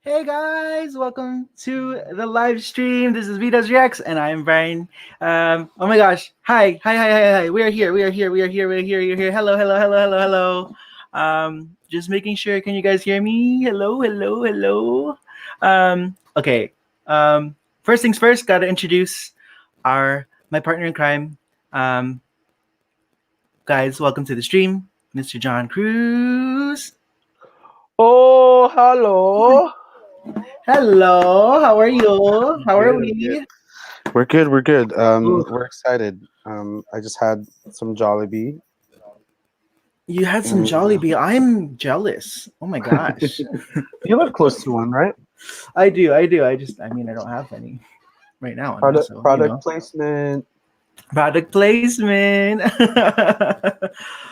Hey guys, welcome to the live stream. This is Vito's Reacts, and I'm Brian. Oh my gosh, hi. We are here. We're here. Hello. Just making sure. Can you guys hear me? Hello. Okay. First things first. Gotta introduce my partner in crime. Um, guys, welcome to the stream, Mr. John Cruz. Oh, hello. Hello, how are you? How are Good, I'm good. we? We're good. Ooh, We're excited. I just had some Jollibee. you had some And Jollibee. I'm jealous. Oh my gosh. you live close to one, right? I do. I don't have any right now. Product So, product placement. product placement.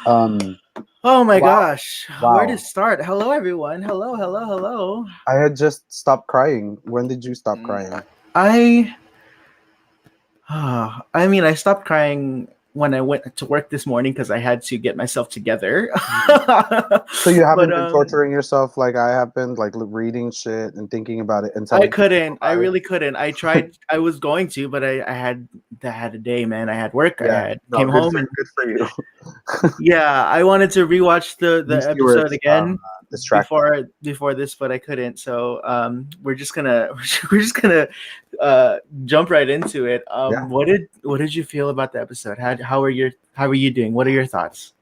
Um, Oh my wow, gosh. Where to wow. start? Hello, everyone. Hello. I had just stopped crying. When did you stop crying? I I stopped crying when I went to work this morning because I had to get myself together. Mhm. So you But haven't been torturing yourself like I have been, like reading shit and thinking about it and I telling people couldn't. I about it. really couldn't. I tried. I was going to, but I had a day, man. I had work. I Yeah, had no, came home and good for you. yeah, I wanted to rewatch At the least you were episode again distracted. before this, but I couldn't. So we're just gonna we're just gonna jump right into it. Yeah. What did you feel about the episode? How are you doing? What are your thoughts?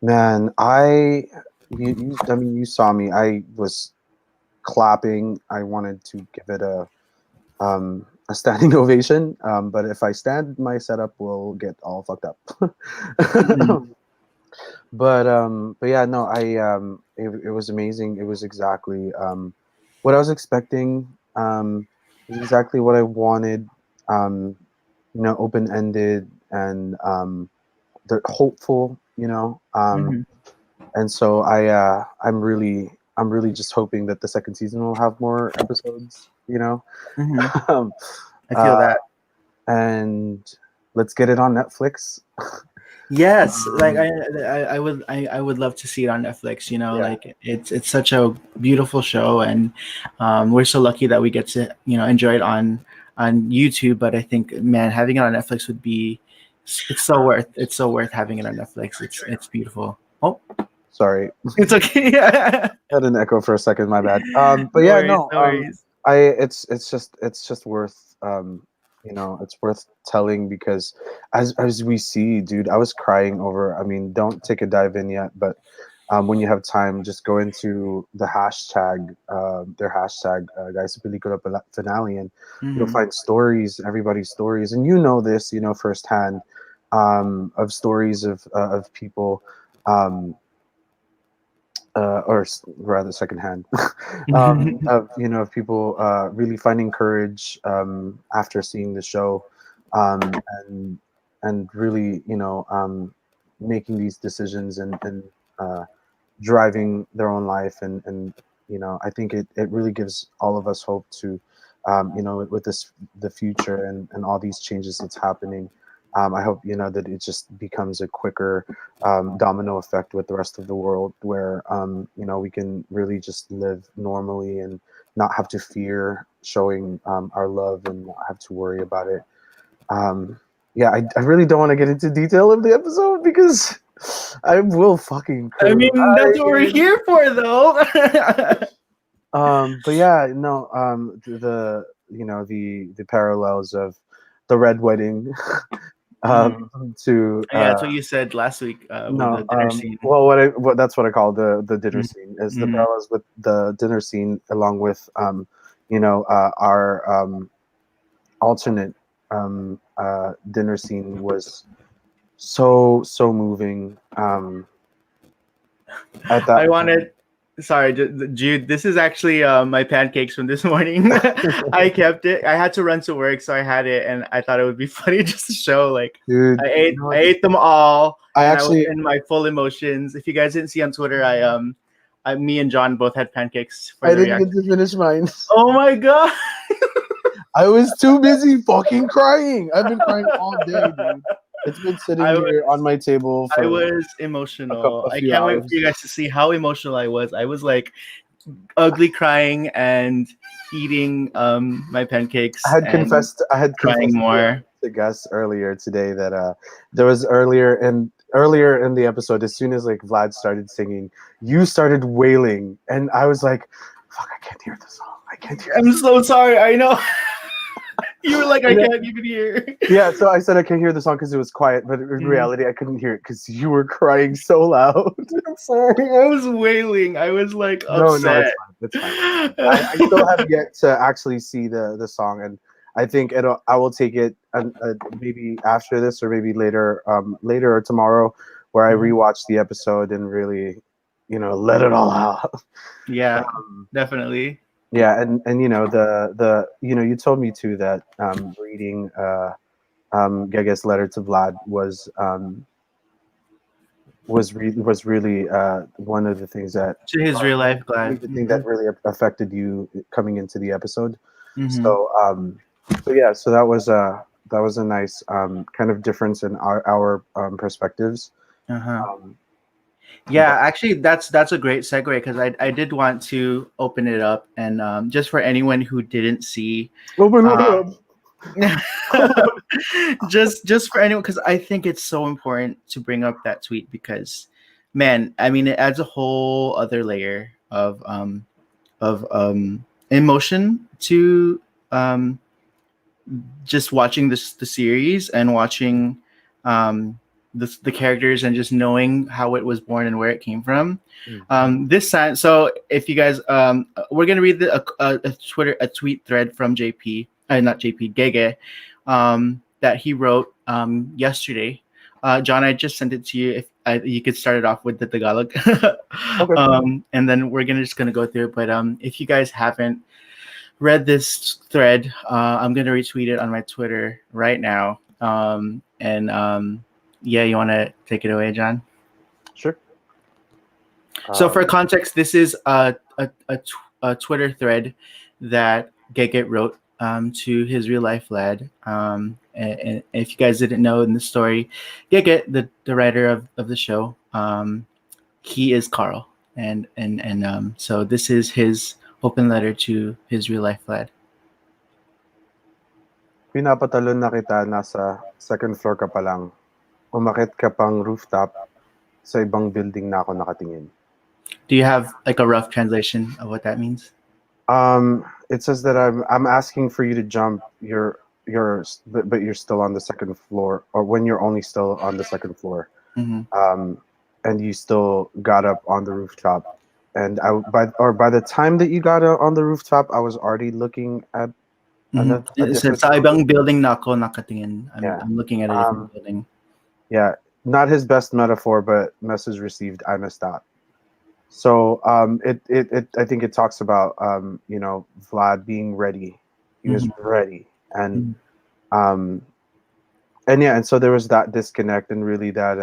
Man, I mean, you saw me. I was clapping. I wanted to give it a standing ovation. But if I stand, my setup will get all fucked up. Mhm. But yeah, no, it was amazing. It was exactly what I was expecting. It was exactly what I wanted. Um, open ended and they're hopeful. Mhm. And so I'm really just hoping that the second season will have more episodes, Mhm. um, I feel uh, that. and let's get it on Netflix. Yes, like um, I would love to see it on Netflix. yeah, Like it's such a beautiful show, and we're so lucky that we get to enjoy it on YouTube. But I think, man, having it on Netflix would be it's so worth having it on Netflix. It's beautiful. Oh, sorry, it's okay. had an echo for a second. My bad. But No yeah, worries, no. no worries. It's just worth it's worth telling because as we see, dude, I was crying over. I mean, don't take a dive in yet, but when you have time, just go into the hashtag, their hashtag, guys, Pelikula finale, and you'll Hmm. find stories, everybody's stories, and this, firsthand, of stories of people. Um, rather secondhand, of of people really finding courage after seeing the show, and really making these decisions and uh, driving their own life and I think it really gives all of us hope to with this the future and all these changes that's happening. I hope that it just becomes a quicker domino effect with the rest of the world where we can really just live normally and not have to fear showing our love and not have to worry about it. um, yeah, I really don't want to get into detail of the episode because I will fucking I mean, that's what we're cry. here for, though. But yeah, no, the parallels of the red wedding Mhm. to Yeah, that's what you said last week with the no, dinner scene. well, what that's what I call the dinner scene is the Mhm. parallels with the dinner scene along with our alternate dinner scene was so moving at I that point. wanted. Sorry, Jude. This is actually my pancakes from this morning. I kept it. I had to run to work, so I had it, and I thought it would be funny just to show. Like, Dude, I you ate. know I what? ate them all, I and I was actually in my full emotions. If you guys didn't see on Twitter, me and John both had pancakes for I the didn't get reaction. to finish mine. Oh my god! I was too busy fucking crying. I've been crying all day, dude. It's been sitting I here on my table I for was emotional. a I few can't wait for hours. you guys to see how emotional I was. I was like ugly crying and eating my pancakes and I had crying confessed more. to Gus earlier today that there was earlier in the episode, as soon as like Vlad started singing, you started wailing, and I was like, "Fuck, I can't hear the song. I can't hear the I'm song." so sorry. I know. You were like, I And then, can't even hear. yeah, so I said I can't hear the song because it was quiet, but in Mm. reality, I couldn't hear it because you were crying so loud. I'm sorry. I was wailing. I was like No, no, it's upset. fine. It's fine. It's fine. I still have yet to actually see the song, and I think I will take it maybe after this or maybe later or tomorrow, where I Mhm. rewatch the episode and really, let it all out. Yeah, um, definitely. yeah, and the you told me too that reading Gege's letter to Vlad was really one of the things that To his real life glad. major thing that really affected you coming into the episode. Mm-hmm. So yeah, so that was a nice kind of difference in our perspectives. Uh-huh. Um, Yeah, but actually, that's a great segue because I did want to open it up and just for anyone who didn't see, open it uh, up. just for anyone because I think it's so important to bring up that tweet because, man, I mean, it adds a whole other layer of emotion to um just watching the series and watching um, the characters and just knowing how it was born and where it came from. This time, so if you guys, we're gonna read a tweet thread from JP, not JP, Gege, that he wrote yesterday. John, I just sent it to you. If you could start it off with the Tagalog, Okay. and then we're gonna go through it. But if you guys haven't read this thread, I'm gonna retweet it on my Twitter right now. And yeah, you want to take it away, John? Sure. So for Um, context, this is a Twitter thread that Gege wrote to his real life lad. And if you guys didn't know in the story, Gege, the writer of the show, he is Carl, and so this is his open letter to his real life lad. Pinapatalon na kita, nasa second floor ka pa lang. Umakit ka pang rooftop, sa ibang building na ako nakatingin. Do you have like a rough translation of what that means? It says that I'm asking for you to jump. But you're still on the second floor, or when you're only still on the second floor. Mm-hmm. Um, and you still got up on the rooftop. And by the time that you got on the rooftop, I was already looking at Mm-hmm. a It says different sa building. ibang building na ako nakatingin. Yeah. I'm looking at a different Um, building. yeah. Not his best metaphor, but message received. I missed out. So I think it talks about Vlad being ready. He was Mm-hmm. ready, Mm-hmm. um and yeah, and so there was that disconnect, and really that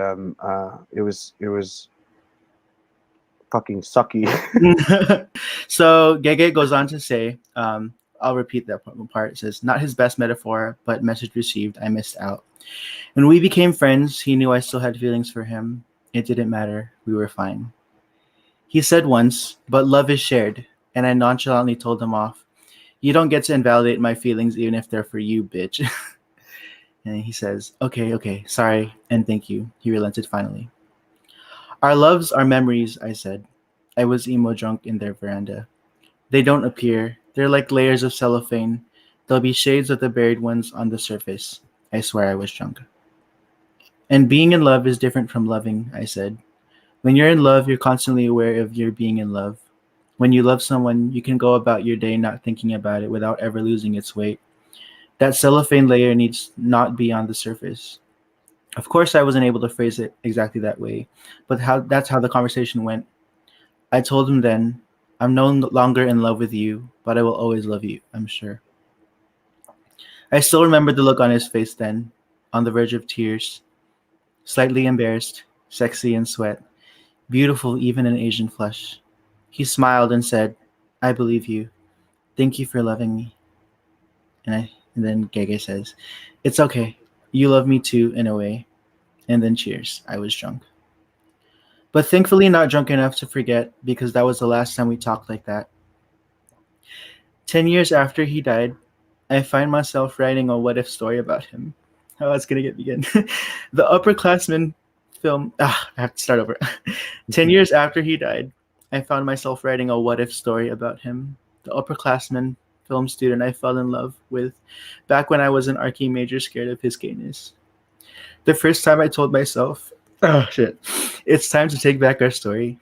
it was fucking sucky. So Gege goes on to say, I'll repeat that part. It says, not his best metaphor, but message received. I missed out. When we became friends, he knew I still had feelings for him. It didn't matter. We were fine. He said once, but love is shared. And I nonchalantly told him off. You don't get to invalidate my feelings even if they're for you, bitch. And he says, okay, okay, sorry, and thank you. He relented finally. Our loves are memories, I said. I was emo drunk in their veranda. They don't appear. They're like layers of cellophane. There'll be shades of the buried ones on the surface. I swear I was drunk. And being in love is different from loving, I said. When you're in love, you're constantly aware of your being in love. When you love someone, you can go about your day not thinking about it without ever losing its weight. That cellophane layer needs not be on the surface. Of course, I wasn't able to phrase it exactly that way, but that's how the conversation went. I told him then, I'm no longer in love with you, but I will always love you, I'm sure. I still remember the look on his face then, on the verge of tears, slightly embarrassed, sexy in sweat, beautiful even in Asian flesh. He smiled and said, I believe you. Thank you for loving me. And then Gege says, it's okay. You love me too, in a way. And then cheers. I was drunk. but thankfully not drunk enough to forget because that was the last time we talked like that. 10 years after he died, I find myself writing a what if story about him. Oh, that's gonna get me again. The upperclassman film. I have to start over. 10 years after he died, I found myself writing a what if story about him. The upperclassman film student I fell in love with back when I was an arcane major scared of his gayness. The first time I told myself, oh shit, it's time to take back our story.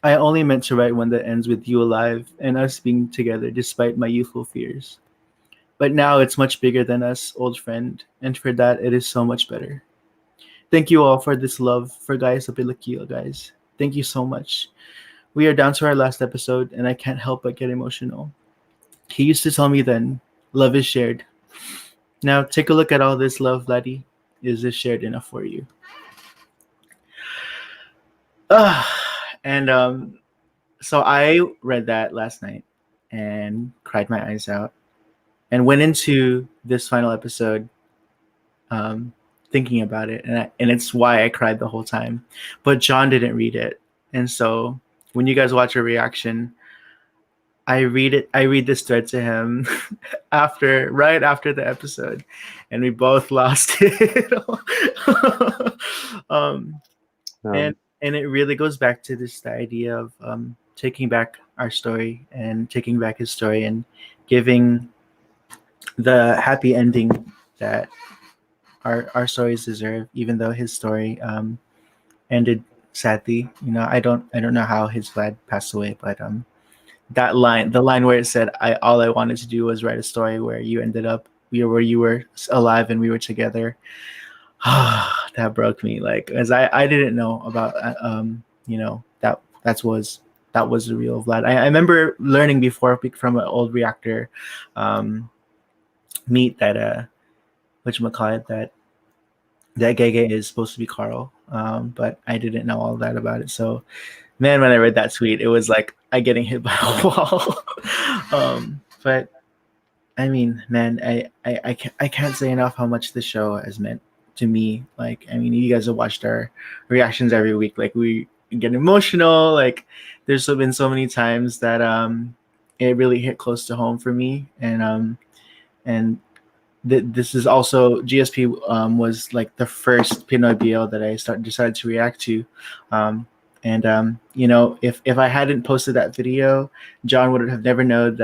I only meant to write one that ends with you alive and us being together despite my youthful fears. But now it's much bigger than us, old friend, and for that it is so much better. Thank you all for this love for Gaya sa Pelikula, guys. Thank you so much. We are down to our last episode, and I can't help but get emotional. He used to tell me then, love is shared. Now take a look at all this love, laddie. Is this shared enough for you? Ah, and so I read that last night and cried my eyes out and went into this final episode um, thinking about it, and it's why I cried the whole time. But John didn't read it, and so when you guys watch a reaction, I read it. I read this thread to him right after the episode, and we both lost it. um, and Um, and it really goes back to this the idea of taking back our story and taking back his story and giving the happy ending that our stories deserve, even though his story ended sadly. I don't know how his dad passed away, but the line where it said, "I all I wanted to do was write a story where you ended up, where you were alive and we were together." That broke me, like, as I didn't know about that was the real Vlad. I remember learning before from an old reactor um, meet that whatchamacallit, that Gege is supposed to be Carl, but I didn't know all that about it. So, man, when I read that tweet, it was like I getting hit by a wall. But I mean, man, I can't say enough how much the show has meant to me. Like, I mean, you guys have watched our reactions every week. Like, we get emotional. Like, there's been so many times that it really hit close to home for me, and this is also GSP was like the first Pinoy BL that I decided to react to, and if I hadn't posted that video, John would have never known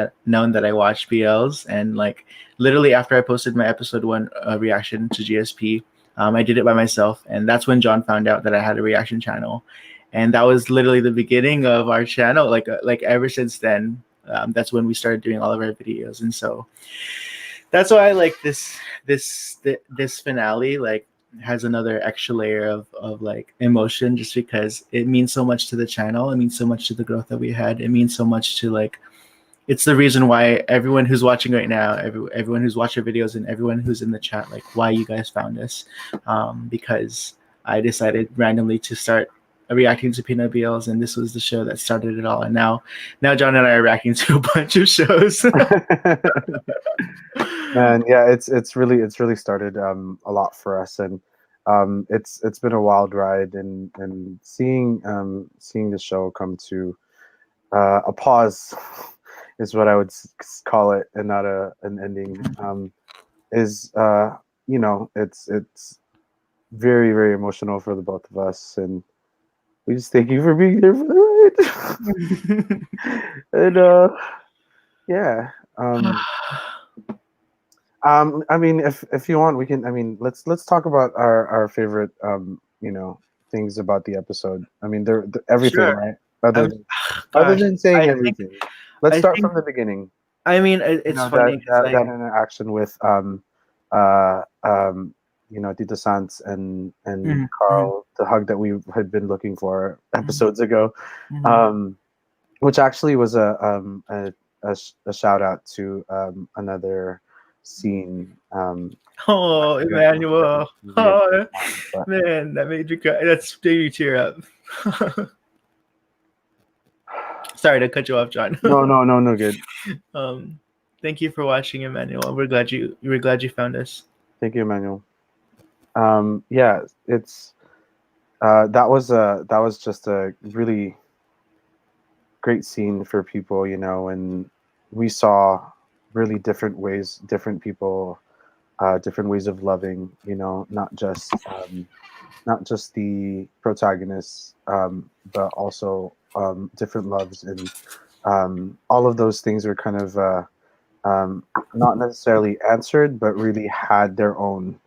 that I watched BLs. And like literally after I posted my episode 1 reaction to GSP, I did it by myself, and that's when John found out that I had a reaction channel, and that was literally the beginning of our channel. Like ever since then, that's when we started doing all of our videos, and so that's why I like this finale, like has another extra layer of like emotion, just because it means so much to the channel. It means so much to the growth that we had. It means so much to like, it's the reason why everyone who's watching right now, everyone who's watched our videos, and everyone who's in the chat, like why you guys found us, because I decided randomly to start reacting to Peanut BLs, and this was the show that started it all. And now John and I are reacting to a bunch of shows. Man, yeah, it's really started a lot for us, and it's been a wild ride, and seeing the show come to a pause is what I would call it, and not an ending. Is it's very, very emotional for the both of us, and we just thank you for being there for the ride. And yeah. I mean, if you want, we can. I mean, let's talk about our favorite things about the episode. I mean, they're everything, Sure. right? Other I'm, than other gosh, than saying I think everything, let's I start think from the beginning. I mean You it's know, funny because that interaction with uh um Tito Sans and mhm, mhm, Carl, the hug that we had been looking for mhm, episodes ago, mhm. um which actually was a shout out to another scene Oh, that Emmanuel. we had Oh, on, but man, that made you cry. That's made you tear up. Sorry to cut you off, John. no good. um, Thank you for watching, Emmanuel. We're glad you found us. Thank you, Emmanuel. Yeah, it's that was just a really great scene for people, you know, and we saw really different ways, different people, different ways of loving, you know, not just the protagonists, but also different loves, and all of those things are kind of um, not necessarily answered, but really had their own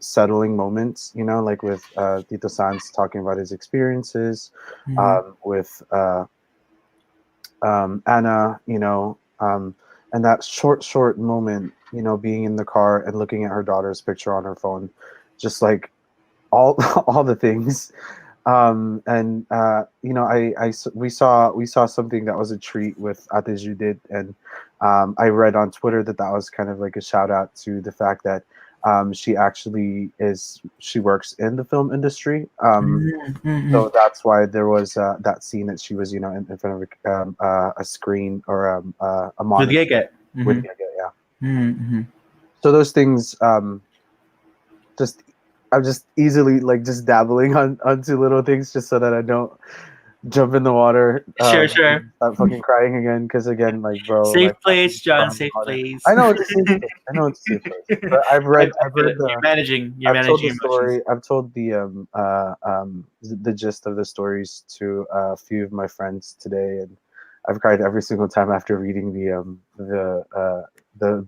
settling moments. You know, like with Tito Sans talking about his experiences, Mhm. with Anna, you know, and that short moment, you know, being in the car and looking at her daughter's picture on her phone, just like all all the things. And you know, we saw something that was a treat with Ate Judith, and I read on Twitter that that was kind of like a shout out to the fact that she works in the film industry. Mhm. Mhm. So that's why there was that scene that she was, you know, in front of a screen or a With monitor Giga. with Mhm. Gaga, yeah. Mhm. So those things, just I'm just easily like just dabbling on onto little things just so that I don't jump in the water Sure, sure. and start fucking crying again. Because again, like bro, Safe like place, John. from Safe water. place. I know it's a safe place. I know it's a safe place. But I feel it. You're I've told managing the emotions. story. I've told the gist of the stories to a few of my friends today, and I've cried every single time after reading the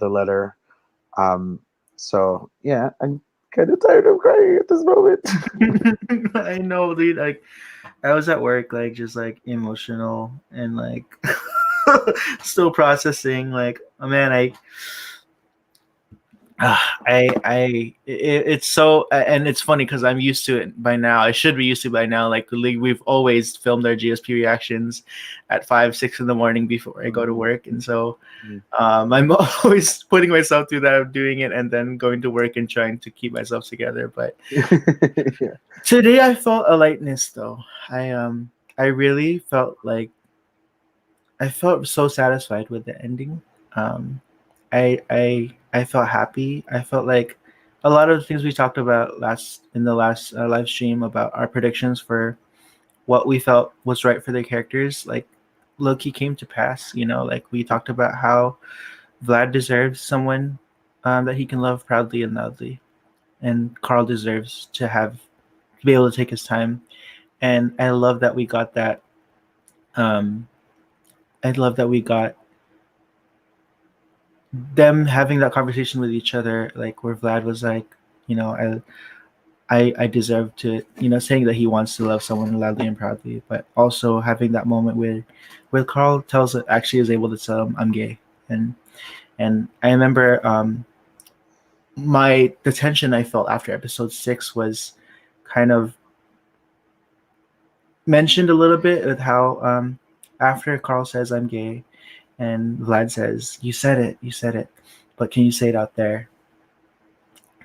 letter. Um, so yeah, I'm kind of tired of crying at this moment. I know, dude. Like, I was at work, like, just like emotional and like still processing. Like, oh man, it's so, and it's funny because I'm used to it by now. I should be used to it by now. Like, we've always filmed our GSP reactions at 5, 6 in the morning before I go to work, and so I'm always putting myself through that of doing it and then going to work and trying to keep myself together. But Yeah. today I felt a lightness though. I really felt like I felt so satisfied with the ending. Um, I felt happy. I felt like a lot of the things we talked about last in the last live stream about our predictions for what we felt was right for the characters, like Loki came to pass. You know, like we talked about how Vlad deserves someone that he can love proudly and loudly, and Carl deserves to be able to take his time. And I love that we got that. Um, I love that we got them having that conversation with each other, like where Vlad was like, you know, I deserve to, you know, saying that he wants to love someone loudly and proudly, but also having that moment where Carl tells it actually is able to tell him I'm gay, and I remember the tension I felt after episode 6 was kind of mentioned a little bit with how after Carl says I'm gay and Vlad says you said it, but can you say it out there?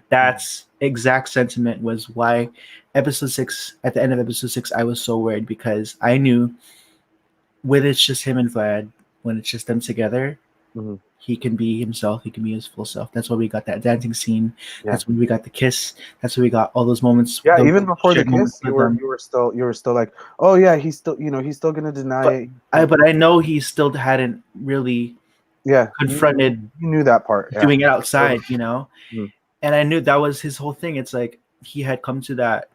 That's exact sentiment was why episode 6 at the end of episode 6 I was so worried because I knew when it's just him and Vlad, when it's just them together, Mhm. he can be himself. He can be his full self. That's why we got that dancing scene. Yeah. That's when we got the kiss. That's when we got all those moments, Yeah, those even before the shared moments kiss, with them. you were still like, oh yeah, he's still, you know, he's still gonna deny But it. He's still, I know he still hadn't really yeah, confronted you knew that part. Yeah, doing it outside, totally. you know. Mhm. And I knew that was his whole thing. It's like he had come to that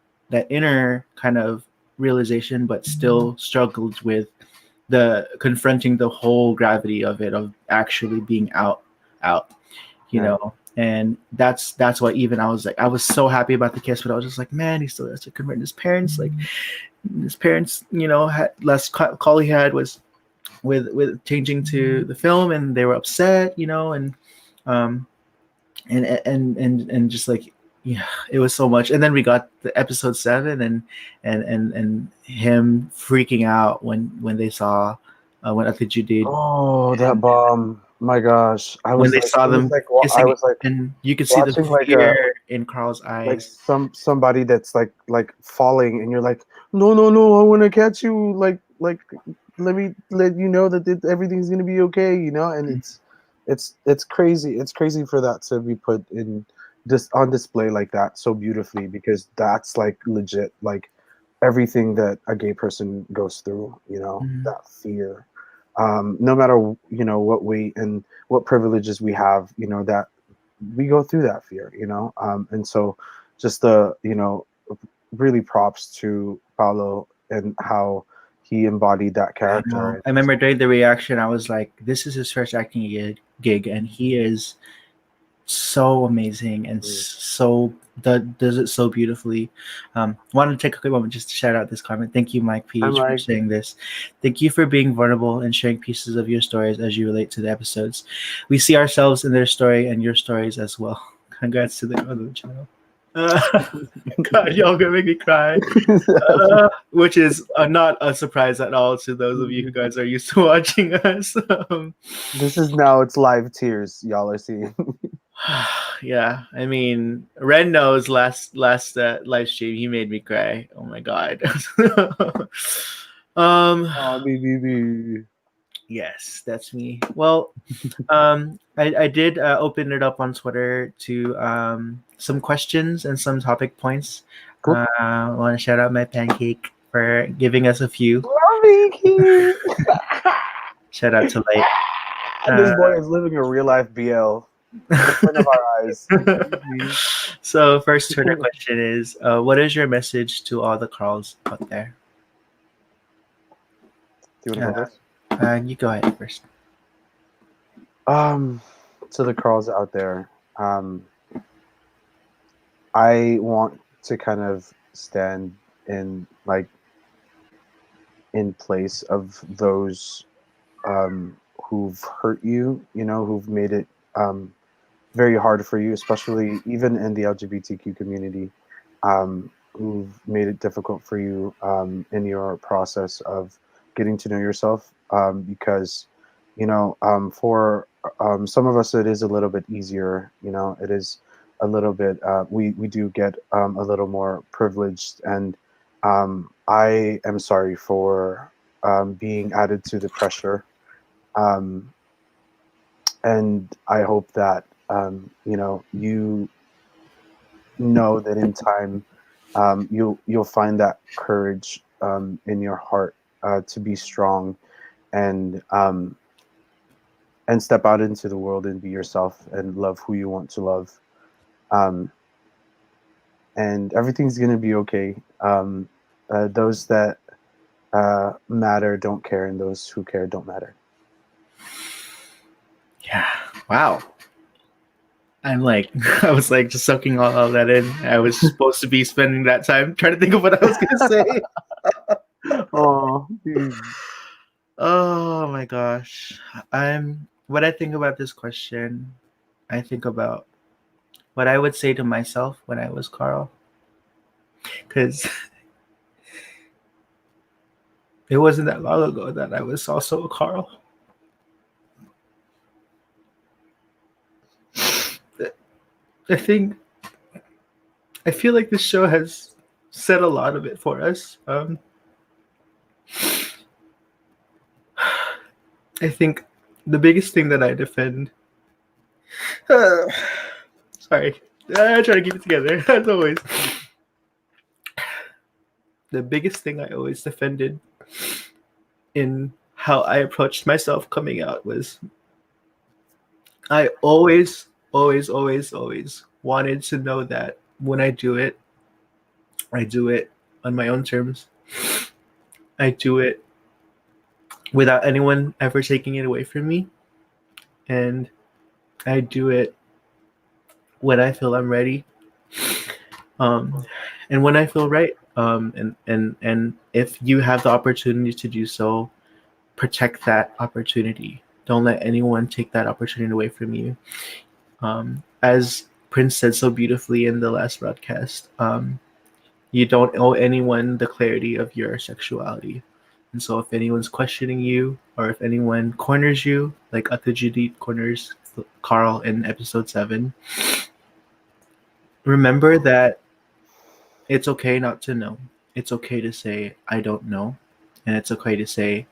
inner kind of realization, but still struggled with the confronting the whole gravity of it, of actually being out, you Yeah. know. And that's why even I was like, I was so happy about the kiss, but I was just like, man, he still has to confront his parents. Like his parents, you know, had last call he had was with changing to the film, and they were upset, you know, um and just like, yeah, it was so much. And then we got the episode 7, and him freaking out when they saw when I think you did, Oh, that and bomb! My gosh, I when was they like, saw it was them like, I kissing, was like and you could see the watching fear in Carl's like eyes. somebody that's like falling, and you're like, no, no, no, I want to catch you, let me let you know that everything's gonna be okay, you know. And it's crazy. It's crazy for that to be put in just on display like that so beautifully, because that's like legit, like everything that a gay person goes through, Mhm. that fear, no matter what weight and what privileges we have, that we go through that fear, and so just the really props to Paulo and how he embodied that I character. know. And I remember during the reaction, I was like, "This is his first acting gig, and he is so amazing and mm, so does it so beautifully." Wanted to take a quick moment just to shout out this comment. Thank you, Mike I'm PH, for like, saying this. Thank you for being vulnerable and sharing pieces of your stories as you relate to the episodes. We see ourselves in their story and your stories as well. Congrats to the other channel. Uh, God, y'all gonna make me cry. Which is not a surprise at all to those of you who guys are used to watching us. this is now it's live tears y'all are seeing. Yeah, I mean, Ren knows last live stream he made me cry. Oh my god. um, Oh, baby. yes, that's me. Well, I did open it up on Twitter to some questions and some topic points. Cool. I want to shout out my pancake for giving us a few. Vicky. Shout out to Light. This Uh, boy is living a real life BL in front of our eyes. Baby. so, first Twitter question is, what is your message to all the Carls out there? Do you want to go Uh, first? you go ahead first. Um, to the Carls out there, I want to kind of stand in like in place of those who've hurt you, who've made it very hard for you, especially even in the LGBTQ community, who've made it difficult for you in your process of getting to know yourself. Because, for some of us, it is a little bit easier. It is a little bit, we do get a little more privileged. And I am sorry for being added to the pressure. Um, and I hope that you know that in time you'll find that courage in your heart to be strong and um, and step out into the world and be yourself and love who you want to love, um, and everything's gonna be okay. Those that matter don't care, and those who care don't matter. Yeah. Wow. I'm like, I was like just soaking all of that in. I was supposed to be spending that time trying to think of what I was gonna say. Oh, Oh my gosh. What I think about this question, I think about what I would say to myself when I was Carl. Because it wasn't that long ago that I was also a Carl. I think I feel like this show has said a lot of it for us. I think the biggest thing that I defend. Sorry, I try to keep it together as always. The biggest thing I always defended in how I approached myself coming out was I always wanted to know that when I do it on my own terms. I do it without anyone ever taking it away from me. And I do it when I feel I'm ready. Um, and when I feel right. And if you have the opportunity to do so, protect that opportunity. Don't let anyone take that opportunity away from you. As Prince said so beautifully in the last broadcast, you don't owe anyone the clarity of your sexuality. And so if anyone's questioning you or if anyone corners you, like Atajidit corners Carl in episode 7, remember that it's okay not to know. It's okay to say, I don't know. And it's okay to say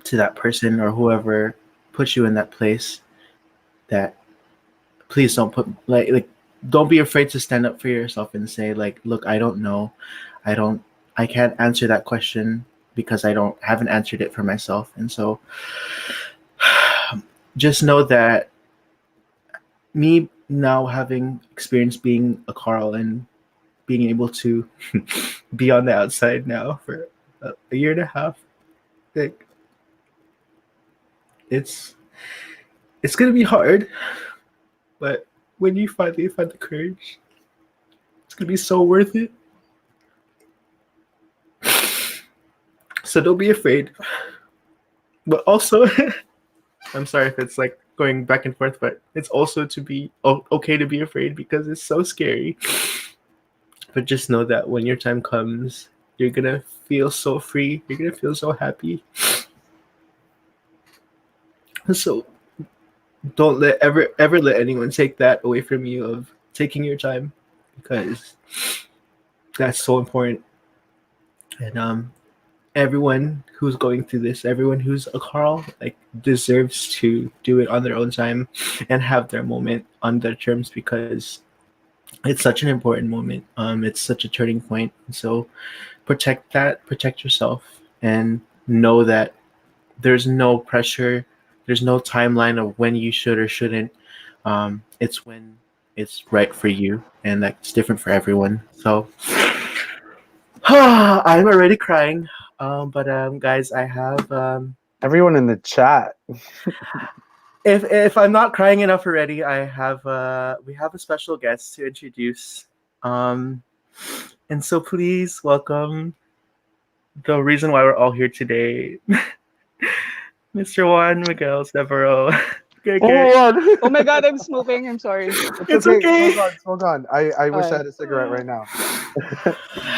to that person or whoever puts you in that place that please don't put like don't be afraid to stand up for yourself and say like, look, I don't know, I don't, I can't answer that question because I don't haven't answered it for myself. And so just know that me now having experience being a Carl and being able to be on the outside now for a year and a half, like it's it's gonna be hard, but when you finally find the courage, it's gonna be so worth it. So don't be afraid. But also, I'm sorry if it's like going back and forth, but it's also to be okay to be afraid because it's so scary. But just know that when your time comes, you're gonna feel so free. You're gonna feel so happy. So don't ever let anyone take that away from you of taking your time, because that's so important. And everyone who's going through this, everyone who's a Carl, like deserves to do it on their own time and have their moment on their terms, because it's such an important moment. It's such a turning point. So protect that, protect yourself, and know that there's no pressure, there's no timeline of when you should or shouldn't. It's when it's right for you, and that's different for everyone. So I'm already crying. But guys, I have Everyone in the chat. if I'm not crying enough already, I have we have a special guest to introduce. And so please welcome the reason why we're all here today, Mr. Juan, Miguel, Severo. Good, Oh good. my god. Oh my god, I'm smoking. I'm sorry. It's Okay. okay. Smoke on. I wish I Hi. had a cigarette right now.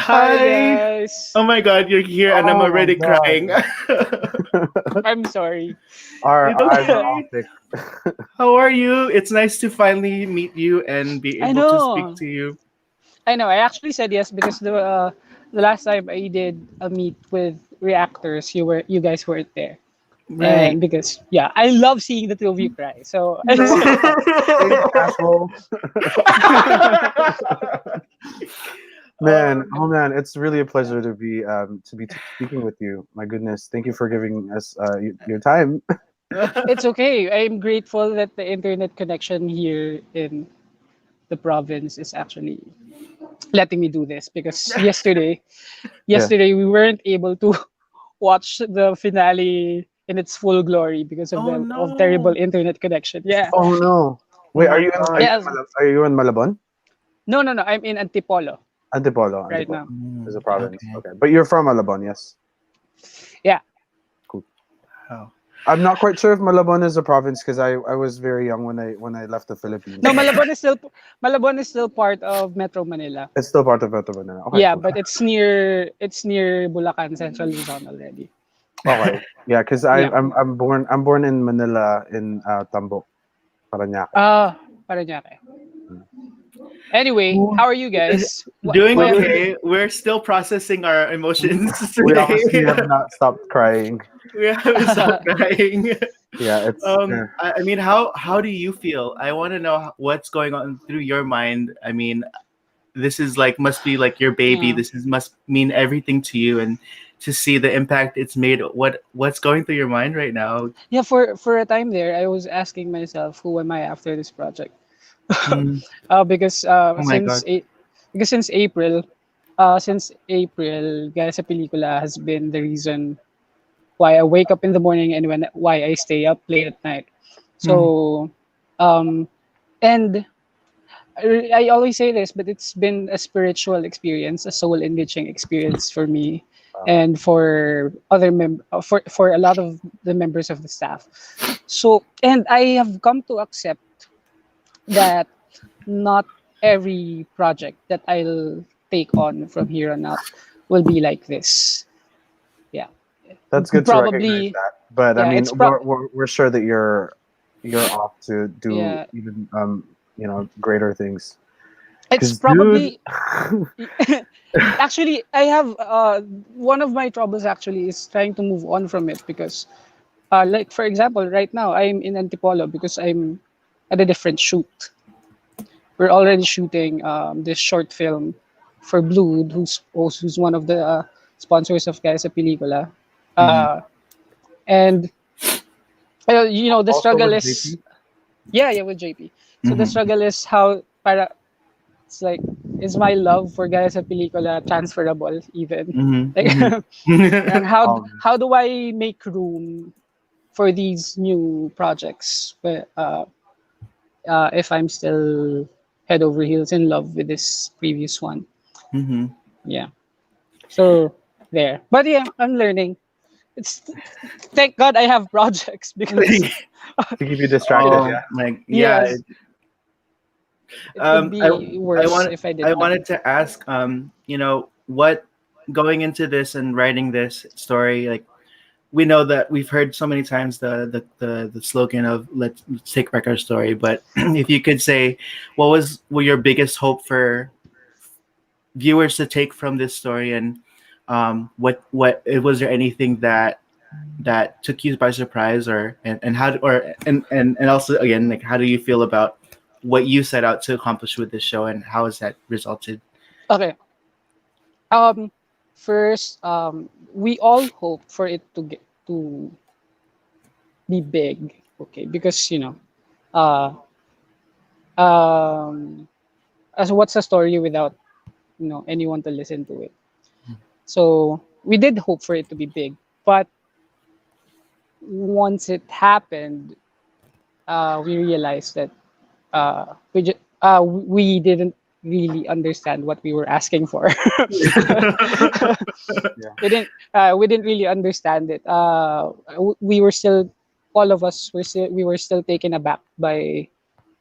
Hi Hi. guys. Oh my god, you're here and I'm Oh my already crying. god. I'm sorry. Our It's eyes are all okay. thick. How are you? It's nice to finally meet you and be I able to speak know. to you. I know. I actually said yes because the last time I did a meet with reactors, you guys weren't there. Right. And because yeah, I love seeing the two of you cry. So I So said yes. thanks, asshole. Man, oh um, man, it's really a Yeah. pleasure to be speaking with you. My goodness, thank you for giving us your time. It's okay. I'm grateful that the internet connection here in the province is actually letting me do this because Yeah. yesterday we weren't able to watch the finale in its full glory because of oh the of terrible no. internet connection. Yeah. Oh no. Oh Wait, my gosh. Yeah. Are you in Malabon? No. I'm in Antipolo Antipolo, right Antipolo now. is a province. Okay. Okay, but you're from Malabon, yes? Yeah. Cool. Oh. I'm not quite sure if Malabon is a province because I was very young when I left the No, Philippines. But Malabon is still part of Metro Manila. it's still part of Metro Manila. Okay, Yeah, cool. but it's near Bulacan, Central Luzon already. Okay, yeah, because Yeah. I'm born in Manila in Tambo, Parañaque. Ah, Parañaque. Anyway, how are you guys? Doing Why? okay. We're still processing our emotions We today. obviously have not stopped crying. We haven't stopped crying. Yeah, it's I mean, how do you feel? I want to know what's going on through your mind. I mean, this is like must be like your baby. Yeah. This is must mean everything to you, and to see the impact it's made. What's going through your mind right now? Yeah, for a time there, I was asking myself, who am I after this project? Mm. Because Oh my god. because since April, Gaya sa Pelikula has been the reason why I wake up in the morning and why I stay up late at night. Mm. So, um, and I always say this, but it's been a spiritual experience, a soul enriching experience for me, and for for a lot of the members of the staff. So, and I have come to accept that not every project that I'll take on from here on out will be like this. Yeah, that's good to recognize probably. that. But I Yeah, mean, it's pro. we're sure that you're off to do Yeah, even greater things. it's Cause dude, probably. Actually, I have one of my troubles actually is trying to move on from it because, like for example, right now I'm in Antipolo because I'm at a different shoot. we're already shooting this short film for Blue, who's one of the sponsors of Gaya sa Pelikula. Mm-hmm. And the Also struggle with is JP. yeah, with JP. So the Mm-hmm. struggle is how para it's like, is my love for Gaya sa Pelikula transferable even? Like Mm-hmm. Um, how do I make room for these new projects if I'm still head over heels in love with this previous one? Mm-hmm. Yeah. So there. But yeah, I'm learning. It's Thank God I have projects because to keep you it, distracted, Oh yeah. my, yeah. yes, it would Um, I be I worse want if I I did not. wanted to ask, what going into this and writing this story, like we know that we've heard so many times the slogan of let's take back our story, but if you could say, what your biggest hope for viewers to take from this story, and what was there anything that took you by surprise, or and how or and also again, like, how do you feel about what you set out to accomplish with this show, and how has that resulted? Okay. Um, First, we all hope for it to be big. Okay, because uh, um, as what's a story without anyone to listen to it? So we did hope for it to be big, but once it happened, we realized that we didn't really understand what we were asking for. Yeah. We didn't really understand it. We were still, all of us were still taken aback by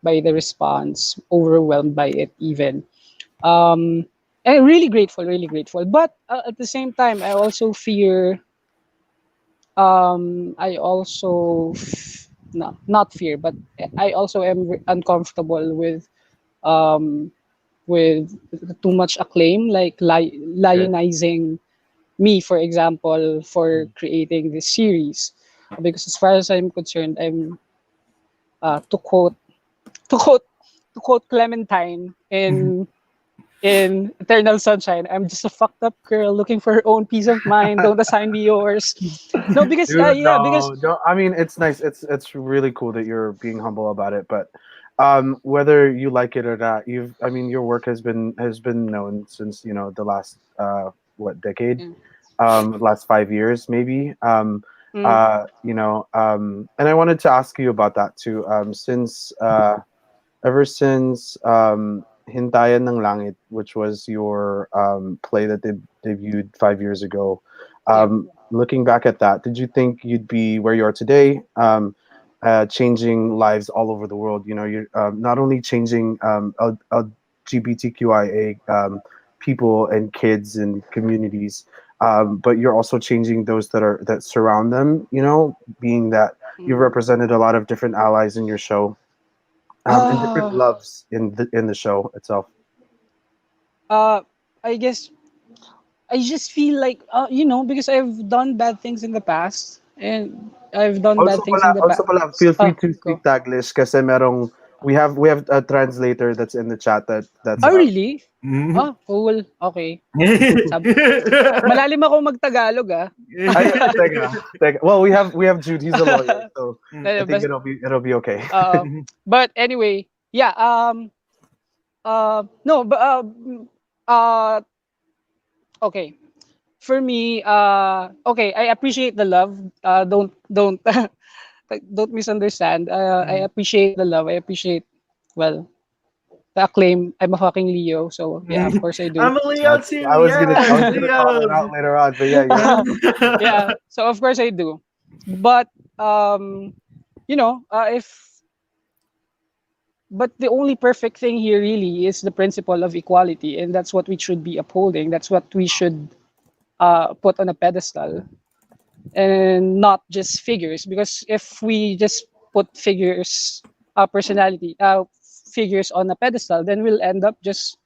the response, overwhelmed by it even. Um, and really grateful, really grateful. But at the same time, I also fear. I also no, not fear, but I also am uncomfortable um, with too much acclaim, like Okay. lionizing me, for example, for creating this series. Because as far as I'm concerned, I'm uh, to quote to quote to quote Clementine in Eternal Sunshine, I'm just a fucked up girl looking for her own peace of mind. Don't assign me yours. No, because Dude, yeah, because no, don't. I mean, it's nice. It's really cool that you're being humble about it. But whether you like it or not, I mean, your work has been known since the last what decade, mm, last 5 years maybe. mm, And I wanted to ask you about that too. Since ever since Hintayan ng Langit, which was your play that debuted 5 years ago. yeah. Looking back at that, did you think you'd be where you are today, changing lives all over the world? You're not only changing LGBTQIA people and kids and communities, but you're also changing those that surround them. Being that you've Mm. represented a lot of different allies in your show, and different Uh, loves in the show itself. uh, I guess I just feel like because I've done bad things in the past, and I've done bad things in the Also past. pala, feel free to Go. speak Taglish kasi we have a translator that's in the chat that's Oh, really? Mhm. Oh, cool. Okay. Malalim ako mag-Tagalog, ah. ay teka. Well, we have Jude. He's a lawyer, so I think Bas- it'll be okay. uh, but anyway, yeah. No, but uh, okay. For me, okay, I appreciate the love. Don't like, don't misunderstand. I appreciate the love. I appreciate, well, the acclaim. I'm a fucking Leo, so yeah, of course I do. I'm a Leo I too. was gonna I Yes, was gonna call that out Leos. later on, but yeah, yeah. Yeah, so of course I do. But if but the only perfect thing here really is the principle of equality, and that's what we should be upholding. That's what we should put on a pedestal, and not just figures. Because if we just put figures on a pedestal, then we'll end up just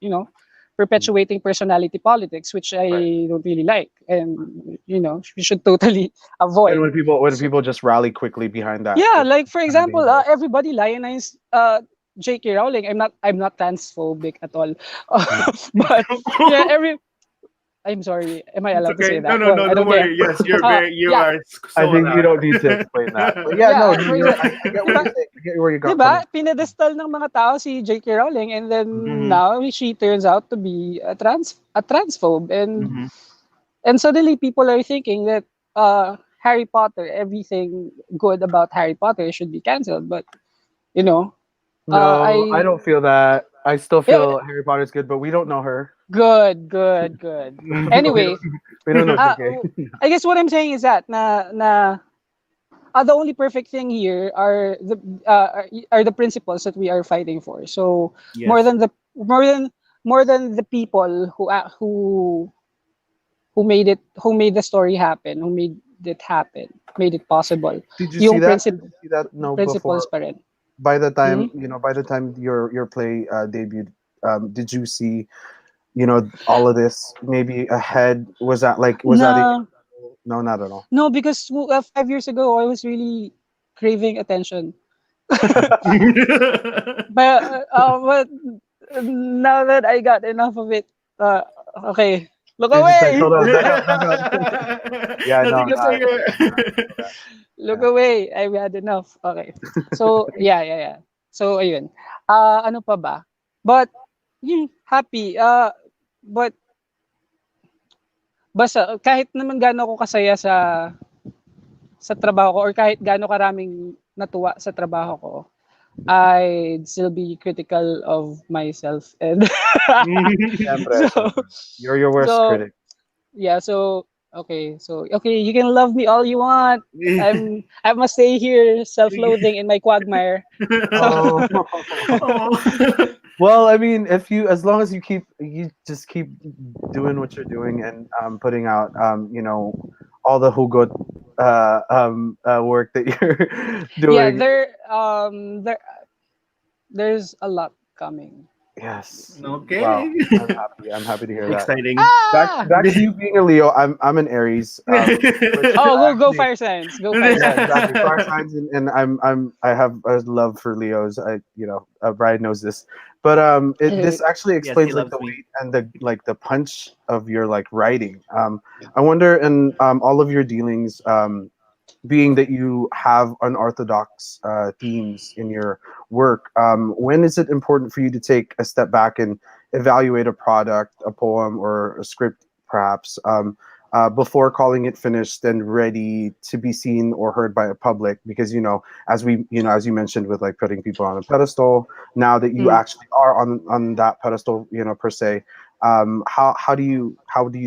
perpetuating personality politics, which I Right. don't really like, and we should totally And avoid. when people So, just rally quickly behind that, yeah, it's like for kind of example, dangerous. everybody lionized. J.K. Rowling. I'm not transphobic at all. Mm. But yeah, I'm sorry. Am I It's allowed to say okay. No, that? no, Well, no. I Don't don't care. worry. Yes, you're very. You Yeah, are I so think you allowed. don't need to explain that. But yeah, no, yeah. no, For I get what diba, you're saying. I get where you got coming diba, from. pinedestal ng mga tao si J.K. Rowling, and then Mm-hmm. now she turns out to be a transphobe, Mm-hmm. and suddenly people are thinking that Harry Potter, everything good about Harry Potter should be cancelled. But you know, No, I I don't feel that. I still yeah, feel Harry Potter's good, but we don't know her. good. we Anyway, don't we don't know uh, JK. I guess what I'm saying is that the only perfect thing here are the principles that we are fighting for. So more Yes. than the more than more than the people who made the story happen, who made it possible. Did you see Yung that? Did you see that? No, principles before pa rin. by the Hmm? time by the time your play debuted, did you see all of this maybe ahead? Was that a No, no, not at all. no, because 5 years ago I was really craving attention. But now that I got enough of it, uh, okay, look You're just like, away, hold on, back up. Yeah, Nothing no, to no, say. I feel that. I feel that. look Yeah. away. I've had enough. Okay. So yeah. So ayun. Ano pa ba? But happy. But basta kahit naman gaano ako kasaya sa trabaho ko, or kahit gaano karaming natuwa sa trabaho ko, I'd still be critical of myself, and Siyempre, so siyempre. You're your worst so critic. yeah, okay, you can love me all you want. I must stay here self-loathing in my quagmire. So Oh. Oh. Well, I mean, if you, as long as you just keep doing what you're doing and putting out, all the hugot work that you're yeah, doing. there's a lot coming. Yes. Okay. Wow. I'm happy. I'm happy to hear that. Exciting. Ah! Back to you being a Leo. I'm an Aries, which Oh, I go actually, fire signs. Go fire yeah, signs. exactly. Fire signs, and I have a love for Leos. Brian knows this, but this actually Yes, he explains like loves the me. weight and the punch of your like writing. I wonder, in all of your dealings, being that you have unorthodox themes in your work, when is it important for you to take a step back and evaluate a product, a poem, or a script, perhaps, before calling it finished and ready to be seen or heard by a public? Because as you mentioned, with like putting people on a pedestal, now that you Mm. actually are on that pedestal, per se. How do you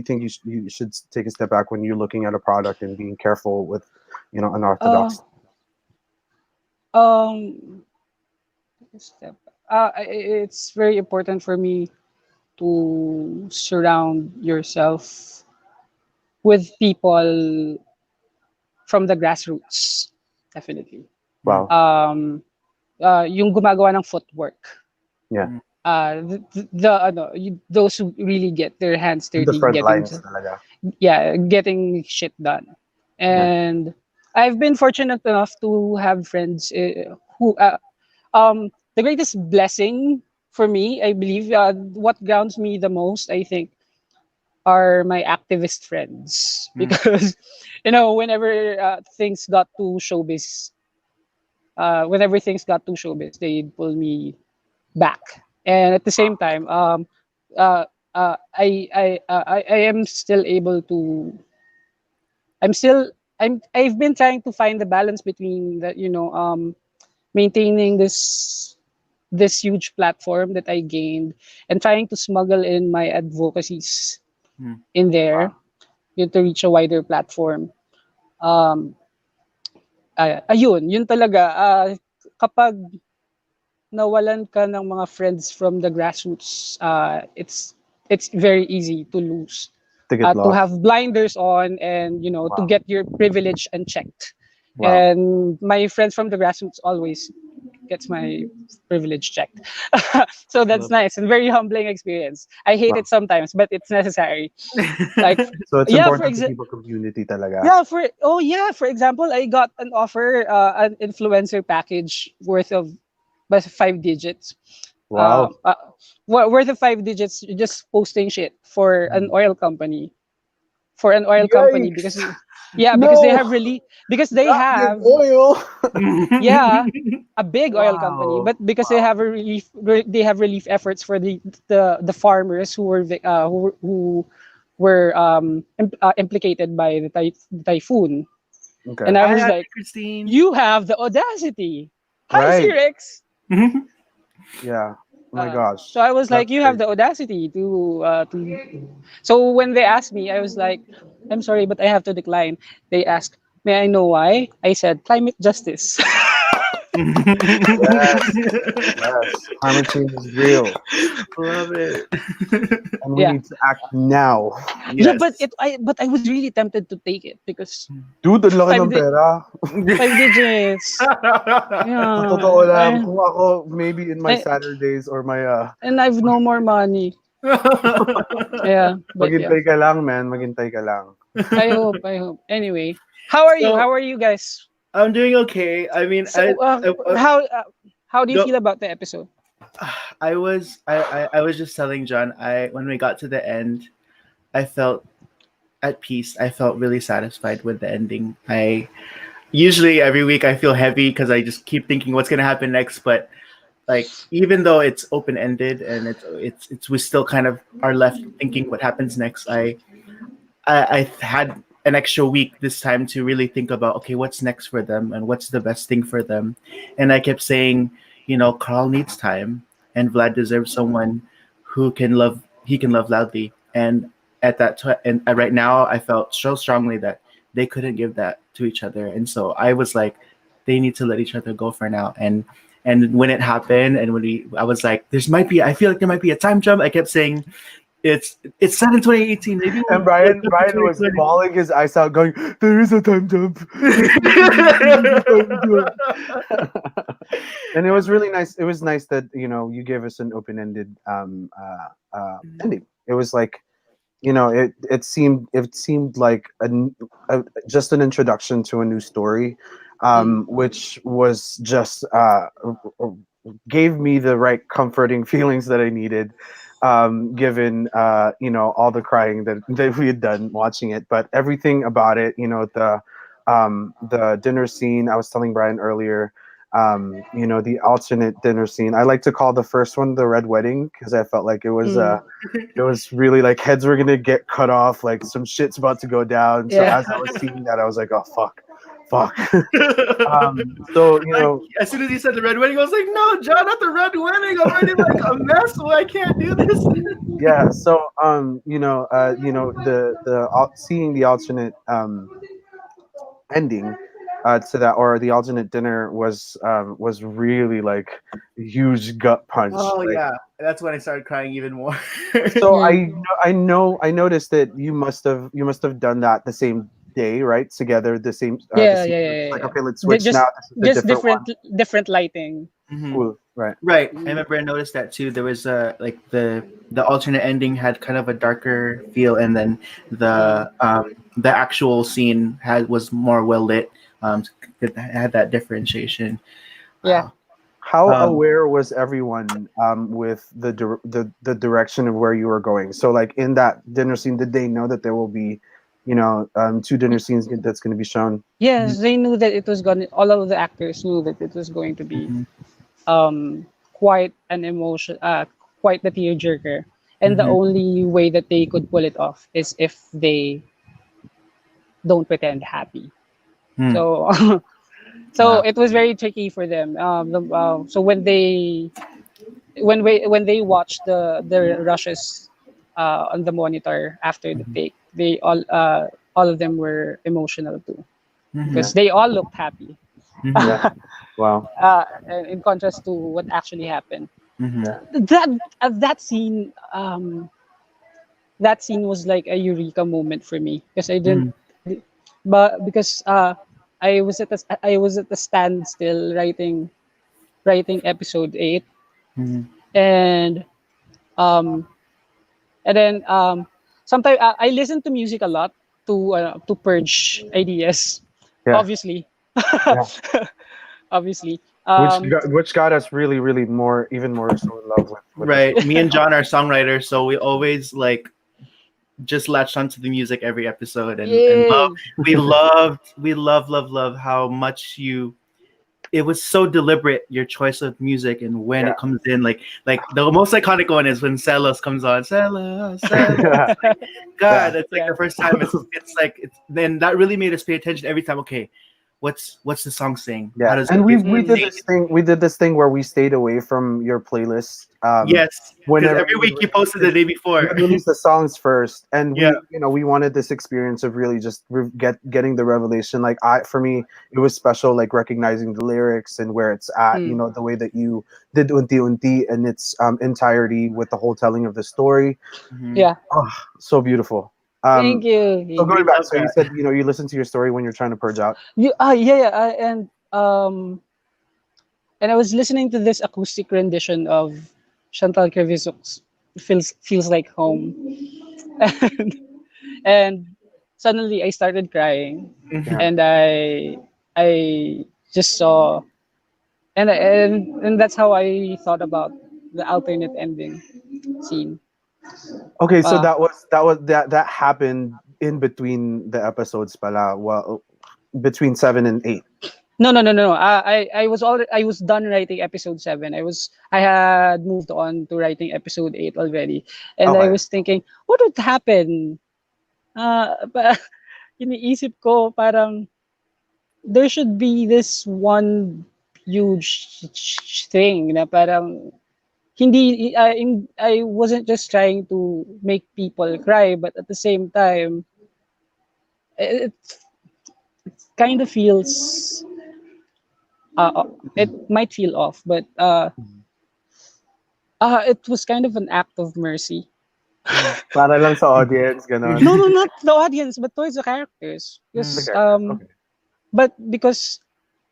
think you should take a step back when you're looking at a product and being careful with Uh, unorthodox? um, step. It's very important for me to surround yourself with people from the grassroots. Definitely. Mm, Wow. Um, yung gumagawa ng footwork. Yeah. mm, Those who really get their hands In the dirty, front lines talaga. getting shit done. Yeah. And I've been fortunate enough to have friends who the greatest blessing for me, I believe, what grounds me the most, I think, are my activist friends. mm. Because whenever things got to showbiz, they'd pull me back. And at the same time, uh, I am still able to. I'm still. I've been trying to find the balance between that. Maintaining this huge platform that I gained, and trying to smuggle in my advocacies Mm. in there, to reach a wider platform. Um, yun talaga. Kapag nawalan ka ng mga friends from the grassroots, it's very easy to lose, To get to lost. have blinders on, and to Wow. get your privilege unchecked. Wow. And my friends from the grassroots always gets my privilege checked. So that's Love nice and very humbling experience. I hate Wow. it sometimes, but it's necessary. Like, it. So it's yeah, for important to example. keep a community talaga. Yeah, for example, I got an offer, an influencer package worth of but 5 digits. Wow. Worth of 5 digits, just posting shit for an oil company, Yikes. because because they No, have really because they not big have oil. yeah a big oil company, Wow. but because they Wow. have they have relief efforts for the farmers who were who were implicated by the typhoon. Okay. And I Hi, was Ate like, Christine. you have the audacity. Hi, Right. C-Rex. Yeah. Oh my So gosh. I was like, That's you have the crazy. audacity to. So when they asked me, I was like, I'm sorry, but I have to decline. They asked, may I know why? I said, climate justice. Yes. Yes. Climate change is real, Love it. and we Yeah, need to act now. yeah, Yes. but I was really tempted to take it because Dude, ang laki five ng di- pera. 5 digits. Sa Yeah, totoo lang, kung ako, maybe in my I Saturdays or my, and I've no more money. Yeah, but yeah, maghintay ka lang, man. Maghintay ka lang. I hope. I hope. Anyway, how are you? So How are you guys? I'm doing okay. I mean, So, I how do you go. feel about the episode? I was just telling John. I when we got to the end, I felt at peace. I felt really satisfied with the ending. I usually every week I feel heavy because I just keep thinking what's gonna happen next. But like even though it's open ended and it's we still kind of are left thinking what happens next. I had an extra week this time to really think about okay what's next for them and what's the best thing for them, and I kept saying Carl needs time and Vlad deserves someone who can love he can love loudly, and right now I felt so strongly that they couldn't give that to each other, and so I was like they need to let each other go for now. And when it happened and I was like there's might be I feel like there might be a time jump. I kept saying it's set in 2018. Maybe And we'll Brian, jump to Brian was 2020. bawling his eyes out, going, "There is a time jump. There is a time jump." And it was really nice. It was nice that you gave us an open-ended ending. It was like it seemed like just an introduction to a new story, Mm. which was just gave me the right comforting feelings that I needed, given all the crying that we had done watching it. But everything about it, the dinner scene. I was telling Brian earlier. The alternate dinner scene. I like to call the first one the red wedding because I felt like Mm. it was really like heads were gonna get cut off, like some shit's about to go down. So Yeah. as I was seeing that, I was like, oh fuck. So As soon as he said the red wedding, I was like, "No, John, not the red wedding. I'm already like a mess. Well, I can't do this." yeah. So seeing the alternate ending to that, or the alternate dinner was really like a huge gut punch. Oh Like, yeah, that's when I started crying even more. so Mm. I noticed that you must have done that the same day, right? Together, the Yeah, scene. yeah, yeah, It's yeah, like, yeah. okay, let's switch now. This is a Just different one. different lighting. Mhm. Cool, right? Right. I Mm. remember I noticed that too. There was like the alternate ending had kind of a darker feel, and then Uh, the actual scene was more well lit. It had that differentiation. yeah. Wow. How Um, aware was everyone with the direction of where you were going? So, like in that dinner scene, did they know that there will be, two dinner scenes that's going to be shown? Yes, they knew that it was going. All of the actors knew that it was going to be mhm, quite an emotion, quite the tearjerker. And the mhm, only way that they could pull it off is if they don't pretend happy. mm. So so Wow. it was very tricky for them. So when they watched the rushes on the monitor after the Mhm, take, they all of them were emotional too mhm, Yeah, because they all looked happy. mhm, yeah. Wow. In contrast to what actually happened. mhm, Yeah. That that scene was like a eureka moment for me because I didn't, mhm, but because I was at the standstill writing episode 8. mhm, And um and then sometimes I listen to music a lot to purge ideas, Yeah. obviously. Yeah. Obviously, Um, Which got us really, really more, even more so in love with the Right. story. Me and John are songwriters, so we always like just latched onto the music every episode, and yeah. we love how much you, it was so deliberate, your choice of music and when Yeah. it comes in, like the most iconic one is when Celos comes on, Celos. Yeah. God, it's like Yeah. the first time it's like it's then that really made us pay attention every time. Okay, what's the song saying? How Yeah, does and it we Mm. did this thing. We did this thing where we stayed away from your playlist. yes, because Whenever every week you posted the day you before. would release the songs first, and Yeah. we wanted this experience of really just getting the revelation. Like for me, it was special, like recognizing the lyrics and where it's at. Mm. The way that you did Unti Unti in its entirety with the whole telling of the story. Mhm. Yeah. Oh, so beautiful. Thank Um, you. so We going back, love so you that. said you listen to your story when you're trying to purge out. Yeah, yeah, and I was listening to this acoustic rendition of Chantal Crevisoc's "Feels Like Home," and, and suddenly I started crying, Yeah. Mhm. and I just saw, and that's how I thought about the alternate ending scene. Okay, so Uh, that happened in between the episodes, pala. Well, between 7 and 8. no. I was done writing episode 7. I had moved on to writing episode 8 already, and I Okay. was thinking, what would happen? Pa, iniisip ko parang there should be this one huge thing na parang I wasn't just trying to make people cry, but at the same time it kind of feels it might feel off, but it was kind of an act of mercy. Para lang sa audience, ganon. No, not the audience, but towards the characters. The Mm. Because characters. Okay. but because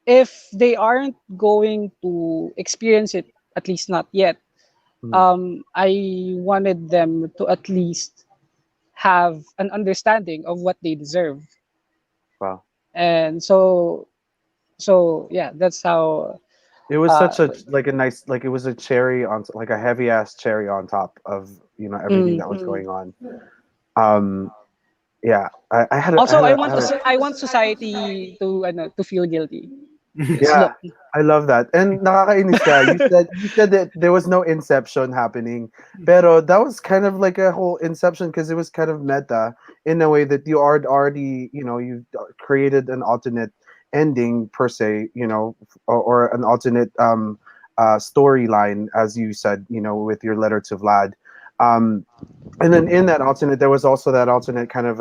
if they aren't going to experience it, at least not yet, Mhm. I wanted them to at least have an understanding of what they deserve. Wow. And so yeah, that's how. It was Uh, such a like a nice like it was a cherry on like a heavy ass cherry on top of everything that was mm. going on. Um. Yeah. I had a I Also, had a I had a I want society to to feel guilty. Because Yeah, look, I love that. And nakakainis ka. You said that there was no inception happening. Pero that was kind of like a whole inception because it was kind of meta in a way that you are already, you created an alternate ending per se, or an alternate storyline as you said, with your letter to Vlad. Um and then in that alternate there was also that alternate kind of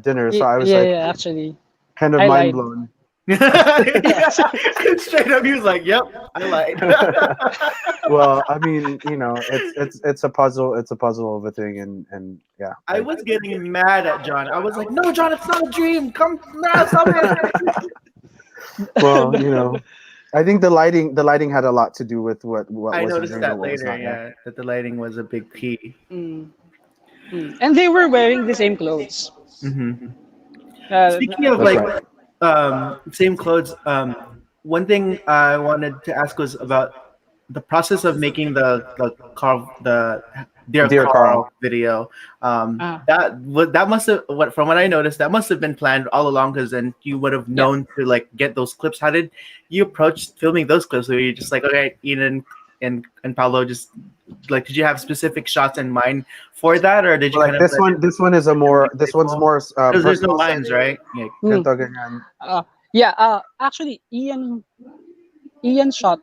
dinner. So I was yeah, like yeah, actually, kind of I mind lied. blown. Yeah. Straight up, he was like, "Yep, I lied." Well, I mean, it's a puzzle. It's a puzzle of a thing, and yeah, I was getting mad at John. I was like, "No, John, it's not a dream. Come now, stop it." well, I think the lighting had a lot to do with what I was a noticed dream and that what was later. not. Yeah. Yeah, that the lighting was a big key. Mm, and they were wearing the same clothes. Hmm. Uh, Speaking of That's like right. same clothes, one thing I wanted to ask was about the process of making the Dear Dear Carl Carl. video. ah, That must have what from what I noticed that must have been planned all along because then you would have yeah. known to like get those clips. How did you approach filming those clips? Were you just like, okay, Ian and Paolo, just like, did you have specific shots in mind for that, or did you Well, kind like of this let one. This one is a it be more. This one's playful? more Because there's no personal lines, setting. right? Yeah. Mm, Ganito, ganyan. yeah. Actually, Ian shot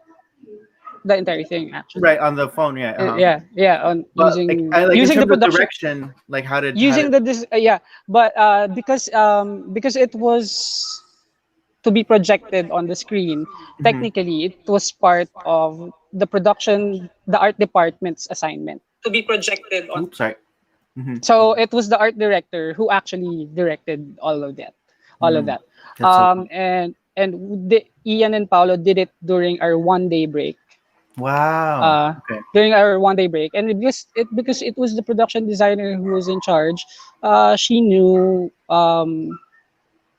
the entire thing. Actually, Right on the phone, yeah. Uh-huh. yeah. On But like in using the terms of production, direction, like how did using the yeah. But because it was to be projected on the screen, Mhm. technically it was part of the art department's assignment. To be projected on. Oops, sorry. Hmm. So it was the art director who actually directed all of Mm. that. That's so cool. Ian and Paolo did it during our 1 day break. Wow. Uh, Okay. During our 1 day break, and because it was the production designer who was in charge, she knew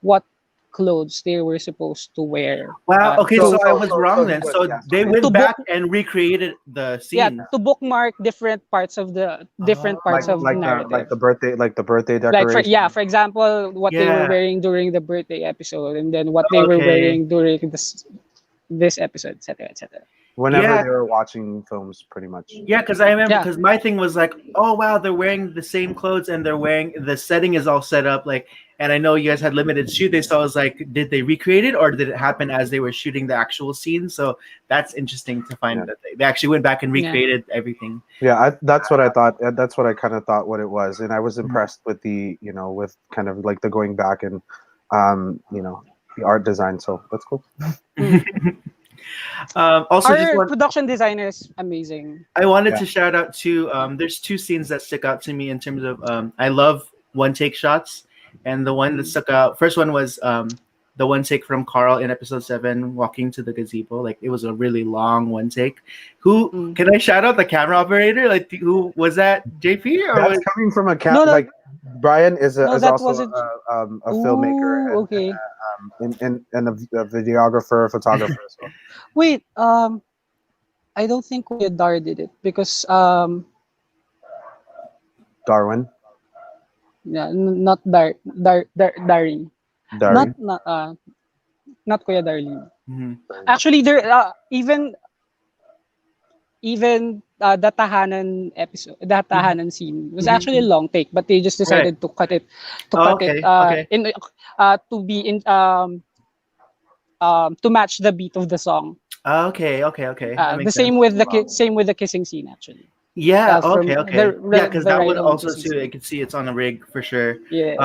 what clothes they were supposed to wear. Wow. Okay, So so I so was so wrong so he then. was, So yeah. So they To went book, back and recreated the yeah, scene. to bookmark different parts of the narrative. like the birthday Like for, yeah, decoration. for example, what they were Yeah. wearing during the birthday episode, and then what they were Okay. wearing during this episode, etc., etc. Whenever Yeah. they were watching films, pretty much. Yeah, because I remember Yeah, because my thing was like, oh wow, they're wearing the same clothes and they're wearing the setting is all set up like, and I know you guys had limited shoot days, so I was like, did they recreate it or did it happen as they were shooting the actual scene? So that's interesting to Yeah. find that they actually went back and yeah, recreated everything. Yeah, that's what I thought. That's what I kind of thought what it was, and I was Mhm. impressed with the, with kind of like the going back and, the art design. So that's cool. mm. Also, just Our one. production designer is amazing. I wanted Yeah. to shout out to there's two scenes that stick out to me in terms of I love one take shots, and the one that stuck out first one was the one take from Carl in episode 7 walking to the gazebo. Like it was a really long one take. Who Mm. can I shout out the camera operator? Like who was that? JP or That's was coming from a No, cat. no, Like Brian no, is that also wasn't. a filmmaker Ooh, okay. and a videographer, photographer. So Wait, I don't think Kuya Dar did it because Darwin, yeah, not Daring, Dari. not Kuya Darlene. Mhm. Actually, there even the tahanan scene was actually a Mhm. long take, but they just Right. decided to cut it Oh, okay. Okay. in to be in to match the beat of the song. Okay. Okay. Okay. That The makes sense. same with the kissing scene actually. Yeah. Okay. From Okay. Yeah, because the that one ride home also kissing too. I scene. could see it's on a rig for sure. Yes,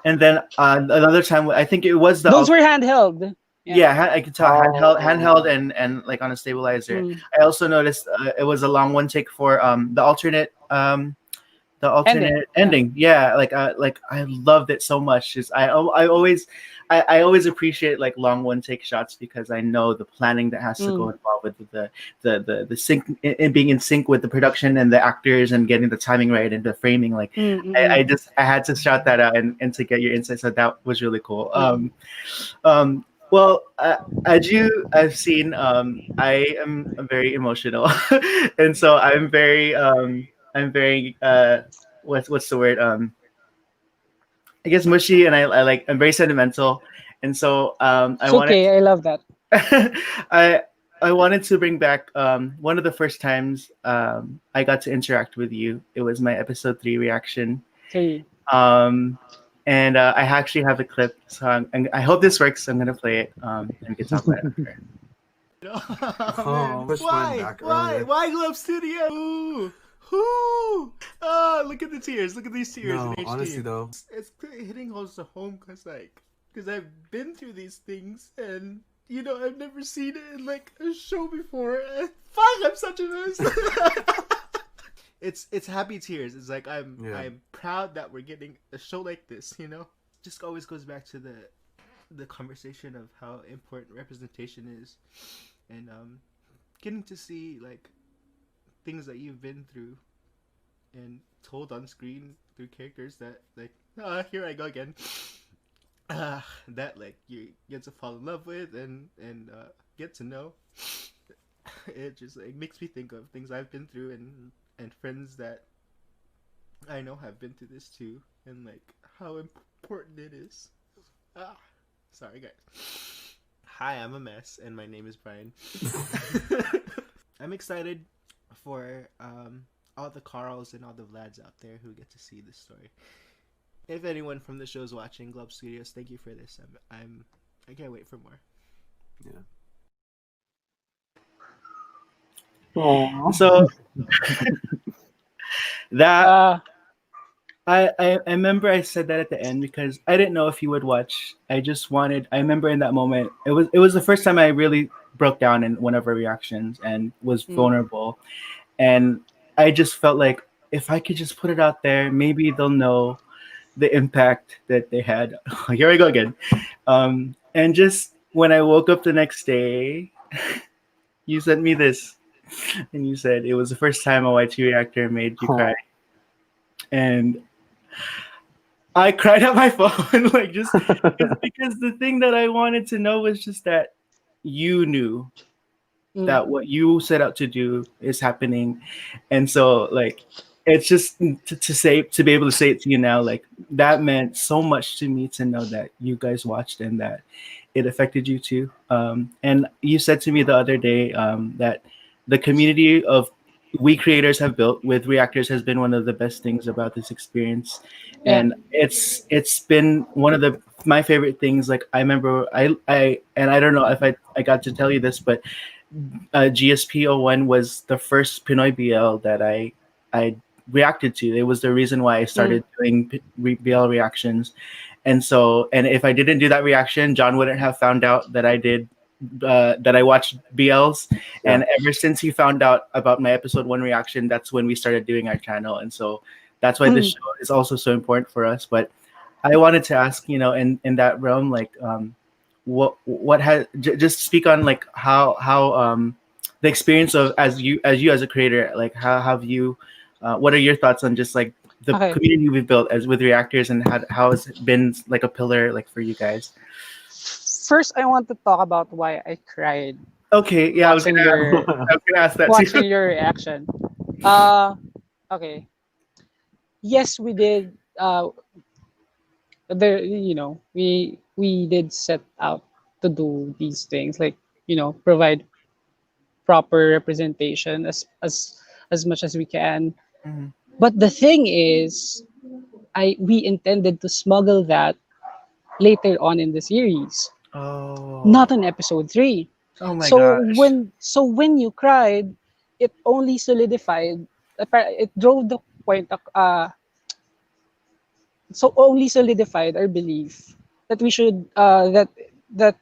And then another time, I think it was the those were handheld. Yeah. yeah, I could tell handheld Oh, and like on a stabilizer. Mm. I also noticed it was a long one take for the Ending. alternate Yeah. ending. Yeah, like I loved it so much. Just I always appreciate like long one take shots because I know the planning that has to go Mm. involved with the sync and being in sync with the production and the actors and getting the timing right and the framing. Like Mm, mm, I had to shout that out and to get your insight. So that was really cool. mm. Well, as I've seen, I am very emotional, and so I'm very what's the word? I guess mushy, and I like I'm very sentimental, and so I It's wanted okay. I love that. I I wanted to bring back one of the first times I got to interact with you. It was my episode 3 reaction. Three. Um, and I actually have a clip, so I hope this works. I'm gonna play it, and we can talk about it after. Oh, pushed mine back earlier. Why Globe Studio? Ooh, ooh. Look at the tears. Look at these tears No, in HD. honestly though, It's hitting close to home because I've been through these things and I've never seen it in like a show before. Fuck, I'm such a mess. It's happy tears. It's like Yeah. I'm proud that we're getting a show like this. Just always goes back to the conversation of how important representation is, and getting to see like things that you've been through and told on screen through characters that like here I go again. That like you get to fall in love with and get to know. It just like makes me think of things I've been through and friends that I know have been through this too, and like how important it is. Sorry guys. Hi, I'm a mess, and my name is Brian. I'm excited for all the Carls and all the Vlads out there who get to see this story. If anyone from the show's watching, Globe Studios, thank you for this. I can't wait for more. yeah. So that Uh, I remember I said that at the end because I didn't know if you would watch. I remember in that moment it was the first time I really broke down in one of our reactions and was Mm. vulnerable, and I just felt like if I could just put it out there, maybe they'll know the impact that they had. Here I go again. And just when I woke up the next day, you sent me this, and you said it was the first time a YT reactor made you cry, and I cried at my phone, like just because the thing that I wanted to know was just that you knew that what you set out to do is happening, and so like it's just to say to be able to say it to you now, like that meant so much to me to know that you guys watched and that it affected you too. And you said to me the other day that the community of we creators have built with reactors has been one of the best things about this experience, Yeah. and it's been one of the my favorite things. Like I remember I don't know if I got to tell you this, but GSP01 was the first Pinoy BL that I reacted to. It was the reason why I started doing BL reactions, and so and if I didn't do that reaction, John wouldn't have found out that I did that I watched BLs. Yeah. And ever since he found out about my episode 1 reaction, that's when we started doing our channel, and so that's why this show is also so important for us. But I wanted to ask, in that realm, like what has just speak on like how the experience of as you as a creator, like how have you what are your thoughts on just like the Okay. community we've built as with reactors, and how has it been like a pillar like for you guys? First, I want to talk about why I cried Okay, yeah, watching your I was gonna ask that too. watching your reaction. Uh okay. Yes, we did. There, we did set out to do these things, like provide proper representation as much as we can. Mhm. But the thing is, I we intended to smuggle that later on in the series, Oh, not in episode 3. oh my So gosh. when you cried, it only solidified. It drove the point. So only solidified our belief that we should that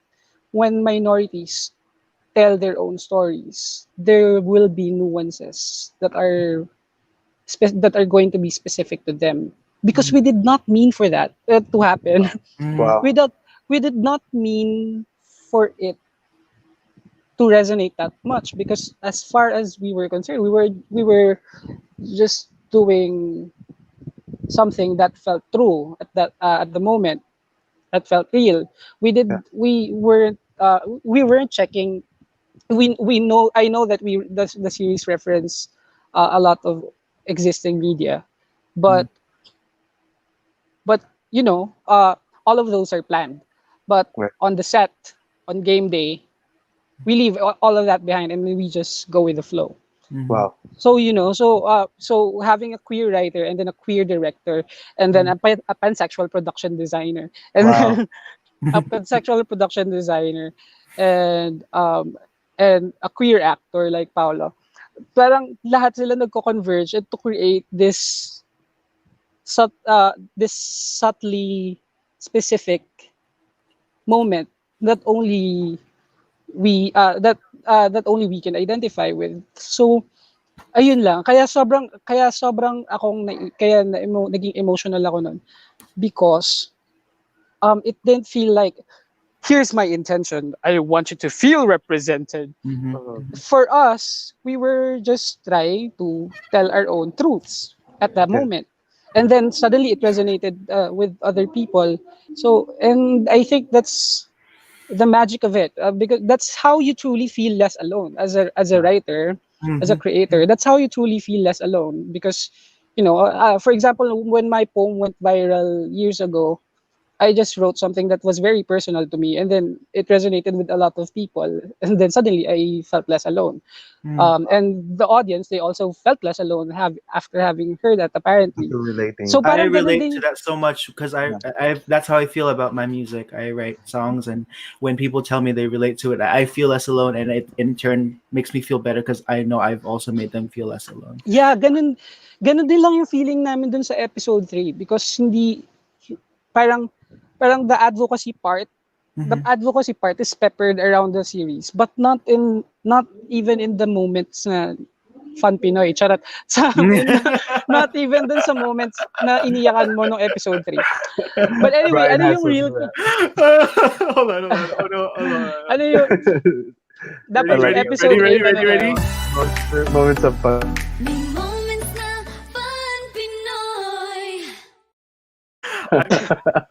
when minorities tell their own stories, there will be nuances that are going to be specific to them, because Mhm. we did not mean for that to happen. Mhm. Wow. we don't we did not mean for it to resonate that much, because as far as we were concerned, we were just doing something that felt true at the moment, that felt real. Yeah. We weren't checking. We know I know that the series reference a lot of existing media, Mhm. but but all of those are planned. But Right. on the set, on game day, we leave all of that behind and we just go with the flow. Mhm. Wow. So so having a queer writer and then a queer director and then Mhm. a pansexual production designer and Wow. then a pansexual production designer and a queer actor like Paolo. Parang lahat sila nagko-converge and to create this subtly specific moment that only that only we can identify with. So ayun lang, kaya sobrang akong naging emotional ako nun, because it didn't feel like, here's my intention, I want you to feel represented. Mhm. Mhm. For us, we were just trying to tell our own truths at that Yeah. moment. And then suddenly it resonated with other people. So, and I think that's the magic of it, because that's how you truly feel less alone as a writer, as a Mhm. creator. That's how you truly feel less alone, because for example, when my poem went viral years ago, I just wrote something that was very personal to me, and then it resonated with a lot of people, and then suddenly I felt less alone. Mhm. And the audience, they also felt less alone after having heard that, apparently. After relating. So I parang ganun relate to din. that so much because Yeah. I that's how I feel about my music. I write songs, and when people tell me they relate to it, I feel less alone, and it in turn makes me feel better because I know I've also made them feel less alone. Yeah, ganun din lang yung feeling namin dun sa episode 3, because hindi parang parang the Mhm. advocacy part is peppered around the series, but not even in the moments na fun Pinoy, charot. Not even dun sa moments na iniyakan mo nung episode 3. But anyway, Brian ano has yung some. real Hold on, hold on. Oh no, hold on. ano yung I dapat yung like that. episode 8 ano na Ready? yun? Moments of fun. May moments na fun Pinoy.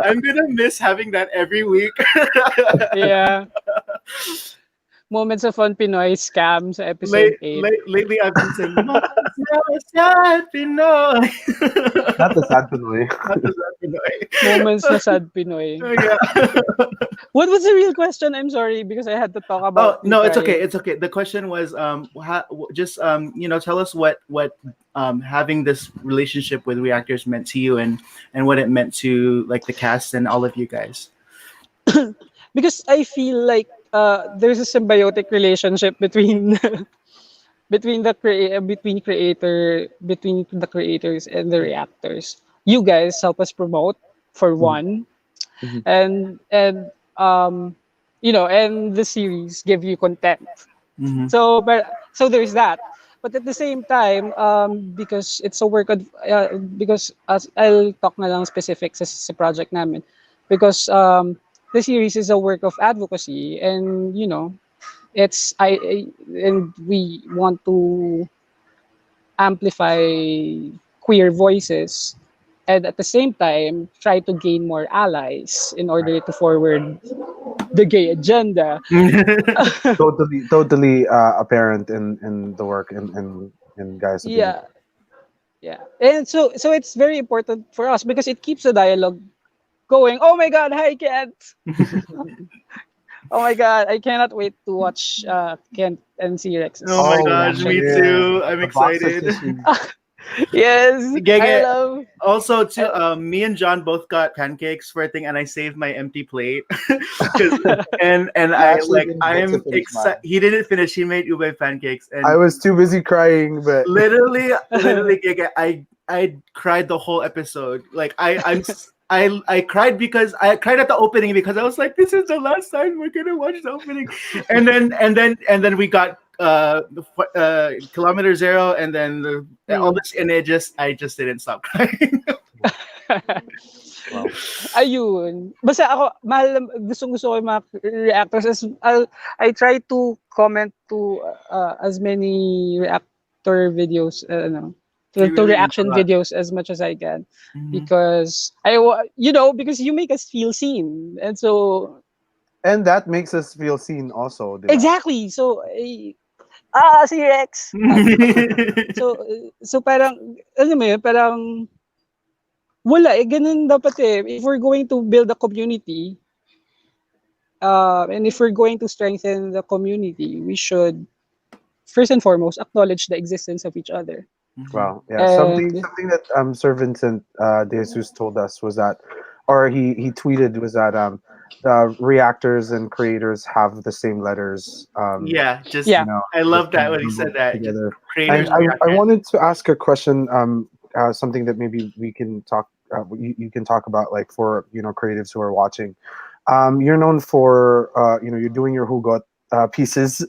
I'm gonna miss having that every week. Yeah. Moments of Fun Pinoy scam sa episode 8. Lately, I've been saying, "Mas sad Pinoy." Not the sad Pinoy. Not the sad Moments Pinoy. na sad Pinoy. Yeah. What was the real question? I'm sorry because I had to talk Oh about me no, it's okay. crying. It's okay. The question was, just tell us what having this relationship with reactors meant to you, and what it meant to like the cast and all of you guys. Because I feel like there's a symbiotic relationship between between the creators and the reactors. You guys help us promote for Mhm, one, mhm. and and the series give you content. Mm-hmm. So there's that. But at the same time, because it's a work of, because as I'll talk na lang specifics sa project namin, because the series is a work of advocacy, and it's and we want to amplify queer voices, and at the same time try to gain more allies in order to forward the gay agenda. Totally apparent in the work in Gaia's opinion. Yeah. Yeah. And so it's very important for us because it keeps the dialogue going. Oh my god, hi Kent. Oh my god, I cannot wait to watch Kent and C Oh Rex's my Oh gosh, me reaction. yeah, too. I'm the boxer excited. tissue. Yes, I Gege, love. also I, too, me and John both got pancakes for a thing, and I saved my empty plate. 'Cause- and I I actually like didn't get to I'm finish excited. mine. He didn't finish. He made ube pancakes, I and was too busy crying, but literally, Gege, I cried the whole episode. Like I cried because I cried at the opening because I was like, this is the last time we're gonna watch the opening, and then we got kilometer zero, and then all mm. this, and I just didn't stop crying. wow. Ayun. Basta ako, gustong-gusto ko yung mga reactors. I try to comment to as many reactor videos, It to really means a reaction lot. videos as much as I can. Hmm. Because, because you make us feel seen. And so, And that makes us feel seen also, di ba? exactly. So, si Rex. So parang, alam mo yun, parang, wala, ganun dapat eh. If we're going to build a community, and if we're going to strengthen the community, we should first and foremost acknowledge the existence of each other. Mhm. Wow. Yeah. And Something that Sir Vincent De Jesus told us was that, or he tweeted was that the reactors and creators have the same letters. Yeah, just You yeah, know, I just love kind that of when he said bundled that. Just together. And creators, I reactors. wanted to ask a question. Something that maybe we can talk. You can talk about like for creatives who are watching. You're known for you're doing your Hugot pieces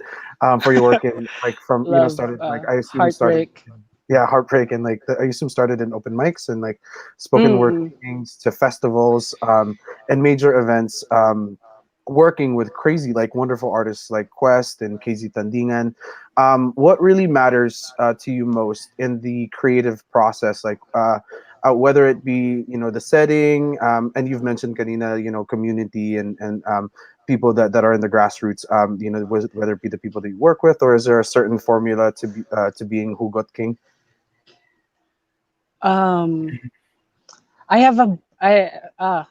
for your work in like from love, started like I assume started heartbreak. yeah heartbreak and like I assume started in open mics and like spoken word Mm-mm. meetings to festivals and major events working with crazy like wonderful artists like Quest and KZ Tandingan. What really matters to you most in the creative process, like whether it be the setting, and you've mentioned kanina community and people that are in the grassroots, whether it be the people that you work with, or is there a certain formula to being Hugot King? Um, I have a,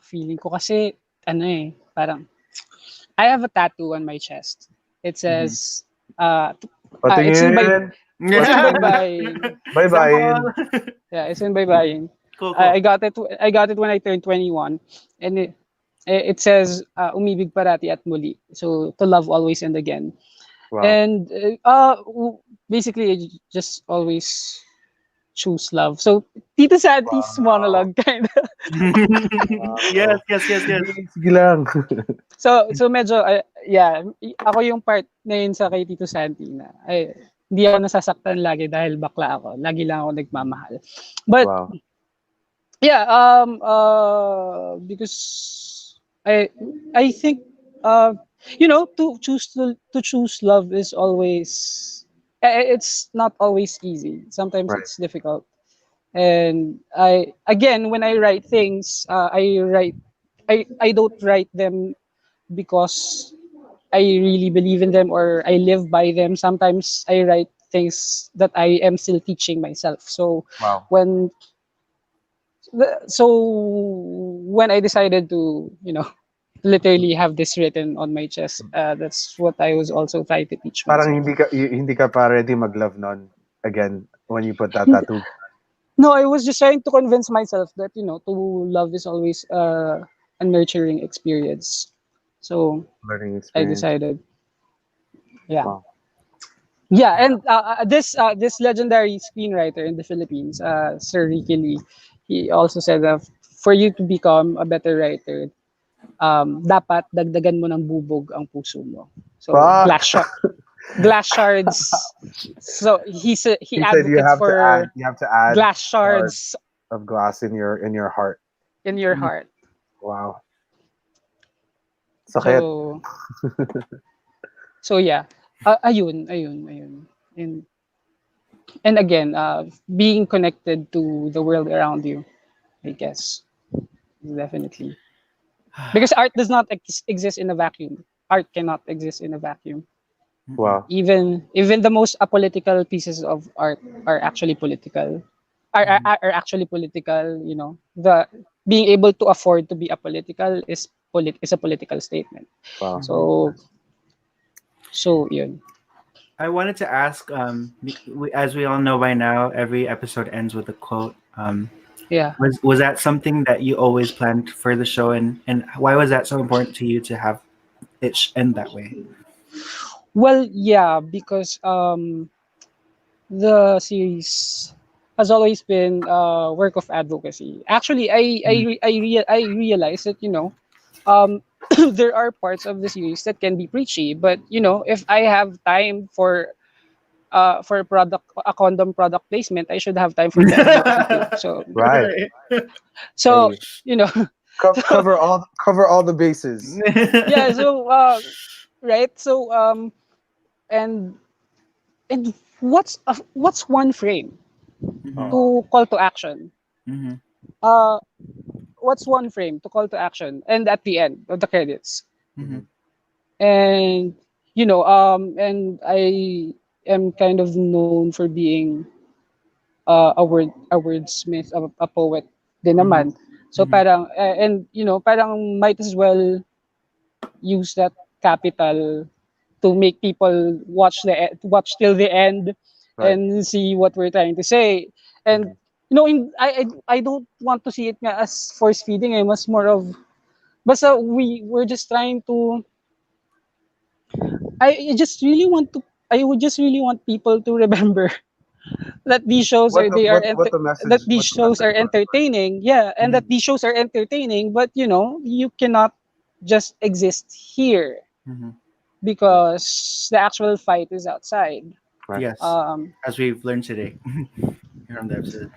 feeling ko kasi, parang, I have a tattoo on my chest. It Mhm. says, uh, it's in by, Patingin, it's in Yeah. baybayin. bye bye. Sample. Yeah, it's in baybayin. Cool, cool. I got it when I turned 21, and it says, umibig parati at muli. So to love always and again. Wow. And basically, I just always choose love. So Tito Santi's Wow. monologue kind of. Yes, Wow. yes, yes, yes. Sige, sige lang. So medyo yeah, ako yung part na yun sa kay Tito Santi na ay hindi ako nasasaktan lagi dahil bakla ako. Lagi lang ako nagmamahal. But Wow. yeah, because I think to choose love is always it's not always easy. Sometimes Right. it's difficult. And I again, when I write things, I don't write them because I really believe in them or I live by them. Sometimes I write things that I am still teaching myself. So Wow. when so when I decided to, literally have this written on my chest, that's what I was also trying to teach Parang myself. hindi ka pa ready mag-love nun again when you put that tattoo. No, I was just trying to convince myself that, to love is always a nurturing experience. So Learning I experience. decided, yeah. Wow. Yeah, and this legendary screenwriter in the Philippines, Sir Ricky Lee, he also said that for you to become a better writer, dapat dagdagan mo ng bubog ang puso mo. So Fuck. glass shards. So he He said advocates for you have to add glass shards shards of glass in your heart. in your heart. Wow. Sakit. So yeah, ayun. And again, being connected to the world around you, I guess, definitely. Because art does not exist in a vacuum. Art cannot exist in a vacuum. Wow. Even the most apolitical pieces of art are actually political. Are actually political. The being able to afford to be apolitical is a political statement. Wow. So yun. I wanted to ask, as we all know by now, every episode ends with a quote. Yeah. Was that something that you always planned for the show, and why was that so important to you to have it end that way? Well, yeah, because the series has always been a work of advocacy. Actually, I realized that there are parts of the series that can be preachy, but if I have time for a condom product placement, I should have time for the advocacy too. So Right. so Hey, you know so cover all the bases. yeah, so right, so and what's one frame Mhm. to call to action? Mhm. uh what's one frame to call to action and at the end of the credits? Mhm. And and I am kind of known for being a wordsmith, a poet din Mhm. naman. So Mhm. parang and parang might as well use that capital to make people watch till the end Right. and see what we're trying to say. And Mhm. I don't want to see it nga as force feeding. I was more of basta we're just trying to I just really want to I would just really want people to remember that these shows are they are What the message was, right? entertaining, yeah, and that Mhm. these shows are entertaining, but you cannot just exist here Mhm. Right. because the actual fight is outside. Right. Yes, um as we've learned today here on the episode.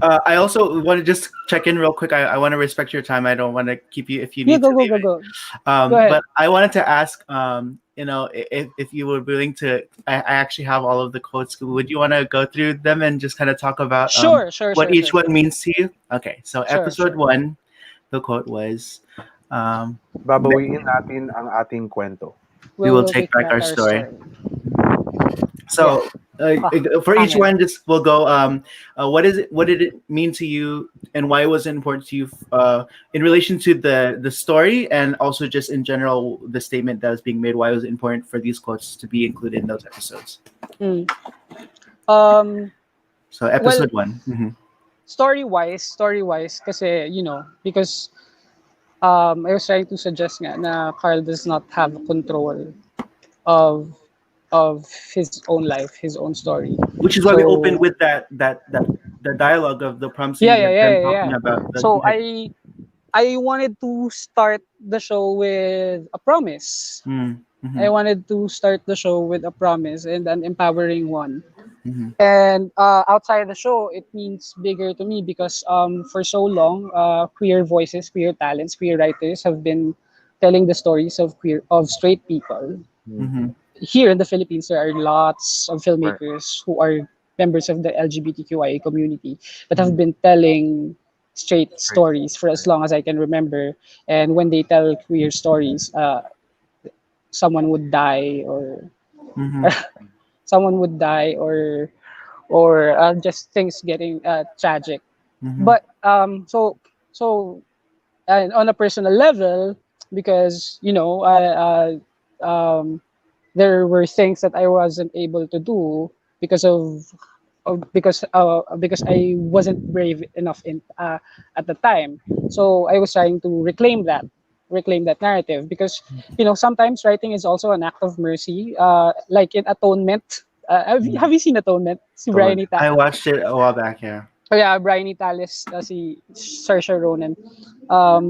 I also want to just check in real quick. I want to respect your time. I don't want to keep you if you yeah, need to leave. go ahead. But I wanted to ask, if you were willing to, I actually have all of the quotes. Would you want to go through them and just kind of talk about Sure, what each one means to you? Okay, so episode sure. one, the quote was, um, Babawiin natin ang ating kwento. "We will We'll take take back back our our story." story. Yeah. So for each Hangin. one, just we'll go. What is it? What did it mean to you, and why was it important to you in relation to the story, and also just in general the statement that was being made? Why was it important for these quotes to be included in those episodes? Mm. um So well, episode one. Mhm. story wise kasi because I was trying to suggest nga na Carl does not have control of his own life, his own story. Which is why we opened So with that the dialogue of the prom yeah, scene with them talking yeah. about the So I wanted to start the show with a promise. Mm, I mhm, wanted to start the show with a promise and an empowering one. mhm, And outside the show, it means bigger to me because for so long, queer voices, queer talents, queer writers have been telling the stories of straight people. Mm. mhm, Here in the Philippines, there are lots of Right. filmmakers who are members of the LGBTQIA community that have been telling straight stories for as long as I can remember. And when they tell queer stories, someone would die or Mm-hmm. someone would die or just things getting tragic. Mm-hmm. But so and on a personal level, because there were things that I wasn't able to do because because I wasn't brave enough at the time. So I was trying to reclaim that narrative because sometimes writing is also an act of mercy, like in Atonement. Have you seen Atonement? Si Totally. Brian I watched it a while back. Yeah. Oh yeah, Brian Italis, si Saoirse Ronan.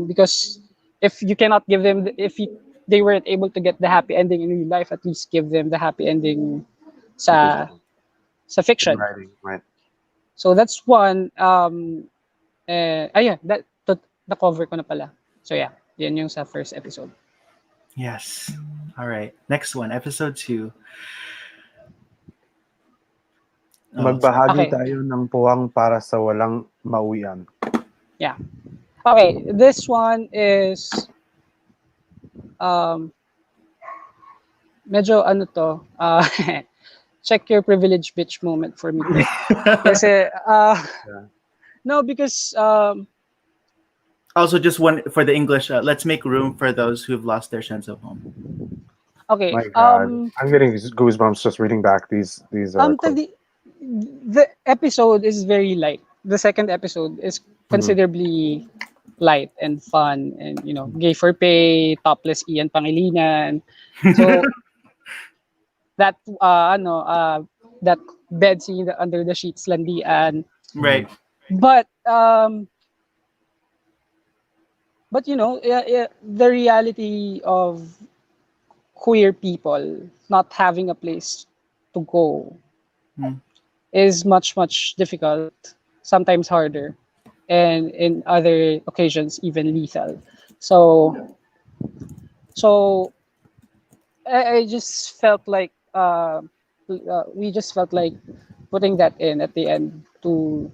Because if you cannot give them, they weren't able to get the happy ending in real life, at least give them the happy ending sa Digital sa in fiction. writing, right? So that's one. Yeah, the cover ko na pala. So yeah, yan yung sa first episode. Yes. All right. Next one, episode 2. Oh, sorry. Magbahagi Okay, tayo ng puwang para sa walang mauwian. yeah. Okay, this one is um medyo ano to, check your privilege bitch moment for me to. Kasi Yeah. no, because Also, just one for the English. Let's make room for those who've lost their sense of home. okay, My God, I'm getting these goosebumps just reading back these quotes. the episode is very light. The second episode is considerably light and fun, and gay for pay, topless Ian Pangilinan. So that that bed scene under the sheets landian. Right. But the reality of queer people not having a place to go Mm. is much difficult, sometimes harder, and in other occasions even lethal. So so I just felt like we just felt like putting that in at the end to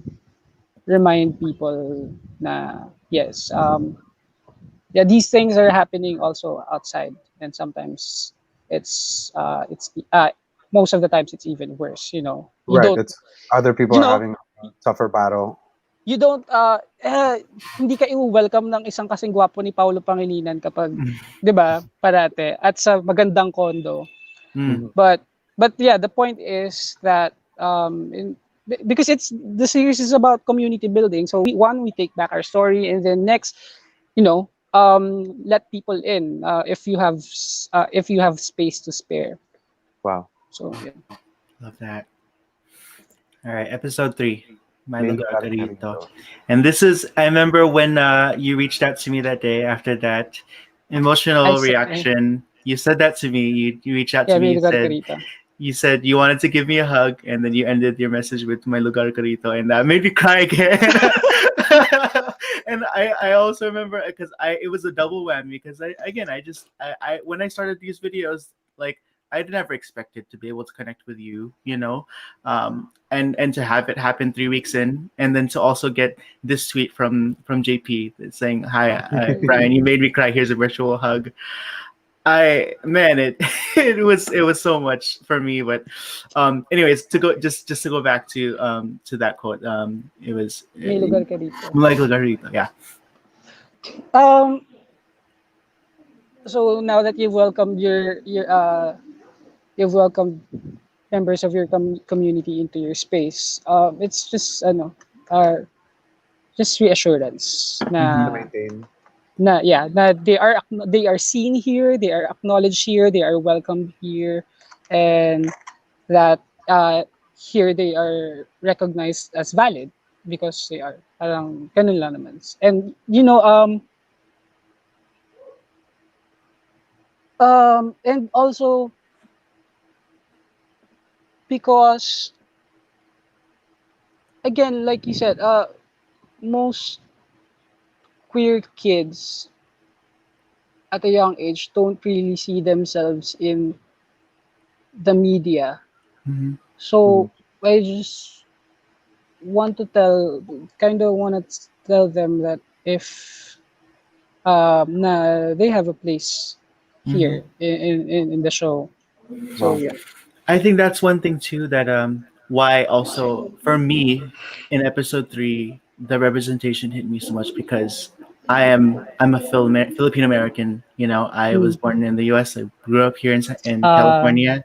remind people na yes, yeah, these things are happening also outside, and sometimes it's most of the times it's even worse. You Right, don't it's other people you are know having a tougher battle. you don't hindi ka i-welcome ng isang kasing gwapo ni Paulo Pangilinan kapag 'di ba parate at sa magandang kondo. Mm. Mhm. But yeah, the point is that because it's the series is about community building. So we take back our story, and then next, let people in if you have space to spare. Wow. So yeah. Love that. All right, episode 3. My May lugar lugar ka ka rito. rito. And this is, I remember when you reached out to me that day after that I emotional said, reaction. You said that to me. You reached out yeah, to me. may lugar ka rito. You said you wanted to give me a hug, and then you ended your message with my lugar ka rito, and that made me cry again. And I also remember because it was a double whammy because I when I started these videos, like I never expected to be able to connect with you, and to have it happen 3 weeks in, and then to also get this tweet from JP saying, "Hi, Brian, you made me cry. Here's a virtual hug." It it was so much for me, but anyways, to go back to that quote, it was May lugar ka rito. Michael Garrito, yeah. Um. So now that you've welcomed members of your community into your space, it's just just reassurance To na maintain. yeah, na they are seen here, they are acknowledged here, they are welcomed here, and that here they are recognized as valid because they are parang ganun lang naman. And and also because again, like you said, most queer kids at a young age don't really see themselves in the media. Mhm. So I just want to tell, kind of want to tell them that if they have a place Mm-hmm. here in the show. So Wow. yeah. I think that's one thing too that why also for me in episode 3 the representation hit me so much because I'm a Filipino American. You know, I was Mm. born in the U.S. I grew up here in Uh, California,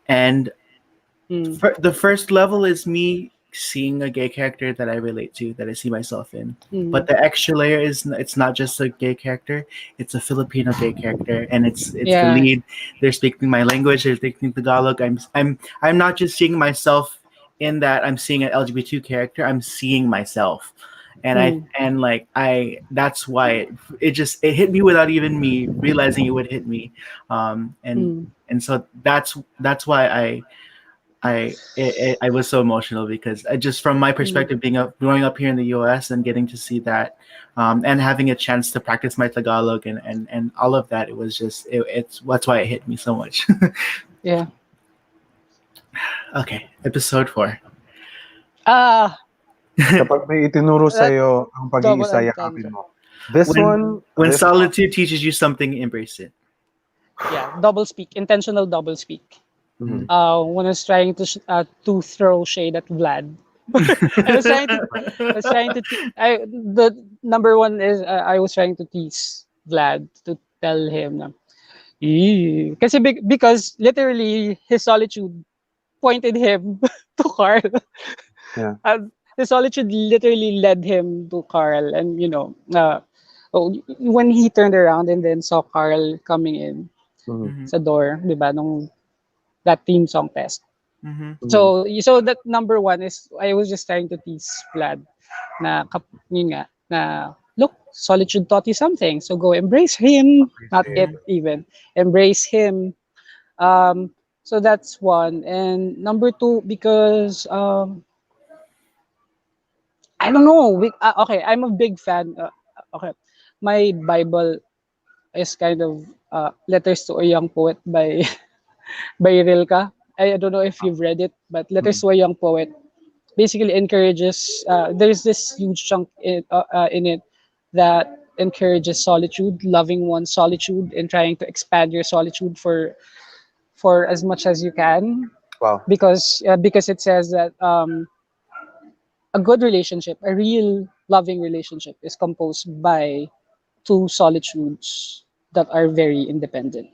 and mm, the first level is me seeing a gay character that I relate to, that I see myself in. But mm, the extra layer is it's not just a gay character; it's a Filipino gay character, and it's the yeah. lead. They're speaking my language. They're speaking Tagalog. I'm not just seeing myself in that. I'm seeing an LGBT character. I'm seeing myself, and Mm, I that's why it hit me without even me realizing it would hit me, um, and mm, and so that's why I was so emotional because I just from my mm, perspective being up growing up here in the U.S. and getting to see that and having a chance to practice my Tagalog and all of that, it was just it's that's why it hit me so much. yeah. Okay, episode 4. Ah, Kapag may itinuro that sa'yo ang double pag-iisa, yakapin entendre. mo. This one, When this one. solitude teaches you something, embrace it. Yeah, double speak, intentional double speak. Mhm. When I was trying to throw shade at Vlad, I was trying to, I was trying to, the number one is I was trying to tease Vlad to tell him na, kasi because literally his solitude pointed him to Carl. Yeah. His solitude literally led him to Carl, and when he turned around and then saw Carl coming in Mhm. Mhm, sa door, di ba, nung that theme song test. mhm, Mhm. So that number one is I was just trying to tease Vlad na yun nga na look, solitude taught you something, so go embrace him, not Appreciate. it mhm, even, embrace him. So that's one, and number two, because I don't know, okay, I'm a big fan. Okay, my Bible is kind of Letters to a Young Poet by by Rilke. I don't know if you've read it, but Letters Mhm. to a Young Poet basically encourages. There's this huge chunk in it that encourages solitude, loving one's solitude, and trying to expand your solitude for as much as you can. Wow. Because it says that a good relationship, a real loving relationship, is composed by two solitudes that are very independent,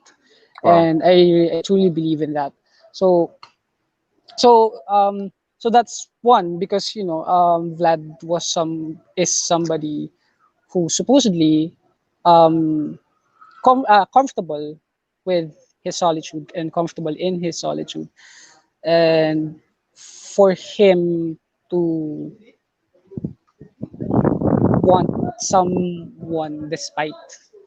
Wow. and I truly believe in that. So so so that's one, because Vlad is somebody who supposedly um comfortable with his solitude and comfortable in his solitude, and for him to want someone despite,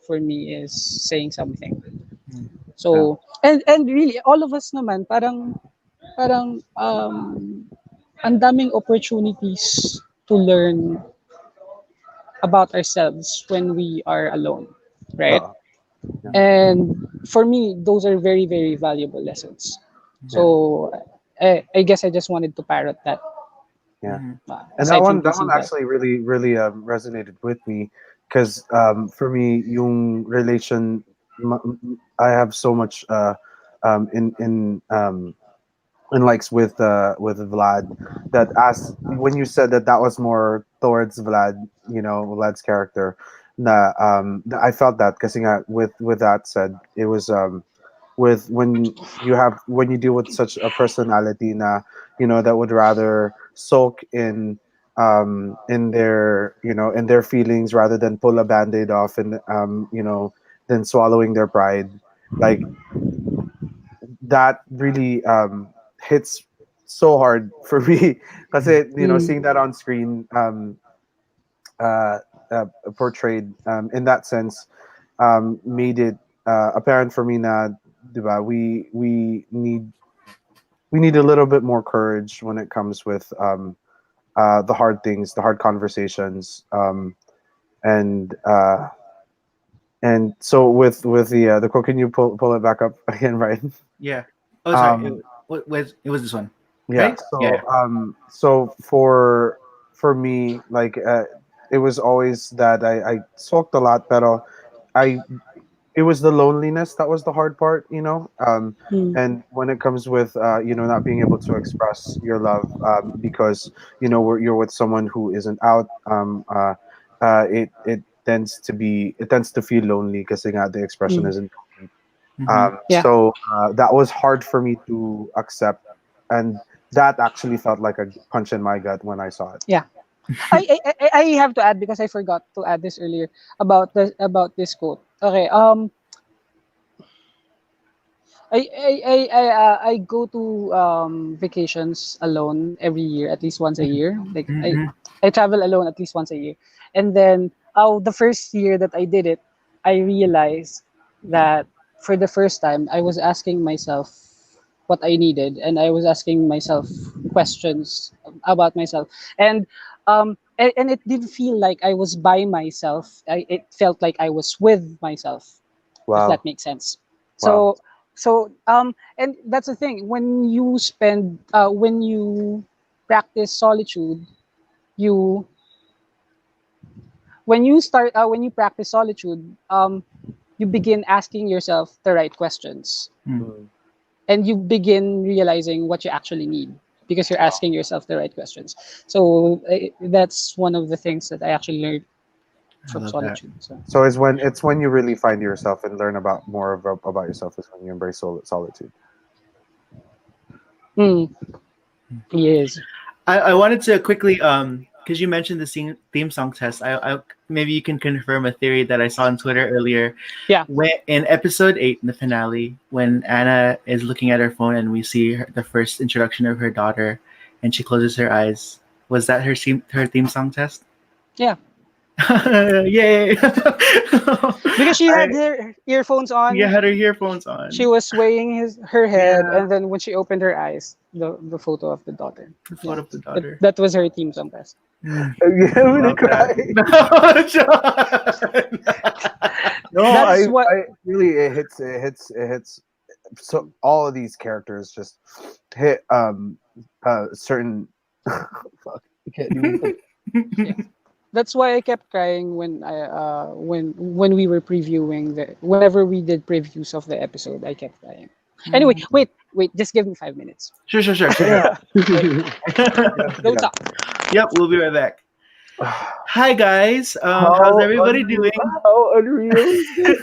for me, is saying something. mhm, Yeah. So and really all of us naman parang ang daming opportunities to learn about ourselves when we are alone, right? Oo. Yeah. And for me, those are very, very valuable lessons. Yeah. So I guess I just wanted to parrot that, Yeah. mhm, And that aside from one, that one teasing that. actually really resonated with me because for me, yung relation, I have so much in likes with Vlad, that as when you said that that was more towards Vlad, Vlad's character, I felt that because with that said, it was with when you deal with such a personality na, that would rather soak in their, in their feelings rather than pull a band-aid off, and than swallowing their pride, like that really hits so hard for me because Mm, seeing that on screen, uh, portrayed in that sense, made it apparent for me na, diba, we need a little bit more courage when it comes with the hard things, the hard conversations, and so with the quote, can you pull it back up again, right? yeah. Oh, sorry. um It was this one. Yeah. right? So Yeah. so for me, like it was always that I sulked a lot, pero I it was the loneliness that was the hard part, you know. Mm. And when it comes with you know, not being able to express your love, because you know you're with someone who isn't out, it tends to feel lonely because the expression Mm. isn't complete. Mm-hmm. Yeah. So that was hard for me to accept, and that actually felt like a punch in my gut when I saw it. Yeah. I have to add because I forgot to add this earlier about this quote. Okay. I go to vacations alone every year, at least once a year. Like Mm-hmm. I travel alone at least once a year. And then the first year that I did it, I realized that for the first time I was asking myself what I needed, and I was asking myself questions about myself. And it didn't feel like I was by myself. It felt like I was with myself, if that Wow. makes sense. Wow. So and that's the thing, when you practice solitude, you when you practice solitude, you begin asking yourself the right questions, Mm. and you begin realizing what you actually need because you're asking yourself the right questions. So that's one of the things that I actually learned I from love that. solitude. So So it's when you really find yourself and learn about about yourself is when you embrace solitude. mm, yes. I wanted to quickly because you mentioned the theme song test. I maybe you can confirm a theory that I saw on Twitter earlier. Yeah. When in episode 8 in the finale, when Anna is looking at her phone and we see the first introduction of her daughter, and she closes her eyes, was that her theme song test? Yeah, Yay! because she I had her earphones Yeah, on. had her earphones She on. was swaying her head, Yeah, and then when she opened her eyes, the photo of the daughter. the Yeah, photo of the daughter. that was her team song test. Mm, Yeah, I'm gonna love that. cry. No, John. No, That's what. I really it hits. So all of these characters just hit certain. Fuck, I can't even put. Yeah, that's why I kept crying when when we were previewing whenever we did previews of the episode. I kept crying. Anyway, wait, just give me 5 minutes. Sure, sure, sure, sure, Yeah. sure. Don't Yeah. talk. Yep, we'll be right back. Hi guys, how's How everybody doing? how unreal is this?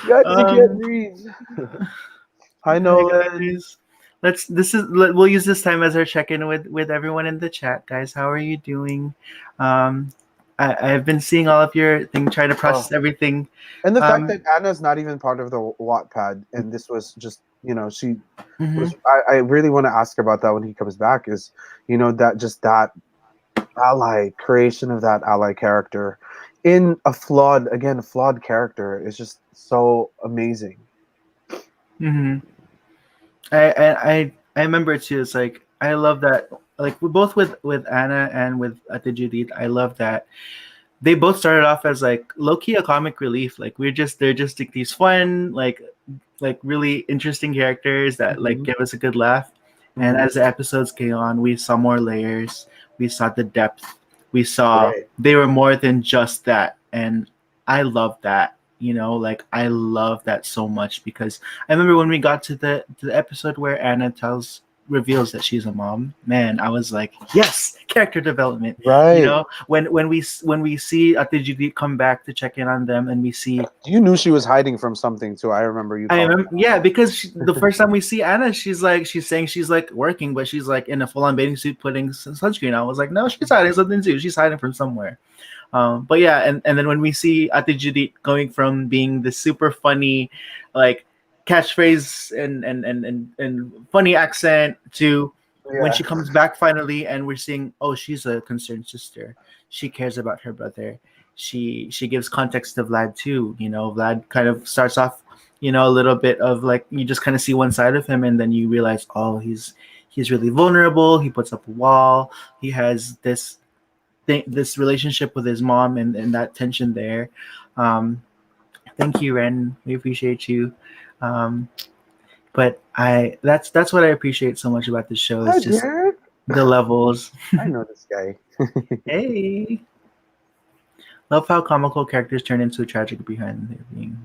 Guys, I can't um, breathe. Hi, Hi Nolan. guys. We'll use this time as our check-in with everyone in the chat, guys. How are you doing? Um, I've been seeing all of your thing, trying to Oh, process everything. and the fact Um, that Anna's not even part of the Wattpad, and this was just, you know, she mhm. was. I really want to ask about that when he comes back. Is, you know, that just that ally creation of that ally character in a flawed character is just so amazing. Mm-hmm. I remember too. It's like I love that. Like both with Anna and with Judith, I love that they both started off as like low key a comic relief. Like they're just like these fun like really interesting characters that like Mhm. give us a good laugh. And Mhm. as the episodes came on, we saw more layers. We saw the depth. We saw Right. they were more than just that, and I love that. Like I love that so much because I remember when we got to the episode where Anna reveals that she's a mom. Man, I was like, yes, character development. Right. When we see Ate come back to check in on them, and we see You knew she was hiding from something too. I remember you I talking remember, yeah, because the first time we see Anna, she's saying she's like working, but she's like in a full on bathing suit putting sunscreen on. I was like, no, she's hiding something too. She's hiding from somewhere. But yeah, and then when we see Ate Judith going from being the super funny, like catchphrase and funny accent to when about. she comes back finally, and we're seeing, oh, she's a concerned sister. She cares about her brother. She gives context to Vlad too. Vlad kind of starts off, a little bit of like you just kind of see one side of him, and then you realize, oh, he's really vulnerable. He puts up a wall. He has this relationship with his mom, and that tension there. Um, Thank you, Ren. We appreciate you. Um, But that's what I appreciate so much about the show is Hi, just Derek. the levels. I know this guy. Hey, love how comical characters turn into tragic behind their being.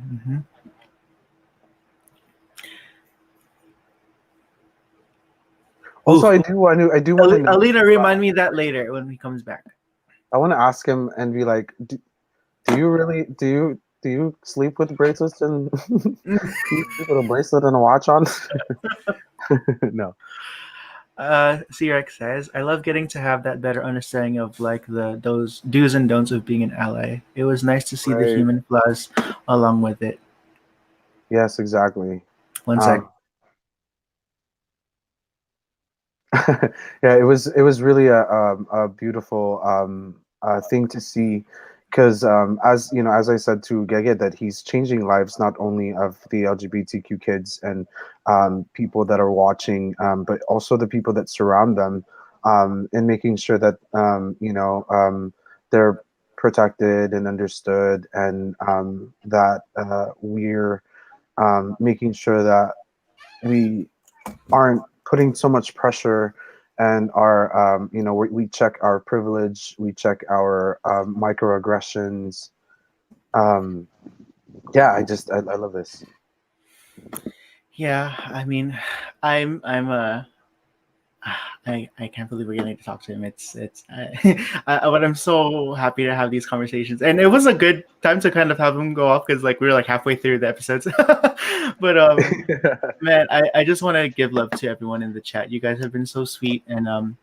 Also, Oof. I do want to know. Alina, remind me that later when he comes back. I want to ask him and be like, do you really do you sleep with bracelets and do you sleep with a bracelet and a watch on? No. CRX says, "I love getting to have that better understanding of like those do's and don'ts of being an ally. It was nice to see the Right. human flaws along with it." Yes, exactly. One sec. Yeah, it was really a beautiful thing to see because as you know, as I said to Gege, that he's changing lives not only of the LGBTQ kids and people that are watching, but also the people that surround them, and making sure that they're protected and understood, and that we're making sure that we aren't putting so much pressure and our we check our privilege, we check our microaggressions. um yeah, I love this. Yeah, I mean, I'm I can't believe we're getting to talk to him. It's but I'm so happy to have these conversations, and it was a good time to kind of have him go off because like we were like halfway through the episodes. But man, I just want to give love to everyone in the chat. You guys have been so sweet, and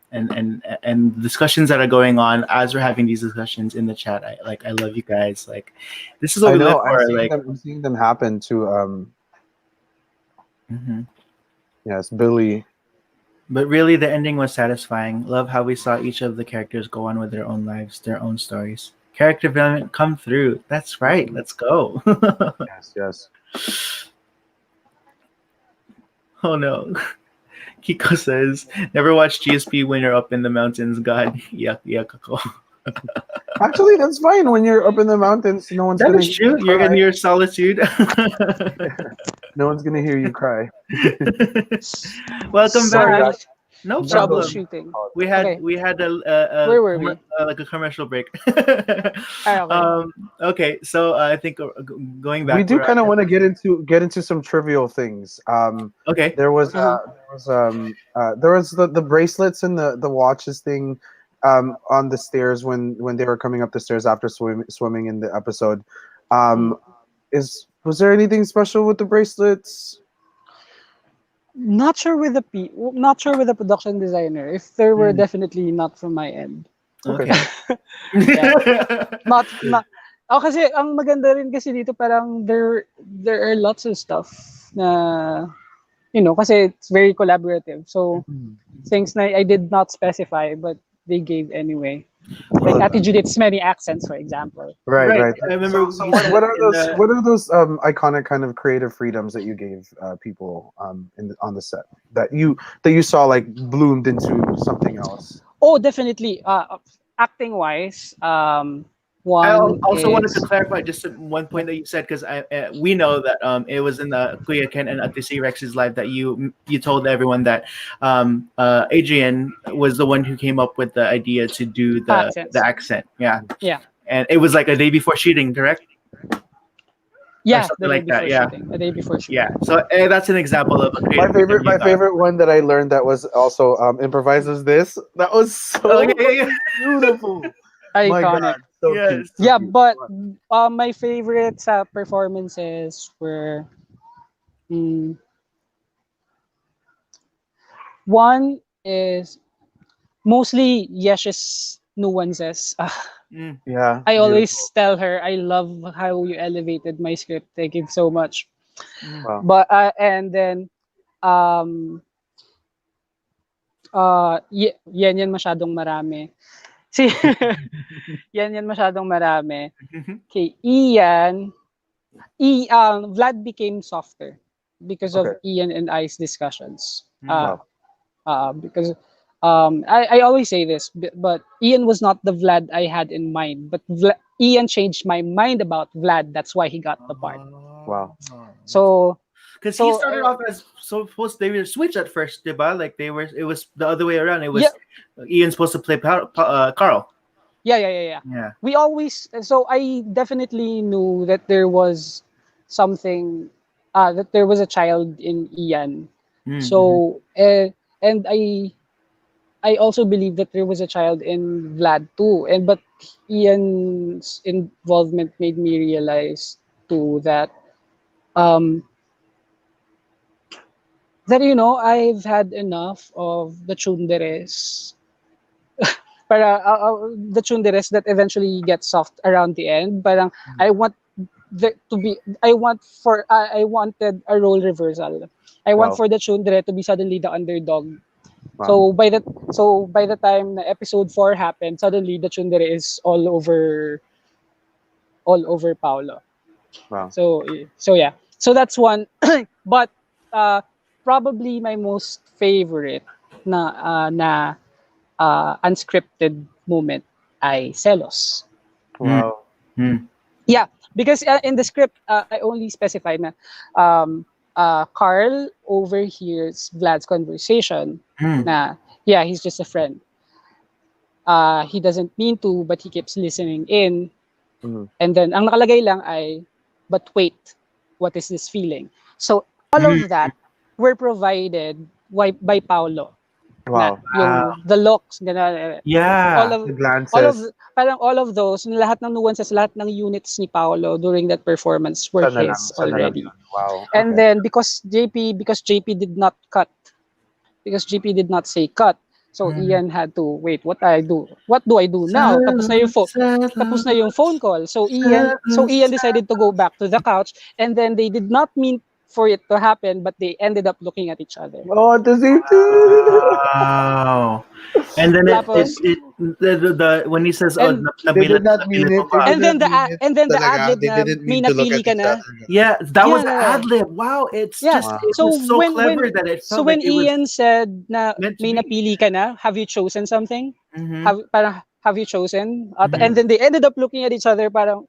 discussions that are going on as we're having these discussions in the chat. I love you guys. Like this is what I we live know, for. Like I'm seeing them happen to mhm. yes, Billy. But really, the ending was satisfying. Love how we saw each of the characters go on with their own lives, their own stories. Character development come through. That's right. Let's go. Yes. Oh no. Kiko says, never watch GSP when you're up in the mountains. God, yuck, yuck. Actually, that's fine. When you're up in the mountains, no one's That gonna is hear you true. You're in cry. your solitude. No one's gonna hear you cry. Welcome back. Sorry, No problem. troubleshooting. We had Okay, a where were we? like a commercial break. Okay. Okay, so I think going We back, do we're at, kind of want to get into some trivial things. okay. There was the bracelets and the watches thing on the stairs when they were coming up the stairs after swimming in the episode. Um, was there anything special with the bracelets? Not sure with the production designer. If there were, Hmm, definitely not from my end. Okay. okay. Yeah. Not ako kasi ang maganda rin kasi dito parang there are lots of stuff na kasi it's very collaborative. So things na I did not specify but they gave anyway. Like Well, Ate Judith's many accents, for example. right, Right. right. I remember So we what said are in those the what are those iconic kind of creative freedoms that you gave people on the set that you saw like bloomed into something else? Oh, definitely. Acting wise, I one also wanted to is clarify just one point that you said because we know that it was in the Kuya Ken and Atisi Rex's live that you told everyone that Adrian was the one who came up with the idea to do the accents. accent. Yeah, Yeah. and it was like a day before shooting, correct? Or Yeah, something the day like that. before Yeah, shooting. The day before yeah. shooting. So that's an example of a My creative freedom favorite, you my got. favorite one that I learned that was also improvised was this. That was Oh so yeah, yeah, yeah. fucking beautiful. My Iconic. God, so cute, Yes. so Yeah, cute. but my favorite performances were mm, one is mostly Yesh's nuances. Mm. Yeah, I always beautiful. tell her I love how you elevated my script. Thank you so much. Mm. Wow. But and then um yan masyadong marami. Si yan masyadong marami. Okay, Vlad became softer because of Okay. Ian and I's discussions. Mm. Wow. Because I always say this, but Ian was not the Vlad I had in mind. But Ian changed my mind about Vlad. That's why he got the part. Wow. Oh, that's So Because he So started off as supposed they were switch at first, diba? Like they were. It was the other way around. It was yeah, Ian supposed to play Carl. yeah. Yeah. We always, so I definitely knew that there was something, that there was a child in Ian. Mm-hmm. So and I also believe that there was a child in Vlad too. And but Ian's involvement made me realize too that um I've had enough of the tsunderes, para the tsunderes that eventually get soft around the end. Parang I want to be, I wanted a role reversal. I want Wow. for the tsundere to be suddenly the underdog. Wow. So by the time na episode 4 happened, suddenly the tsundere is all over Paolo. Wow. So yeah. So that's one. But uh probably my most favorite na unscripted moment ay Celos. Wow. Mm-hmm. Yeah, because in the script, I only specified na Carl overhears Vlad's conversation na, yeah, he's just a friend. He doesn't mean to, but he keeps listening in. Mhm. And then, ang nakalagay lang ay, but wait, what is this feeling? So, all of that were provided by Paulo. Na Wow. Wow. yung the looks, gano'n, all Yeah. of The all of glances. parang all of those, lahat ng nuances, lahat ng units ni Paolo during that performance were his Siya na lang already. yun. Wow. And Okay. then because JP did not cut, because JP did not say cut, so Ian had to wait. What do I do now? Tapos na yung phone call. So Ian decided to go back to the couch, and then they did not mean for it to happen, but they ended up looking at each other. Oh, at the same time. Wow. And then Tapos the when he says, "Oh, and They did not mean nabila it. mo ba?" They and then didn't the mean a- it and then the talaga. ad-lib They na didn't may mean to look napili at ka each na. other. Yeah, that was Yeah. ad lib. Wow, it's Yeah. just Wow. it So was so when clever that it so felt when like it was Ian said na meant to may be. napili ka na, have you chosen something? Mm-hmm. Have you chosen? Mm-hmm. And then they ended up looking at each other parang,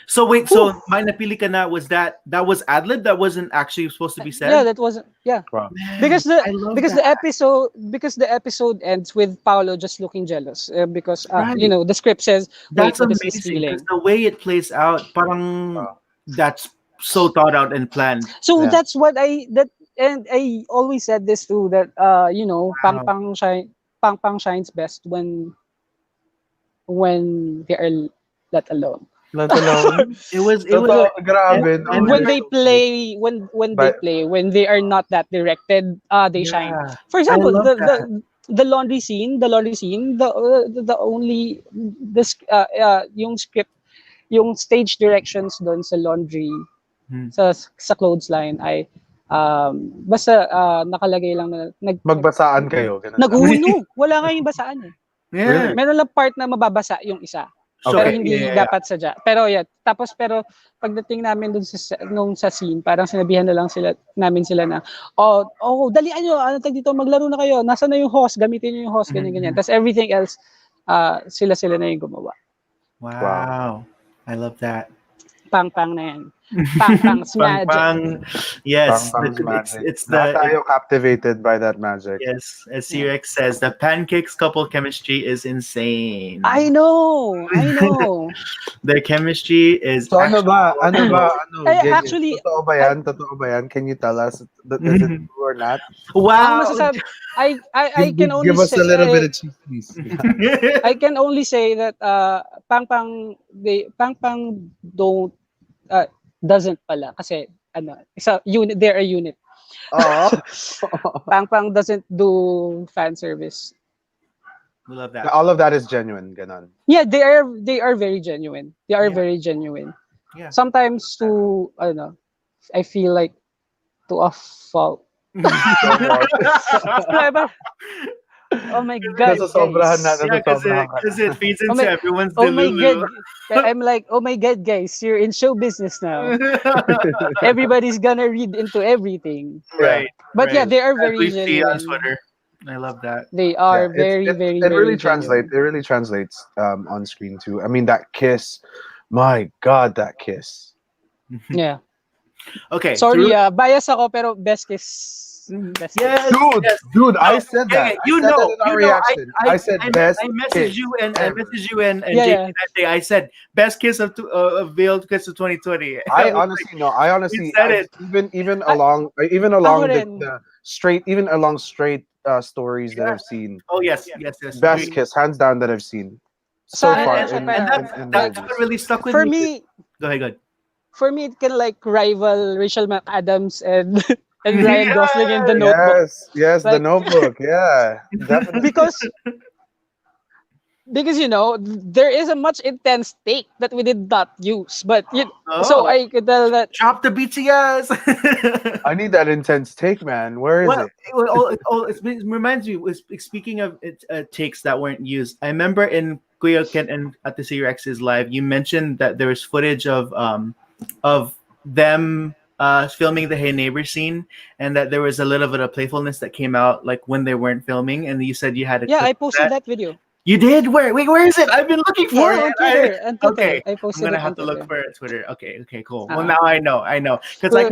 So wait, whew. so my napili ka na was that was ad lib? That wasn't actually supposed to be Yeah, said. that wasn't, yeah. Wow. Man, Because the I love because that. the episode ends with Paolo just looking jealous, because Right. the script says, wait, That's what is this amazing because feeling? the way it plays out, parang Wow. that's so thought out and planned. So Yeah. that's what and I always said this too, that Wow. Pang Pang shines best when they are let alone. Let alone. It was Totoo, and, grabe, no? and When That's they so true. play, But when they are not that directed, they shine. yeah, For I example, love that. the laundry scene, the only this yung script, yung stage directions doon sa laundry, Hmm. sa clothesline ay basta nakalagay lang na magbasaan kayo, ganun lang. naghuhuno. Wala kayong basaan eh. Yeah. Really? Meron lang part na mababasa yung isa. So, Pero Okay. hindi yeah. dapat sadya. Pero yeah, pero pagdating namin dun sa scene, parang sinabihan na lang namin sila na, dalian nyo, tag dito, maglaro na kayo. Nasaan na yung host? Gamitin nyo yung host, ganyan. Tapos everything else, sila na yung gumawa. Wow. I love that. Pang-pang na yan. Pang-pang's magic. Pang. Yes, Pang-pang's magic. it's Lahat the tayo captivated by that magic. yes, as C-Rex says, the pancakes couple chemistry is insane. I know. Their chemistry is So ano ba? Ay, Ganyan. actually, Totoo ba yan? Can you tell us? Is it true or not? ang Wow. masasabi, I can only Give us say, a little bit of cheese, please. I can only say that Pang don't doesn't pala kasi isa unit, they're a unit. Oo. Pang doesn't do fan service. We love that. All of that is genuine, ganon. Yeah, they are very genuine. They are Yeah. very genuine. Yeah. Sometimes I feel like to a fault. Oh my god. Nasosobrahan na. Yeah, Nasosobrahan ka because na. it feeds Oh into my- everyone's Oh my delulu. god. I'm like, oh my god, guys, you're in show business now. Everybody's gonna read into everything. Right. But yeah, right. they are As very we see on genuine. Twitter. I love that. They are Yeah, very, it very, really very translates. It really translates on screen too. I mean, that kiss. My God, that kiss. genuine. Yeah. Okay, so Sorry, bias ako pero best kiss. Best kiss. yes, Dude, yes. dude, I No, said okay, that. okay, I said that in our reaction. I said best I messaged kiss you and ever. and Yeah, JP yeah. that day. I said best kiss of veiled kiss of 2020. I I was honestly no. I we honestly, said it. A- even Ako along rin. the straight, even along straight stories that Yeah. I've seen, Oh yes, yes, yes. best Agree. Mm. kiss hands down that I've seen so So And far ano and, siya and parang that in like that's what movies. really stuck with for me. me Go ahead, go ahead. for me it can like rival Rachel McAdams and and Ryan Gosling in The Yes. Notebook. Yes, the Like Notebook. Yeah, definitely. because because there is a much intense take that we did not use, but so Oh, I could tell that drop the BTS. I need that intense take, man. Where is Well, it? it reminds me. Speaking of takes that weren't used, I remember in Kuya Ken and at the Rex's live, you mentioned that there was footage of them filming the Hey Neighbor scene, and that there was a little bit of playfulness that came out like when they weren't filming, and you said you had a yeah, clip I of posted that. that video. You did? Where? Wait, where is it? I've been looking for Yeah, it. on Twitter, on Twitter. Okay, I I'm posted gonna it have on to look Twitter. for it. Twitter. Okay, okay, cool. Well, Uh, now I know, because well,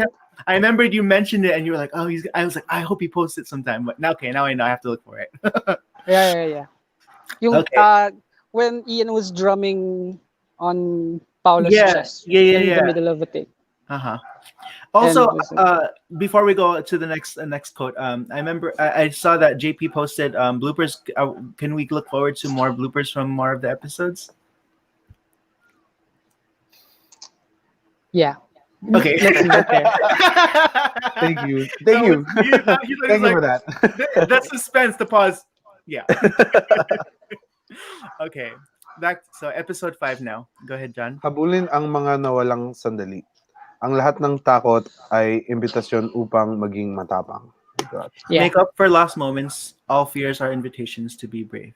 I remembered you mentioned it, and you were like, "Oh, he's." I was like, "I hope he posts it sometime." But now, okay, now I know I have to look for it. yeah. Yung Okay. when Ian was drumming on Paolo's Yeah, chest yeah, yeah, in the yeah. middle of a take, Uh huh. Also, and was before we go to the next quote, I remember I saw that JP posted bloopers. Can we look forward to more bloopers from more of the episodes? yeah. Okay. Let's leave it there. Thank you, thank No, you, he's thank you like for that. that's suspense. The pause. Yeah. Okay. Back so episode 5 now. Go ahead, John. Habulin ang mga nawalang sandali. Ang lahat ng takot ay imbitasyon upang maging matapang. My God. Yeah. Make up for lost moments. All fears are invitations to be brave.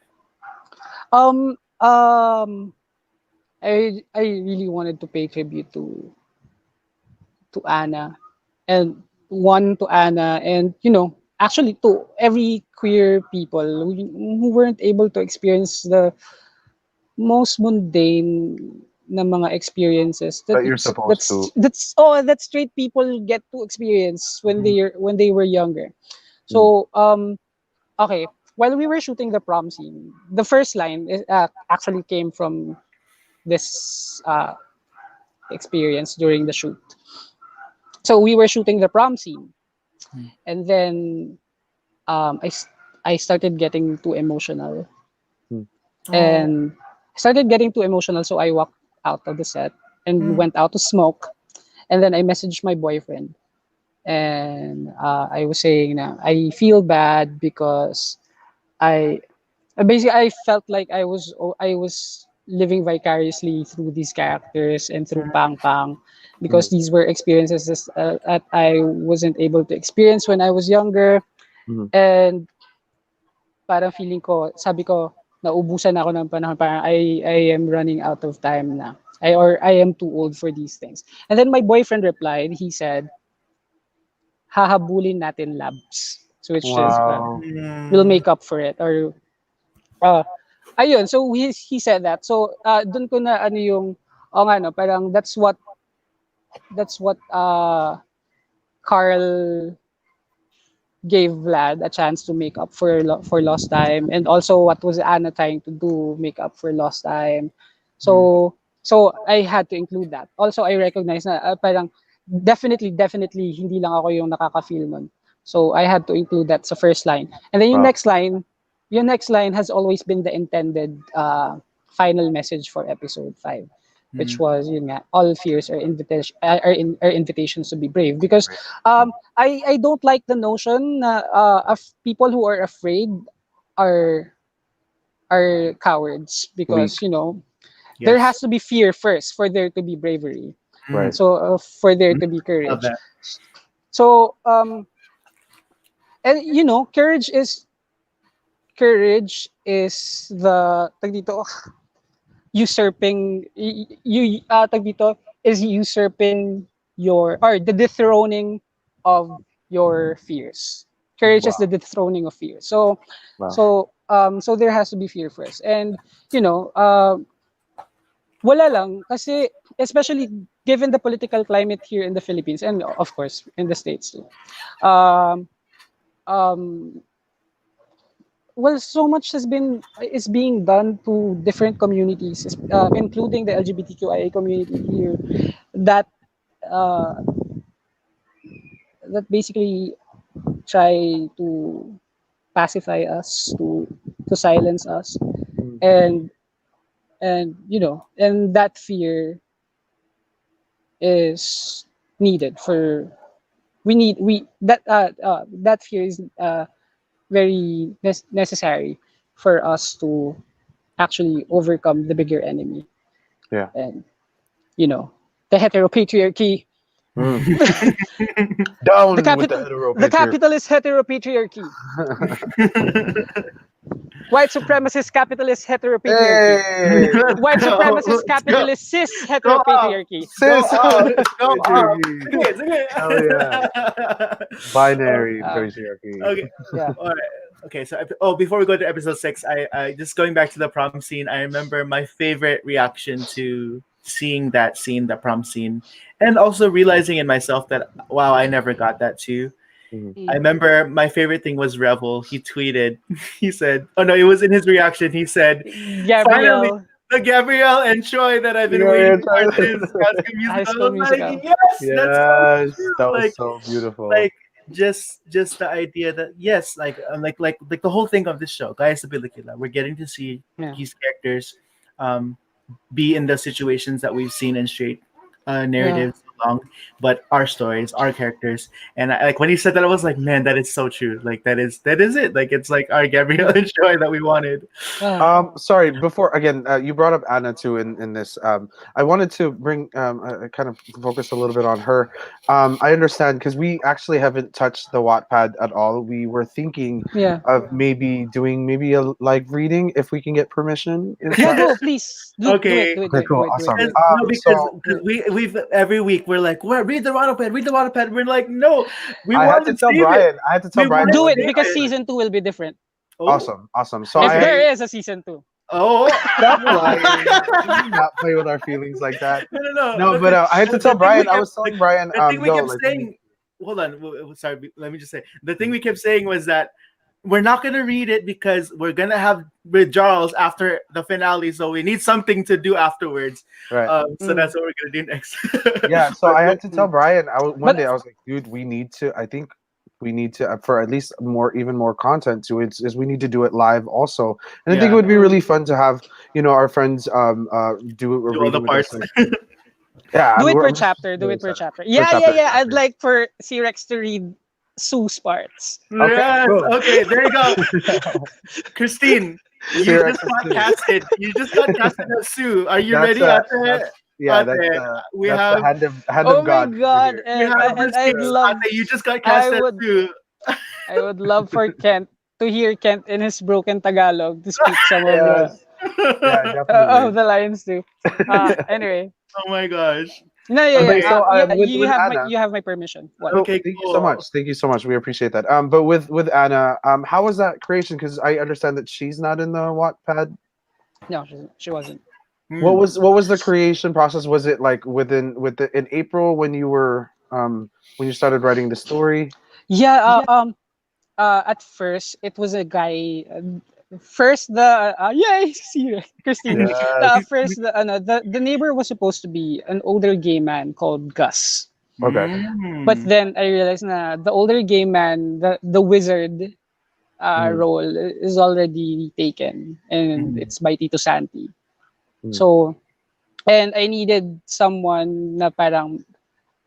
Um. Um. I really wanted to pay tribute to Anna, and one to Anna, and actually to every queer people who weren't able to experience the most mundane na mga experiences that That you're it's supposed to. that straight people get to experience when they were younger. Mm. So okay, while we were shooting the prom scene, the first line actually came from this experience during the shoot. So we were shooting the prom scene, Hmm. and then I started getting too emotional, Mm. Oh. and started getting too emotional. So I walked out of the set and Mm. went out to smoke, and then I messaged my boyfriend, and I was saying na I feel bad because I basically I felt like I was living vicariously through these characters and through Pang Pang because Mm. these were experiences that I wasn't able to experience when I was younger, Mm. and parang feeling ko sabi ko naubusan na ako ng panahon, parang I am running out of time na, I am too old for these things. And then my boyfriend replied, he said hahabulin natin labs, so which is Wow. we'll Mm. make up for it, or uh, ayun, so he said that. So dun ko na ano yung nga no, parang that's what Carl gave Vlad a chance to make up for lost time, and also what was Anna trying to do, make up for lost time. Mm. So I had to include that. Also I recognize na parang definitely hindi lang ako yung nakaka-feel nun. So I had to include that sa first line. And then Wow. yung next line has always been the intended final message for episode 5, which Mm. was yun nga, all fears are invitations to be brave, because I don't like the notion na of people who are afraid are cowards, Weak. because there Yes. has to be fear first for there to be bravery, Mm. Right. so for there Mm. to be Love courage. that. So and the tag dito, usurping you tag dito, is usurping your, or the dethroning of your fears. Courage is Wow. the dethroning of fear. So Wow. so there has to be fear first, and you know uh, wala lang kasi especially given the political climate here in the Philippines and of course in the States too. Um, um, well, so much is being done to different communities, including the LGBTQIA community here, that uh, that basically try to pacify us, to silence us, Mm. and and that fear is needed for we that fear is very necessary for us to actually overcome the bigger enemy, Yeah. and the heteropatriarchy, Mm. Down with the the heteropatriarchy. capitalist heteropatriarchy, white supremacist capitalist heteropatriarchy, Hey, white supremacist Let's go. capitalist cis Go off. heteropatriarchy. Go sis. off. Go off. Patriarchy. Sige, sige. Hell yeah. Binary patriarchy. Okay. Yeah. All right. Okay. So, before we go to episode 6, I just going back to the prom scene. I remember my favorite reaction to seeing that scene, the prom scene, and also realizing in myself that wow, I never got that too. Mhm. I remember my favorite thing was Revel. He tweeted, he said, "Oh no, it was in his reaction." He said, "Finally, Gabrielle, the Gabrielle and Troy that I've been Yeah, waiting for since High School High Musical." I School was like, Musical. "Yes, that's so yes, true." that was so beautiful. Like just the idea that yes, like the whole thing of this show, Gaya Pelikula, we're getting to see Yeah. these characters um, be in the situations that we've seen in straight Yeah. narratives along, but our stories, our characters, and like when he said that, I was like, man, that is so true. Like that is it. Like it's like our Gabrielle and Joy that we wanted. Sorry, before again, you brought up Anna too in this. I wanted to bring kind of focus a little bit on her. I understand because we actually haven't touched the Wattpad at all. We were thinking Yeah. of maybe doing maybe a live reading if we can get permission. Is Yeah, that go, please. Do it, Okay. do it, okay? Cool, do it, do awesome. it. No, because So we've every week we're like, well, read the Wattpad, read the Wattpad. We're like, no, we I had want to to tell save it. Brian. I had to tell We Brian. want to Do One it day. save because it. season 2 will be different. Oh, Awesome. So If I there is a season 2. oh. stop lying. Can you not play with our feelings like that? No. No, but I had to tell Brian. I was telling Brian, The thing we yo, kept like, saying. Hold on. Sorry. Let me just say. The thing we kept saying was that we're not gonna read it because we're gonna have withdrawals after the finale, so we need something to do afterwards. right. So that's what we're gonna do next. Yeah. So I had to tell Brian. One But day I was like, dude, we need to. I think we need to for at least even more content to it. Is we need to do it live also, and I think it Yeah. would be really fun to have our friends do a Do all the reading with us. parts. Like, yeah, do it per we're chapter. Do really it per excited. chapter. Per Yeah, chapter, I'd chapter. like for C-Rex to read Sue's parts. Okay, Yes. cool. Okay. There you go. Christine, you T-Rex just is got Sue. casted. You just got casted as Sue. Are you That's ready? that's yeah, that's Ate, we that's the have hand Oh of my God over god! here. we have And I'd receipts. love, Ate, you just got I casted as would, Sue. I would love for Kent to hear Kent in his broken Tagalog to speak some of Yes, yeah, of definitely. the lines too. Anyway, Oh my gosh. no, Okay, Okay. so yeah. with Anna. You have my permission. What? So Okay, thank you so cool. much. Thank you so much. We appreciate that. But with Anna, how was that creation? Because I understand that she's not in the Wattpad. No, she wasn't. Hmm. What was the creation process? Was it like in April when you started writing the story? Yeah. At first it was a guy. First the yay, see Christine. Yes. First the neighbor was supposed to be an older gay man called Gus. Okay. But Hmm. then I realized na the older gay man, the wizard Mm, role is already taken, and Hmm. it's by Tito Santi. mm, So, and I needed someone na parang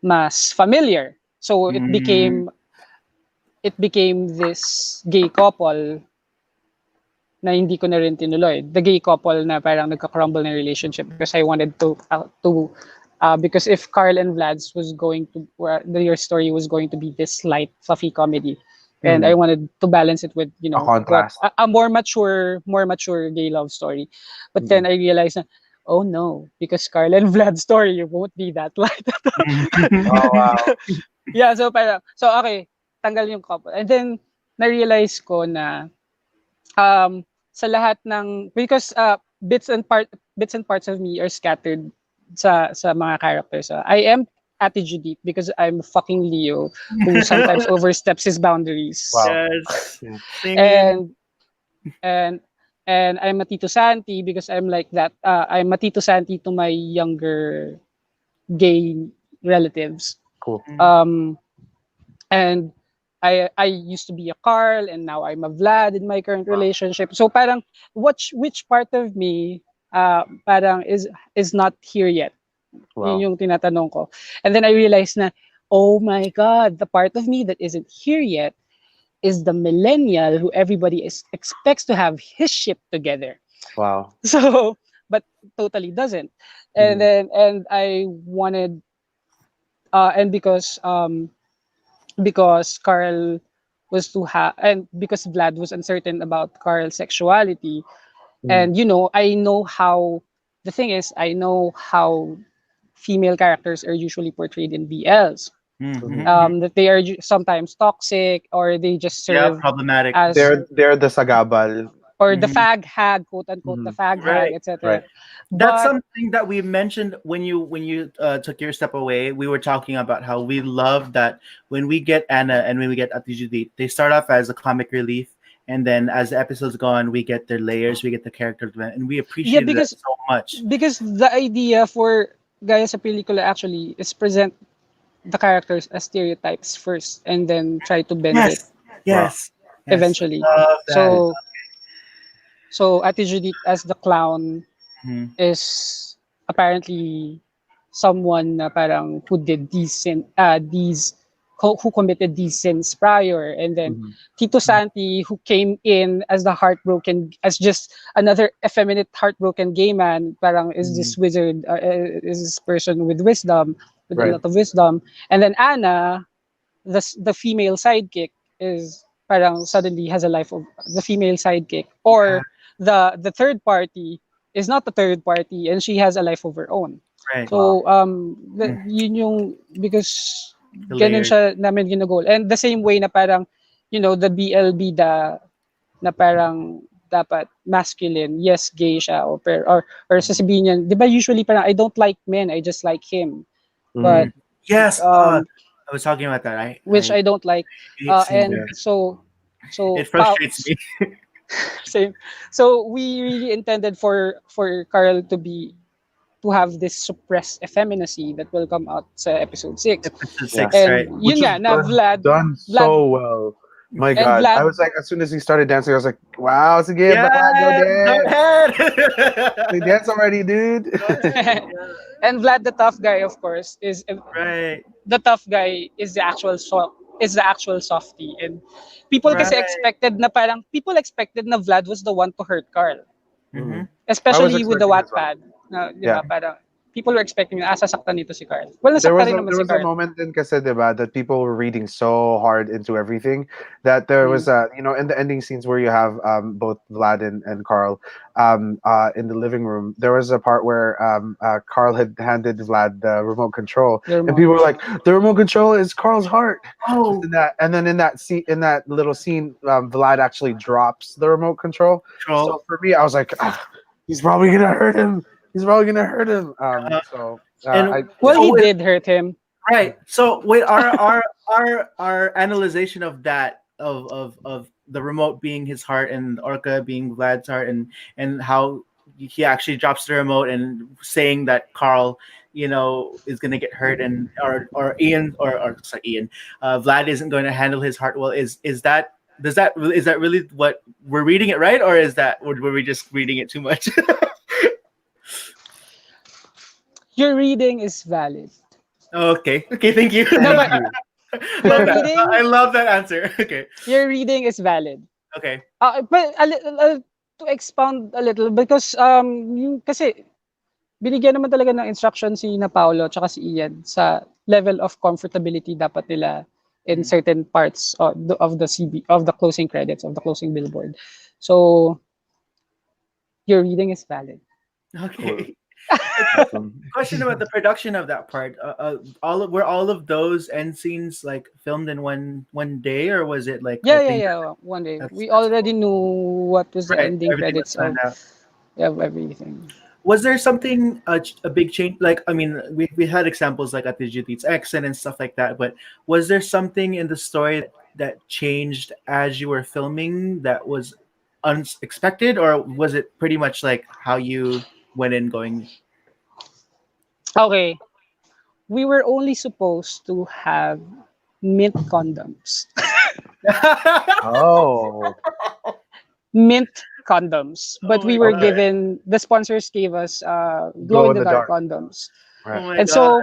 mas familiar. So Hmm. it became this gay couple na hindi ko na rin tinuloy. The gay couple na parang nagka-crumble na relationship because I wanted because if Carl and Vlad's was going to their story was going to be this light fluffy comedy, and I mm. wanted to balance it with A contrast. a more mature gay love story. But then Mm, I realized na, oh no, because Carl and Vlad's story won't be that light. oh wow. Yeah, so okay, tanggal yung couple. And then na-realize ko na sa lahat ng because bits and parts of me are scattered sa mga characters. I am Ate Judith because I'm a fucking Leo who sometimes oversteps his boundaries. Wow. Yes. Yeah. Singing. And and I'm a Tito Santi because I'm like that. I'm a Tito Santi to my younger gay relatives. Cool. Um, and I used to be a Carl and now I'm a Vlad in my current relationship. So parang which part of me parang is not here yet. Yun Wow. yung tinatanong ko. And then I realized na, oh my God, the part of me that isn't here yet is the millennial who everybody expects to have his ship together. Wow. So, but totally doesn't. And then, and I wanted, and because Carl was too and because Vlad was uncertain about Carl's sexuality, and I know how, the thing is, I know how female characters are usually portrayed in BLs. That they are sometimes toxic or they just Yeah, serve problematic. as, They're the sagabal. or the fag hag, quote unquote, the fag hag, Right. etc. Right. That's But something that we mentioned when you took your step away. We were talking about how we love that when we get Anna and when we get Ati Judith, they start off as a comic relief, and then as the episodes go on, we get their layers, we get the character development, and we yeah, appreciate that so much. because the idea for Gaya sa pelikula actually is present the characters as stereotypes first and then try to bend it Yes, yes, yes. eventually. Love that. So Ate Judith as the clown Mhm. is apparently someone na parang who did who committed these sins prior, and then Tito Santi who came in as the heartbroken, as just another effeminate heartbroken gay man, parang is this wizard, is this person with wisdom, with a Right. lot of wisdom, and then Anna, the female sidekick, is parang suddenly has a life of the female sidekick, or the third party is not the third party and she has a life of her own. Right. So yun yung, because The ganun layers. siya namin ginagol. And the same way na parang, the BLB na parang dapat masculine, yes, gay siya, or sasabihin niya, di ba usually parang I don't like men, I just like him. But Yes. I was talking about that. which I don't like. hate seeing And that. so It frustrates me. same. So we really intended for Carl to have this suppressed effeminacy that will come out sa episode 6. Episode Yeah. 6, right? And Which yun is nga na done so well. My And God, I Vlad- was like, as soon as he started dancing, I was like, "Wow, sige, Yeah, baka go go dance, ahead. like, dance already, dude." and Vlad the tough guy, of course, is Right. the tough guy is the actual softie, and people kasi Right. people expected na Vlad was the one to hurt Carl, Mhm. especially with the expecting as well. Wattpad na, di Yeah. ba, parang people were expecting na sasaktan nito si Carl. Well, There nasaktan was rin a naman there si was a Carl. moment in kasi, diba, that people were reading so hard into everything that there was in the ending scenes where you have both Vlad and Carl in the living room. There was a part where Carl had handed Vlad the remote control, The and remote. people were like, "The remote control is Carl's heart." Oh, And then in that scene, in that little scene, Vlad actually drops the remote control. troll. So for me, I was like, he's probably gonna hurt him. He's probably gonna hurt him. And Well, so he with- did hurt him. Right. So with our analyzation of that of the remote being his heart and Orca being Vlad's heart, and how he actually drops the remote and saying that Carl, is gonna get hurt, and or Ian or sorry Ian, Vlad isn't going to handle his heart well. Is that is that really what we're reading it right, or were we just reading it too much? Your reading is valid. Okay, thank you. No, but Love that. reading- I love that answer. Okay, your reading is valid. okay. But to expound a little, because kasi binigyan naman talaga ng instruction si na Paolo tsaka si Ian sa level of comfortability dapat nila in certain parts of the of the closing credits, of the closing billboard. So your reading is valid. Okay. Awesome. Question about the production of that part. Were all of those end scenes like filmed in one day, or was it like Yeah. One day That's- we already knew what was the Right, ending everything was credits of planned out. everything. Was there something a big change? Like, I mean, we had examples like at the GT's accent and stuff like that, but was there something in the story that changed as you were filming that was unexpected, or was it pretty much like how you went in going? Okay, we were only supposed to have mint condoms. Oh, Mint condoms, but Oh my we were god! okay. given, the sponsors gave us glow Glow in in the the dark dark. condoms. Right. Oh my And god!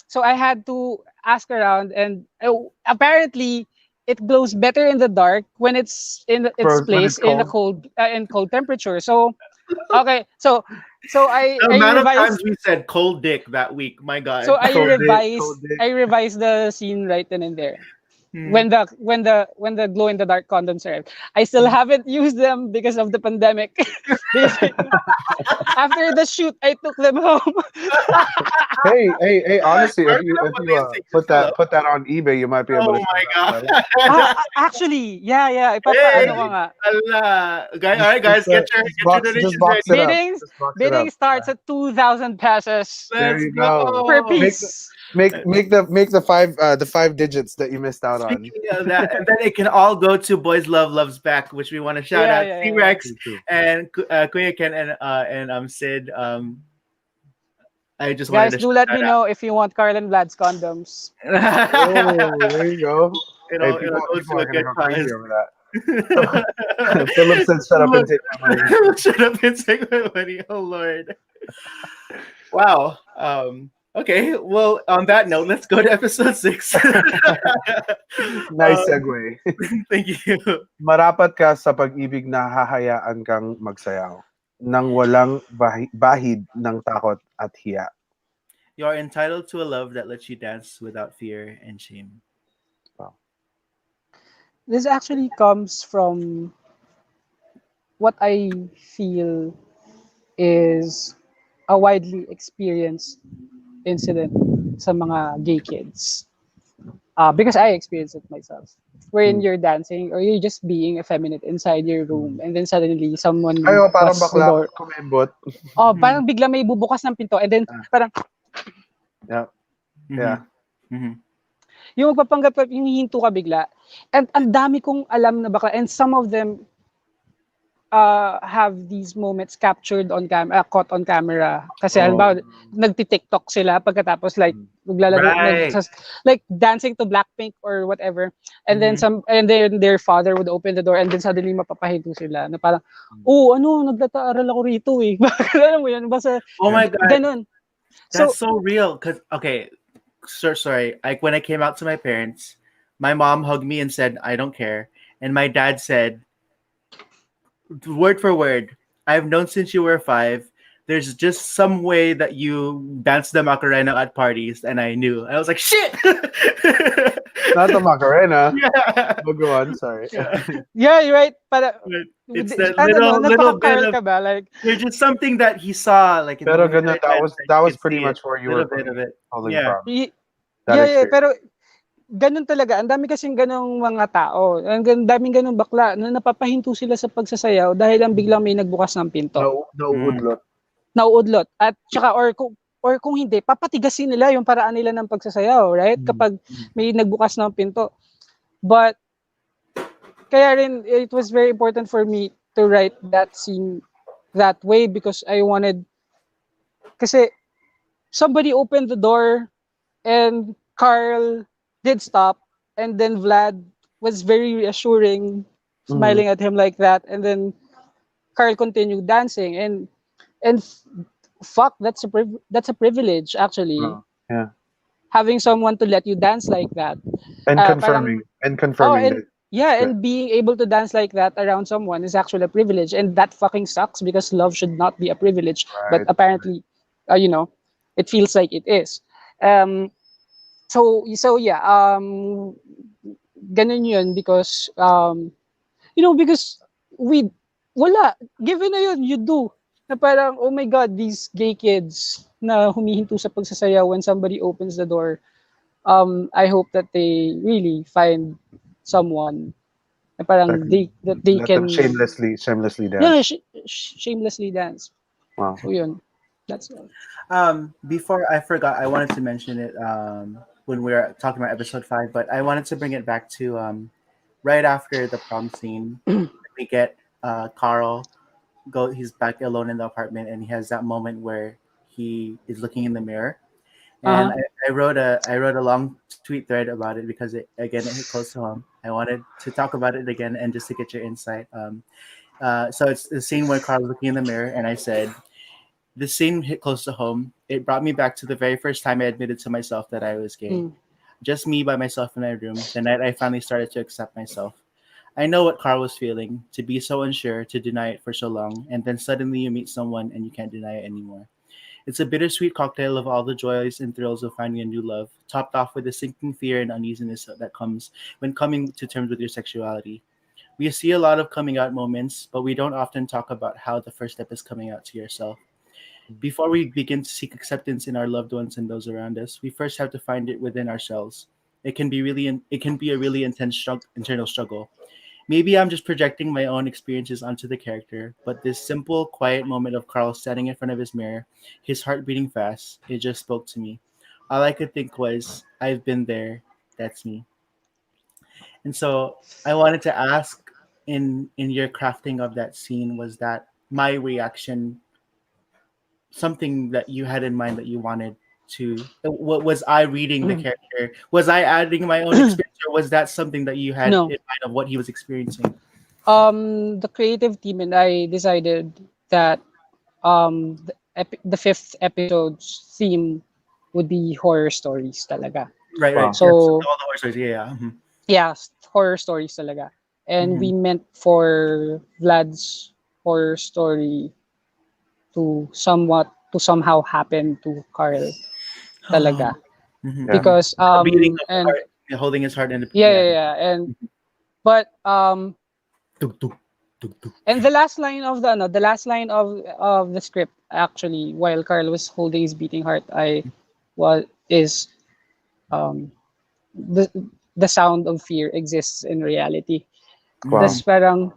so I had to ask around, and apparently it glows better in the dark when it's in its For when place it's cold. in cold temperature. So okay, so The I amount of times revised we said cold dick that week, my so god. Cold day. I revised the scene right then and there. Hmm. When the glow in the dark condoms arrived, I still haven't used them because of the pandemic. Because after the shoot, I took them home. Hey, honestly, Are if we you gonna if put you these things? put Hello. that on eBay, you might be able Oh to sell my that for a lot. god. Actually, yeah, Hey, ipapa-ano ko nga. Allah. Guys, all right, guys, get your Just donations box ready. it up. Bidding Just box it bidding up. starts at 2,000 pesos There Let's you go. per go. piece. Make the five digits that you missed out on. Speaking of that, and then it can all go to Boys Love Loves Back, which we want to shout Yeah, out yeah, C yeah, yeah. Rex True, true. and Kuya Ken and Sid. I just wanted Guys, to do let shout me know if you want Carl and Vlad's condoms. that out. Oh, there you go. Hey, It'll go people to are a gonna good go crazy cause. over that. Philip said, "Shut up and take my money." Shut up and take my money. Oh Lord. Wow. Okay. Well, on that note, let's go to episode 6. Nice segue. Thank you. Marapat ka sa pag-ibig na hahayaan kang magsayaw nang walang bahid ng takot at hiya. You are entitled to a love that lets you dance without fear and shame. Wow. This actually comes from what I feel is a widely experienced incident sa mga gay kids. Because I experienced it myself. Wherein Hmm. you're dancing or you're just being effeminate inside your room, and then suddenly Ay, someone oh, parang busts the bakla door. kumembot. Oh, Mhm. parang bigla may bubukas ng pinto, and then Ah. parang Yeah. Mhm. Yeah. Mhm. yung magpapanggap, yung hihinto ka bigla. And ang dami kong alam na bakla, and some of them have these moments captured on caught on camera. Kasi Oh. halimbawa, nagti-TikTok sila pagkatapos like maglalaro Right. like dancing to Blackpink or whatever. And then Mhm. then their father would open the door, and then suddenly mapapahinto sila na parang, "Oh, ano, nagtataaral ako rito eh." Bakit alam mo yun? Basta Oh my god. ganun. That's So, so real. Cause okay, sorry. Like when I came out to my parents, my mom hugged me and said, "I don't care," and my dad said, word for word, "I've known since you were 5. There's just some way that you dance the Macarena at parties," and I knew. I was like, "Shit!" Not the Macarena. Yeah. Oh, go on. Sorry. Yeah. yeah, you're right. Para, But it's that ano, little bit nagpaka-Carl of ka ba? Like, there's just something that he saw like in the Pero way that ganun, I dance that you was could pretty see it. much where you were Little bit of it. pulling Yeah. from. y- That yeah, experience. pero ganun talaga. Ang dami kasing ganung mga tao. Ang daming ganung bakla na napapahinto sila sa pagsasayaw dahil lang biglang may nagbukas ng pinto. Mm. Nauudlot. Nauudlot. At saka or kung hindi, papatigasin nila yung paraan nila ng pagsasayaw, right? Kapag may nagbukas ng pinto. But kaya rin it was very important for me to write that scene that way because I wanted, kasi somebody opened the door and Carl did stop, and then Vlad was very reassuring, smiling at him like that, and then Carl continued dancing, and fuck, that's a privilege actually, Oh, yeah. having someone to let you dance like that. And Parang, confirming and that. yeah, Good. and being able to dance like that around someone is actually a privilege, and that fucking sucks because love should not be a privilege, but Right. apparently, it feels like it is. Um, so yeah, ganun yun because because we wala, given na yun, you do na parang, oh my god, these gay kids na humihinto sa pagsasayaw when somebody opens the door. I hope that they really find someone na parang that they Let them can shamelessly dance. shamelessly dance. Wow. So yun. That's all. Before I forgot, I wanted to mention it when we were talking about episode 5, but I wanted to bring it back to right after the prom scene. We get Carl go. He's back alone in the apartment, and he has that moment where he is looking in the mirror. And Uh-huh. I wrote a long tweet thread about it because it hit close to home. I wanted to talk about it again and just to get your insight. So it's the scene where Carl's looking in the mirror, and I said, this scene hit close to home. It brought me back to the very first time I admitted to myself that I was gay. Mm. Just me by myself in my room, the night I finally started to accept myself. I know what Carl was feeling, to be so unsure, to deny it for so long, and then suddenly you meet someone and you can't deny it anymore. It's a bittersweet cocktail of all the joys and thrills of finding a new love, topped off with the sinking fear and uneasiness that comes when coming to terms with your sexuality. We see a lot of coming out moments, but we don't often talk about how the first step is coming out to yourself. Before we begin to seek acceptance in our loved ones and those around us, we first have to find it within ourselves. It can be a really intense internal struggle. Maybe I'm just projecting my own experiences onto the character, but this simple, quiet moment of Carl standing in front of his mirror, his heart beating fast, it just spoke to me. All I could think was, I've been there. That's me. And so I wanted to ask, in your crafting of that scene, was that my reaction something that you had in mind that you wanted to? What was I reading the character? Was I adding my own experience, or was that something that you had No. in mind of what he was experiencing? The creative team and I decided that the fifth episode's theme would be horror stories talaga. Right, right. Wow. Yes, So, all the horses. Yeah, yeah. Mhm. yeah, horror stories talaga. And Mhm. we meant for Vlad's horror story to somehow happen to Carl talaga. Mhm, Yeah. mhm. Because The beating of the and heart, yeah, holding his heart in the yeah, yeah. yeah, yeah. And but Tuk, tuk, tuk, tuk. and the last line of the last line of the script, actually, while Carl was holding his beating heart, I was is um the the sound of fear exists in reality. Wow. Das Mm, parang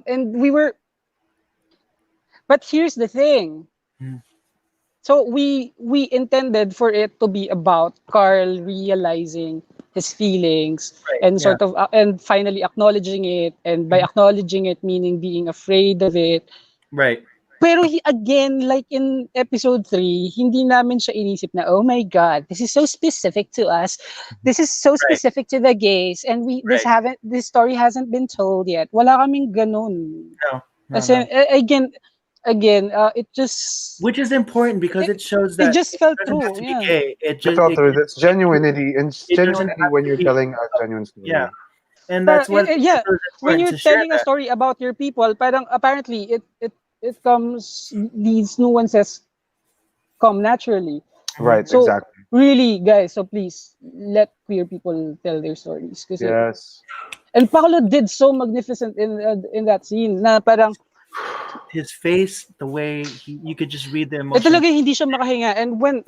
and we were, but here's the thing. mm. So we intended for it to be about Carl realizing his feelings Right. and Yeah. sort of and finally acknowledging it, and by Mhm. acknowledging it meaning being afraid of it. Right. Pero again, like in episode 3, hindi namin siya inisip na, oh my God, this is so specific to us. This is so Right. specific to the gays, and Right. this story hasn't been told yet. Wala kaming ganun. No. No. As in, No. it just Which is important because it, it shows it that just it felt doesn't have true. to be Yeah. gay. It felt through. That's It, genuinity, and it's it doesn't genuinely have when to you're be. telling a genuine Yeah. story. And Pero that's what yeah, it was when important you're to share telling a that. story about your people, parang apparently it comes, these nuances come naturally. Right. Mhm. So Exactly. really, guys, so please let queer people tell their stories. Kasi, Yes. and Paolo did so magnificent in that scene na parang His face, the way you could just read the emotion. talaga hindi siya makahinga. And when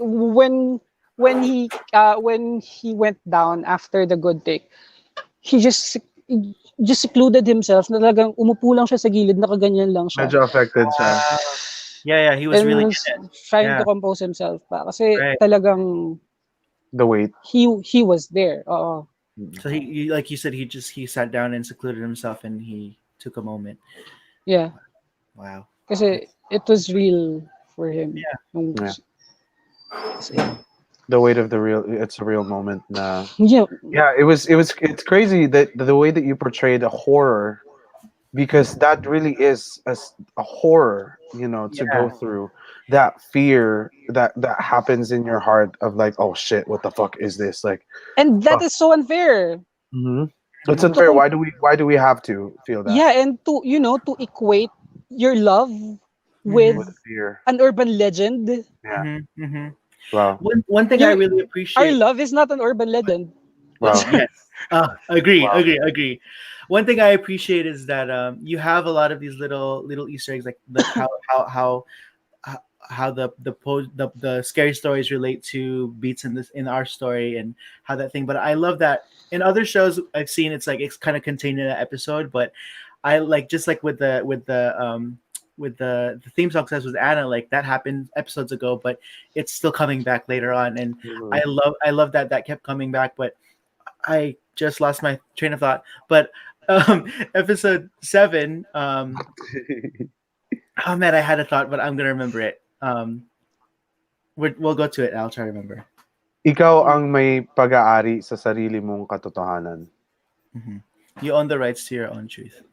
he went down after the good take, he just secluded himself, na talagang umupo lang siya sa gilid, nakaganyan lang siya. Medyo affected siya. Yeah, yeah, he was And really was in it. trying to Yeah, compose himself pa. Kasi right. talagang The weight. he was there. Oo. Mm. So like you said, he sat down and secluded himself, and he took a moment. Yeah. Wow. Kasi it was real for him. Yeah. Yeah. Kasi, The weight of the real. It's a real moment. Nah. yeah. Yeah. It was. It was. It's crazy that the way that you portrayed a horror, because that really is a horror. To go Yeah. through that fear that happens in your heart of like, oh shit, what the fuck is this? Like, And that fuck. is so unfair. It's Mhm. To unfair. com- Why do we have to feel that yeah, and to equate your love with Mhm. with fear? an urban legend. Yeah. Mhm. Mhm. Wow. One thing I Your really Our appreciate. love is not an urban legend. Well, Wow. yes. Agree, Wow. agree, agree. One thing I appreciate is that you have a lot of these little Easter eggs, like how the scary stories relate to beats in our story, and how that thing. But I love that in other shows I've seen, it's like it's kind of contained in an episode. But I like, just like with the the theme song says with Anna, like that happened episodes ago, but it's still coming back later on, and Mhm. I love that that kept coming back, but I just lost my train of thought. But episode 7, oh man, I had a thought, but I'm gonna remember it. We'll go to it. I'll try to remember. Ikaw ang may pag-aari sa sarili mong katotohanan. Mhm. You own the rights to your own truth.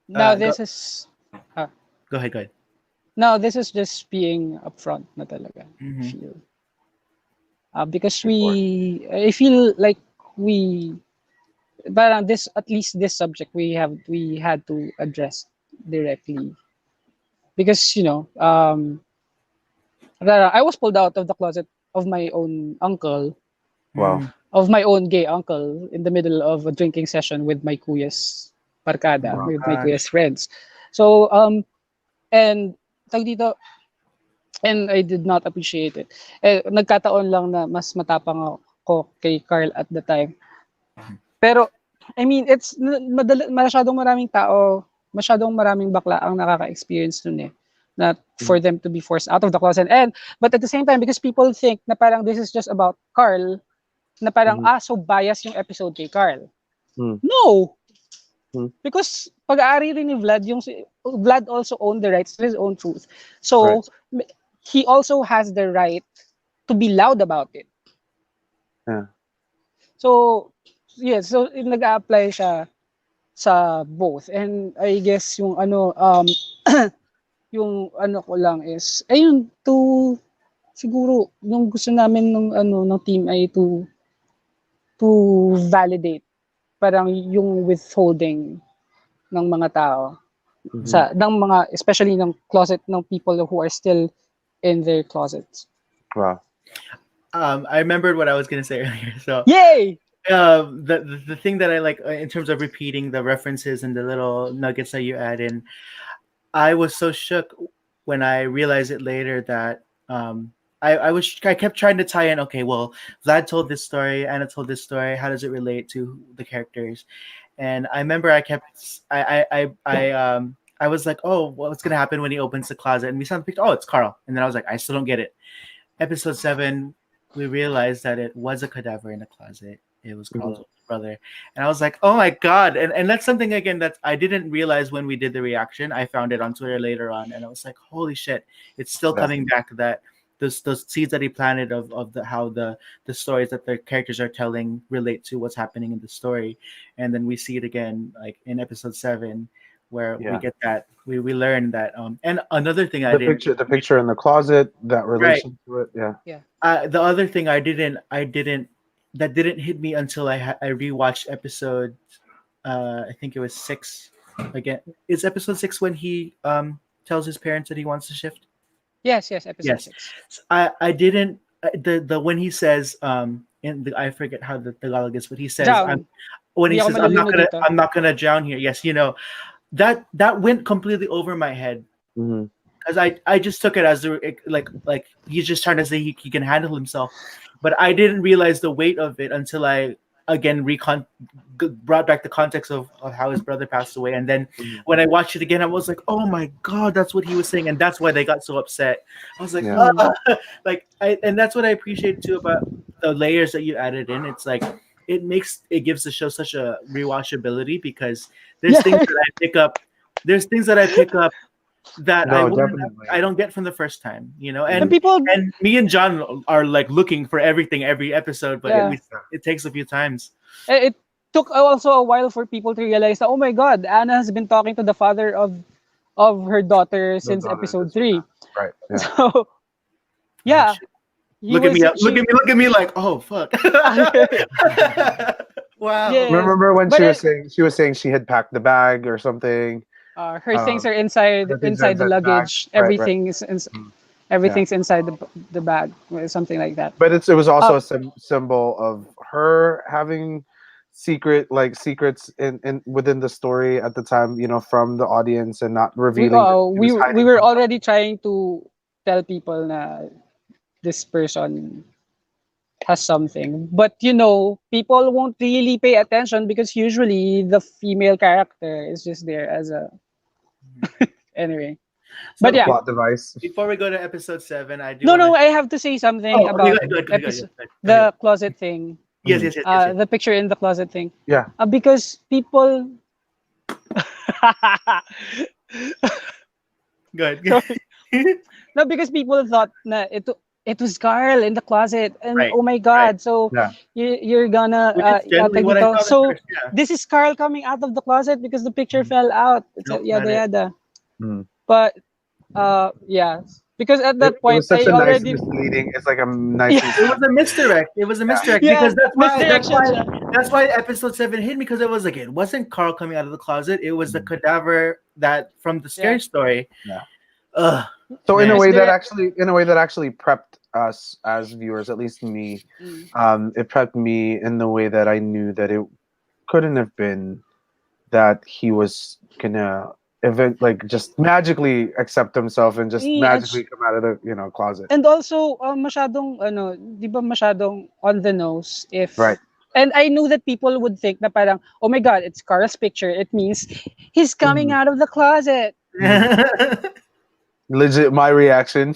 Now Go, this is go ahead, go ahead. now this is just being upfront na talaga. I Mhm. feel. Because I feel like we, parang this, at least this subject we had to address directly because I was pulled out of the closet of my own uncle, Wow. Mm. of my own gay uncle, in the middle of a drinking session with my kuya's barkada, Oh Wow. with my gosh. kuya's friends. So and tag dito, and I did not appreciate it. Nagkataon lang na mas matapang ako kay Carl at the time. Pero I mean, it's masyadong maraming bakla ang nakaka-experience nun eh. Not for them to be forced out of the closet. But at the same time, because people think na parang this is just about Carl, na parang Mhm. so bias yung episode kay Carl. Mm. No! Mm. Because pag-aari rin ni Vlad, Vlad also owned the rights to his own truth. Right. So he also has the right to be loud about it. Yeah. So so nag-a-apply siya sa both. And I guess yung ano ko lang is ayun, to siguro yung gusto namin ng team ay to validate parang yung withholding ng mga tao Mhm. ng mga, especially ng closet, ng people who are still in their closets. Wow. I remembered what I was gonna say earlier. So Yay! the thing that I like in terms of repeating the references and the little nuggets that you add in, I was so shook when I realized it later that I kept trying to tie in. Okay, well, Vlad told this story, Anna told this story. How does it relate to the characters? And I remember I was like, oh, what's gonna happen when he opens the closet? And we saw the picture. Oh, it's Carl. And then I was like, I still don't get it. Episode 7, we realized that it was a cadaver in a closet. It was Carl's Mhm. older brother, and I was like, "Oh my god!" And that's something again that I didn't realize when we did the reaction. I found it on Twitter later on, and I was like, "Holy shit!" It's still Yeah. coming back that those seeds that he planted of how the stories that the characters are telling relate to what's happening in the story, and then we see it again like in episode 7, where we Yeah. get that we learn that. And another thing I The didn't picture in the closet, that right. relation to it. Yeah. The other thing I didn't that didn't hit me until I rewatched episode I think it was 6 again. Is episode 6 when he tells his parents that he wants to shift? Yes, episode Yes. 6. I didn't the when he says in the I forget how the Tagalog is, but he says Drown. when he Di ako says malilino dito. I'm not gonna drown here. Yes, that went completely over my head. Mhm. Because I just took it as like he's just trying to say he can handle himself, but I didn't realize the weight of it until I again brought back the context of how his brother passed away, and then Mhm. when I watched it again, I was like, oh my god, that's what he was saying, and that's why they got so upset. I was like, Yeah. and that's what I appreciate too about the layers that you added in. It's like it gives the show such a rewatchability because there's things that I pick up. There's things that I pick up that No, definitely. I don't get from the first time, And and people, and me and John are like looking for everything every episode, but Yeah. it takes a few times. it took also a while for people to realize that, oh my god, Anna has been talking to the father of her daughter since daughter, episode this 3. Right. Yeah. So yeah, shit. Look at me like, oh fuck. Wow. Yes. Remember when But she was saying she had packed the bag or something? her things are inside her things are inside the inside the bag. luggage. Right, right. Everything's inside the bag, or something like that. But it was also a symbol of her having secrets in within the story at the time, from the audience, and not revealing that she was We hiding were something. already trying to tell people na this person has something, but people won't really pay attention because usually the female character is just there as a Anyway, So but yeah, Plot device. before we go to episode 7, I do no, want to. no, I have to say something Oh, okay, about go ahead, go ahead, episode go ahead. the closet thing. Yes, Mhm. yes, yes, yes, yes. The picture in the closet thing. Yeah. Because people. Go ahead. Sorry. No, because people thought na it was Carl in the closet, and Right, oh my right. God, so Yeah. you're gonna Which is generally tag what I dito. thought at So first. Yeah. this is Carl coming out of the closet because the picture Mhm. fell out. It's Nope, not yada it. yada. Mm. But yeah, because at It, that it point was such I a nice already misleading. It's like a nice yeah, It was a misleading. misdirect. It was a Yeah. misdirect yeah because that's why misdirection siya. episode 7 hit me, because it was like, it wasn't Carl coming out of the closet. It was the Mhm. cadaver that from the Yeah, scary story. Yeah. Ugh, So man. in a way that actually prepped us as viewers, at least me, mm, it prepped me in the way that I knew that it couldn't have been that he was gonna event like just magically accept himself and just eh, magically come out of the closet. and also masyadong ano, 'di ba masyadong on the nose if Right. and I knew that people would think na parang, oh my God, it's Carl's picture. It means he's coming Mhm. out of the closet. Mhm. Legit, my reaction.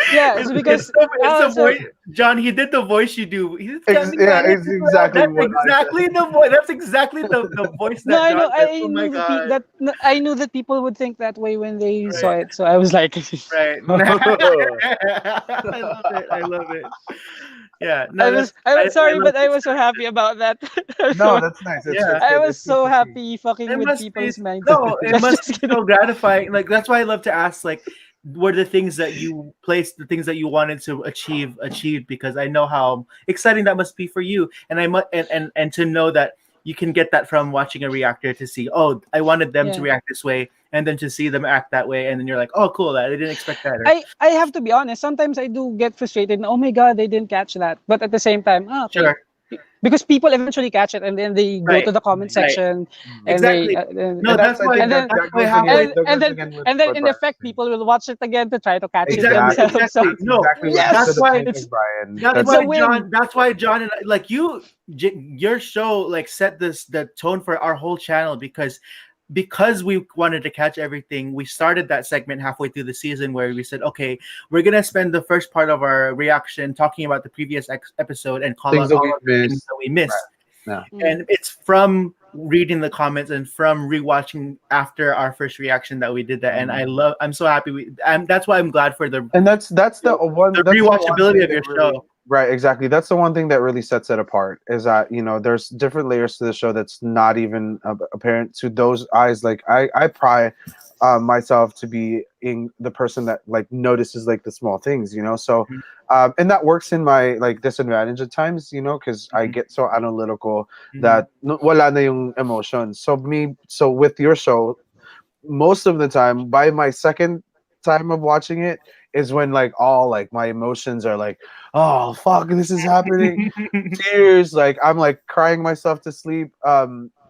Yeah, it's because It's the so voice, John. He did the voice you do. He's coming Yeah, out of it's the cloud. exactly That's what I said. exactly the voice. That's exactly the voice no, that I John know does. I Oh my knew god! I knew that people would think that way when they saw Right, it. So I was like, right. I love it. I love it. Yeah. No, that's I was I sorry, love but I this. was so happy about that. No, that's nice. Yeah. I was It's good so to see. happy fucking It with must be people's minds. no. It must Just be kidding. so gratifying. Like, that's why I love to ask. Like, what are the things that you placed, the things that you wanted to achieve? Because I know how exciting that must be for you, and I must and to know that you can get that from watching a reactor, to see, oh, I wanted them to Yeah. react this way, and then to see them act that way, and then you're like, oh, cool, I didn't expect that. Or, I have to be honest. Sometimes I do get frustrated. Oh my God, they didn't catch that. But at the same time, okay, sure, because people eventually catch it, and then they go right, to the comment right, section, Mhm. and they exactly. No, And that's that's I why think and then that's that why goes halfway. again that goes again with and then what in Brian's effect, saying. people will watch it again to try to catch it Exactly, themselves. So exactly. That's No, exactly what to that's yes, the why point of Brian. That's it's That's a why win. John. That's why John and I, like you, your show like set the tone for our whole channel, because we wanted to catch everything. We started that segment halfway through the season where we said, okay, we're gonna spend the first part of our reaction talking about the previous episode and call things out that all we've of the things missed. that we Right. missed. Yeah. And it's from reading the comments and from rewatching after our first reaction that we did that. And I'm so happy. That's why I'm glad for And that's the one the thing rewatchability of that your really show. right, exactly, that's the one thing that really sets it apart, is that there's different layers to the show that's not even apparent to those eyes. Like I pry myself to be in the person that like notices like the small things, so and that works in my like disadvantage at times, because I Mhm. get so analytical Mhm. that wala na yung emotion. So with your show, most of the time, by my second time of watching it, is when like all like my emotions are like, oh fuck, this is happening, tears, like I'm like crying myself to sleep.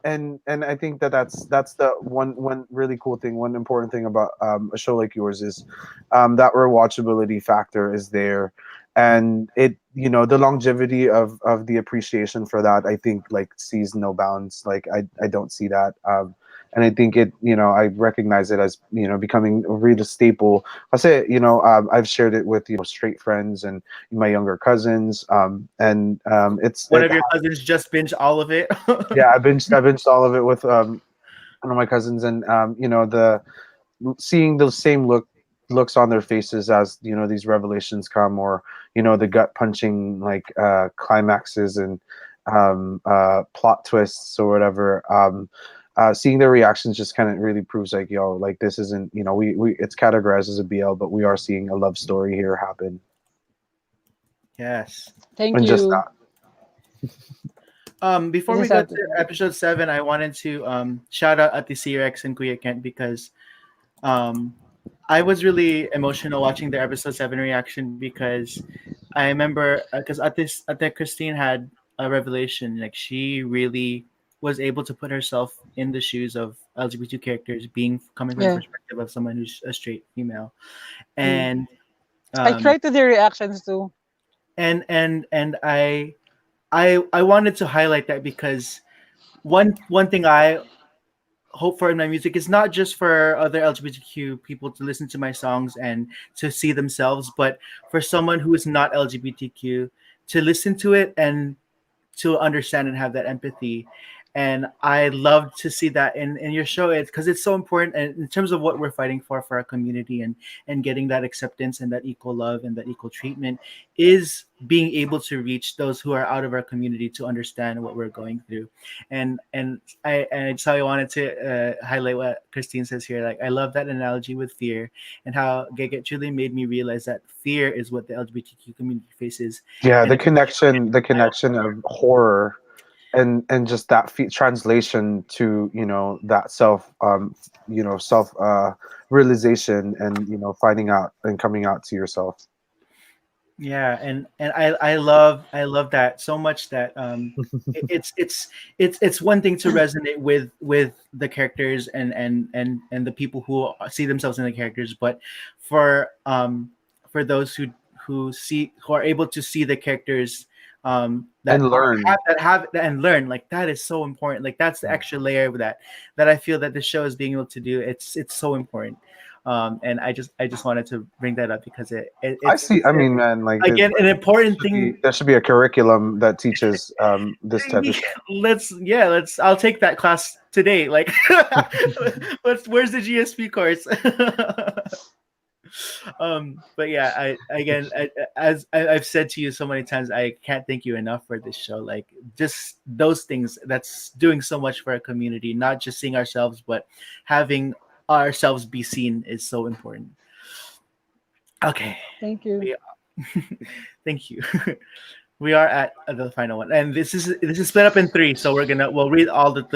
And I think that's the one really cool thing, one important thing about a show like yours is that rewatchability factor is there. And it, the longevity of the appreciation for that, I think like sees no bounds. Like I don't see that. And I think it, I recognize it as, becoming a real staple. I'll say, I've shared it with, straight friends and my younger cousins. And One of your cousins just binge all of it. yeah, I binged all of it with one of my cousins, and the seeing the same looks on their faces as these revelations come, or the gut punching like climaxes and plot twists or whatever. Seeing their reactions just kind of really proves like, like this isn't, we it's categorized as a BL, but we are seeing a love story here happen. Yes. Thank And just you. Before This we is go sad. to episode 7, I wanted to shout out at the CRX and Kuya Kent, because um I was really emotional watching the episode 7 reaction, because I remember because at that Christine had a revelation. Like, she really was able to put herself in the shoes of LGBT characters, being coming from the Yeah. perspective of someone who's a straight female, Mm. and I um, tried to do reactions too. and I wanted to highlight that, because one thing I hope for in my music is not just for other LGBTQ people to listen to my songs and to see themselves, but for someone who is not LGBTQ to listen to it and to understand and have that empathy. And I love to see that in your show. It's because it's so important, and in terms of what we're fighting for our community, and getting that acceptance and that equal love and that equal treatment is being able to reach those who are out of our community to understand what we're going through. And so I wanted to highlight what Christine says here. Like, I love that analogy with fear, and how Gege truly made me realize that fear is what the LGBTQ community faces. Yeah, And the connection of horror and just that translation to, you know, that self you know, self realization, and, you know, finding out and coming out to yourself. yeah, and I love that so much that it's one thing to resonate with the characters and the people who see themselves in the characters, but for those who are able to see the characters that And learn. have and learn, like, that is so important. Like, that's the extra layer of that I feel that the show is being able to do. It's so important. And I just wanted to bring that up because I it's see. I mean, man, like, again an important should be, thing. there should be a curriculum that teaches this type of stuff. Let's I'll take that class today. Like, where's the GSP course? But yeah, I've said to you so many times, I can't thank you enough for this show. Like, just those things, that's doing so much for our community, not just seeing ourselves, but having ourselves be seen is so important. Okay. Thank you. Thank you. We are at the final one, and this is split up in three. So we'll read all the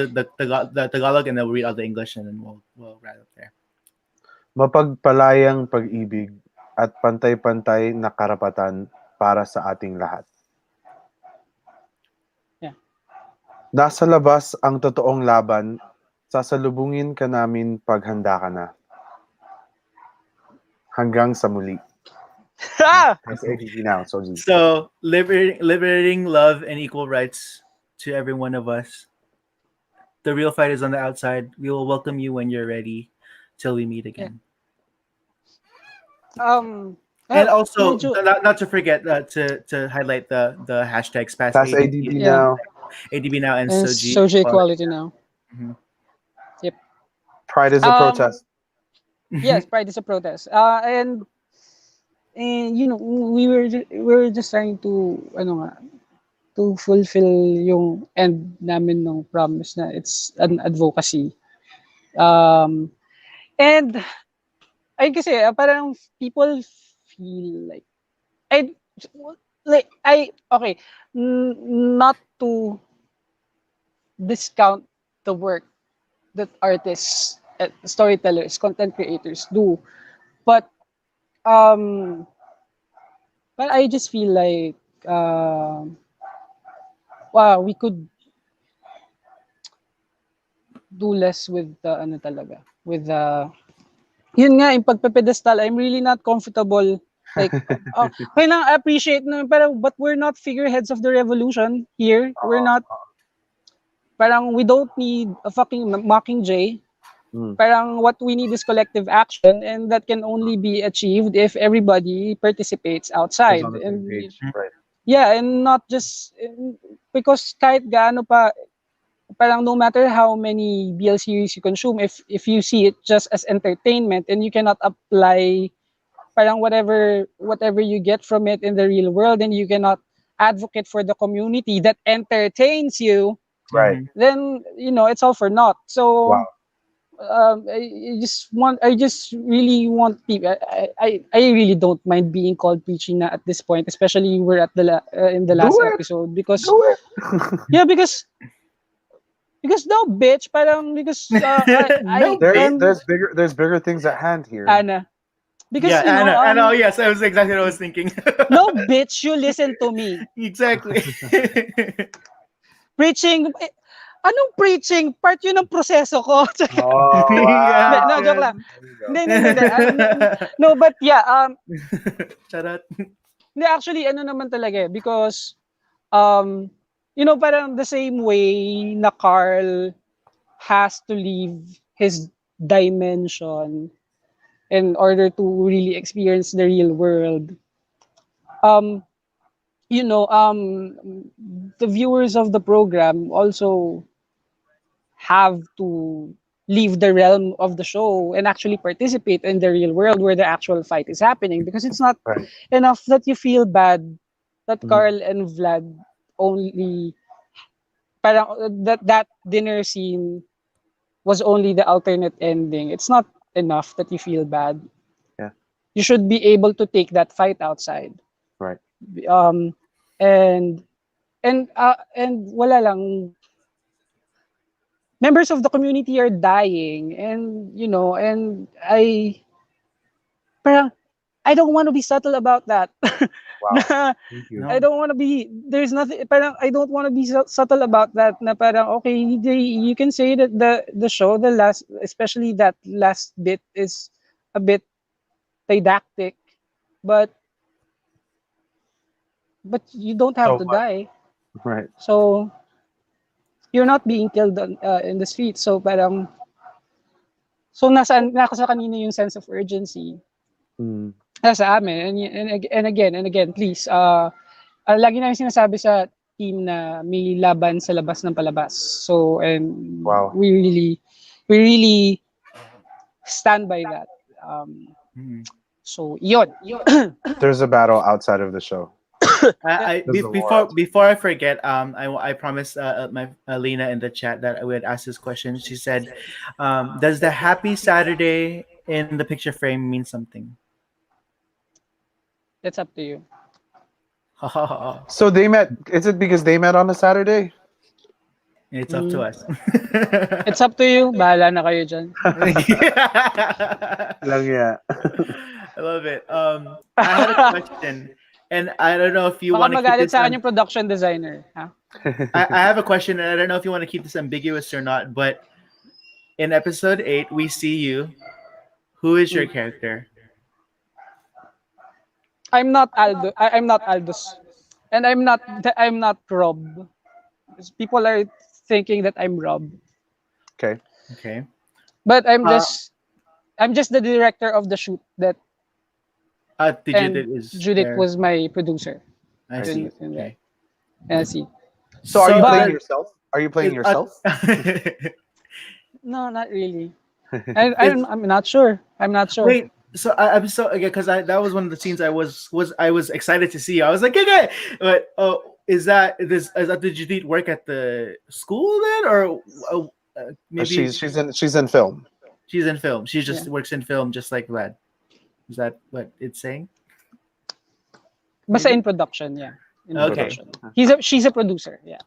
Tagalog, and then we'll read all the English, and then we'll wrap up there. Mapagpalayang pag-ibig at pantay-pantay na karapatan para sa ating lahat. Yeah. Nasa labas ang totoong laban, sasalubungin ka namin pag handa ka na. Hanggang sa muli. That's ADD now, so G. So liberating love and equal rights to every one of us. The real fight is on the outside. We will welcome you when you're ready. Till we meet again. And also, not to forget to highlight the hashtags past That's ADD now. ADB now, and And Soji Soji equality now. Mhm. Yep. Pride is a protest. Yes, pride is a protest. And you know, we were just trying to to fulfill yung end namin ng promise na it's an advocacy. And ay kasi parang people feel like I okay, not to discount the work that artists, storytellers, content creators do, but I just feel like wow, we could do less with with yun nga, yung pagpe-pedestal, I'm really not comfortable. Like, kailangan appreciate na, but we're not figureheads of the revolution here. We're not, parang we don't need a fucking Mockingjay. Parang what we need is collective action, and that can only be achieved if everybody participates outside. And right. yeah, and not just, because kahit gaano pa, parang no matter how many BL series you consume, if you see it just as entertainment and you cannot apply parang whatever you get from it in the real world, and you cannot advocate for the community that entertains you, right, then it's all for naught. So wow. I just really want people. I really don't mind being called preachy na at this point, especially we're at in the last episode, because yeah, because no, bitch, parang because No, there's bigger things at hand here. Anna, because yeah, Anna, yes, that was exactly what I was thinking. No, bitch, you listen to me. Exactly. Preaching, anong preaching? Part yun ng proseso ko. Oh, Yeah, No, joke lang. No, but yeah, Charot. actually, naman talaga, because, parang the same way na Carl has to leave his dimension in order to really experience the real world. Um, the viewers of the program also have to leave the realm of the show and actually participate in the real world where the actual fight is happening, because it's not Right. enough that you feel bad that Mhm. Carl and Vlad only parang that dinner scene was only the alternate ending. It's not enough that you feel bad. Yeah. You should be able to take that fight outside. Right. Um and and wala lang, members of the community are dying, and and parang I don't want to be subtle about that. Wow. Na Thank you. I No. don't want to be, there's nothing, parang I don't want to be subtle about that, na parang okay, you can say that the show, the last, especially that last bit, is a bit didactic, but you don't have So to what? die. Right. So you're not being killed in the street. So parang, so nasa kanino yung sense of urgency? Mm. Nasa amin. And again, please, lagi namin sinasabi sa team na may laban sa labas ng palabas. So, and Wow. we really stand by that. Mhm. So, yun. There's a battle outside of the show. There's a war outside. Before I forget, I promised my Lena in the chat that I would ask this question. She said, "Does the happy Saturday in the picture frame mean something?" That's up to you. So they met. Is it because they met on a Saturday? It's up to Mm. us. It's up to you. Bahala na kayo dyan. Lang yeah. I love it. I had a question, and I don't know if you Baka want to keep magalit this. sa akin yung production designer. Ha? I have a question, and I don't know if you want to keep this ambiguous or not. But in episode 8, we see you. Who is your character? I'm not Aldo. I'm not Aldous. And I'm not Rob. People are thinking that I'm Rob. Okay. Okay. But Uh, I'm just the director of the shoot, that, the and Judith is Judith there. was my producer. I I see. see. In that. Okay. And see. So are you So playing But yourself? Are you playing is, yourself? no, not really. is I'm not sure. I'm not sure. wait. So I'm so again because I that was one of the scenes I was excited to see. I was like, yeah, yeah. But oh, is that the Judith work at the school then, or maybe She's in film. she's in film? She Yeah. just works in film, just like Vlad. Is that what it's saying? Basta Maybe? in production, yeah. In Okay. production. She's a producer, yeah.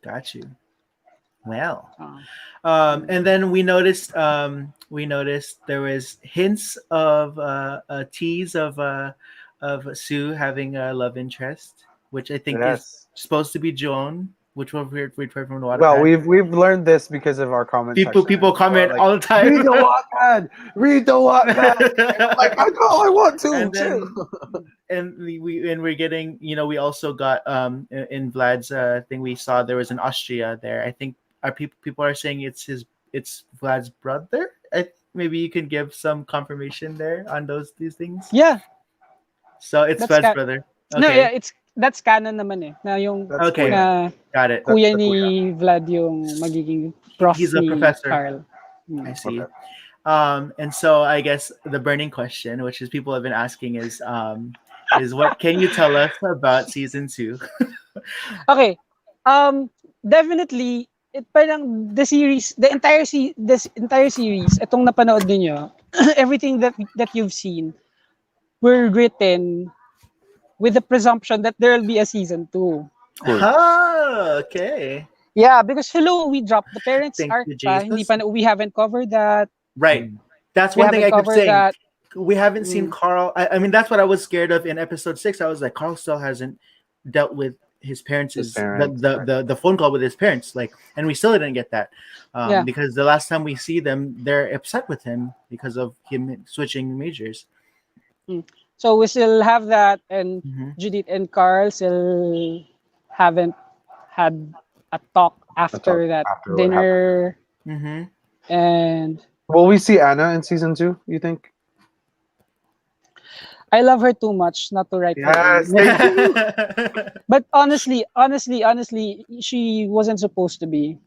Got you. Well, Uh, and then we noticed there was hints of a tease of Sue having a love interest, which I think is Yes. supposed to be Joan, which we've heard from the Well, Wattpad. we've learned this because of our comment section. People People are comment like, all the time. read the Wattpad, read the Wattpad. And I'm like, I know, I want to. And then too. and we're getting, we also got in Vlad's thing, we saw there was an Austria there. I think our people are saying it's Vlad's brother. Maybe you can give some confirmation there on these things. yeah. So it's That's Vlad's brother. No, Okay. yeah, that's canon naman eh. Na yung That's Okay. Kuya. na Got it. That's kuya the ni Kuya. Vlad yung magiging prof He's a ni professor. Carl. I see. Okay. And so I guess the burning question, which is people have been asking, is what can you tell us about season 2? Okay. Definitely it parang this entire series, itong napanood niyo, everything that you've seen were written with the presumption that there will be a season 2. Cool. Okay. Yeah, because hello, we dropped the parents Thank arc you, pa. Hindi Jesus. pa, we haven't covered that. Right. That's We one thing haven't I kept covered saying. that. We haven't seen Mm. Carl. I mean, that's what I was scared of in episode 6. I was like, Carl still hasn't dealt with his parents, His the, parents, the phone call with his parents, like, and we still didn't get that. Yeah. Because the last time we see them, they're upset with him because of him switching majors. So we still have that, and Mhm. Judith and Carl still haven't had a talk after that after what dinner Mm-hmm. And Will we see Anna in season 2? You think? I love her too much not to write her in. Yes, thank you. But honestly, she wasn't supposed to be.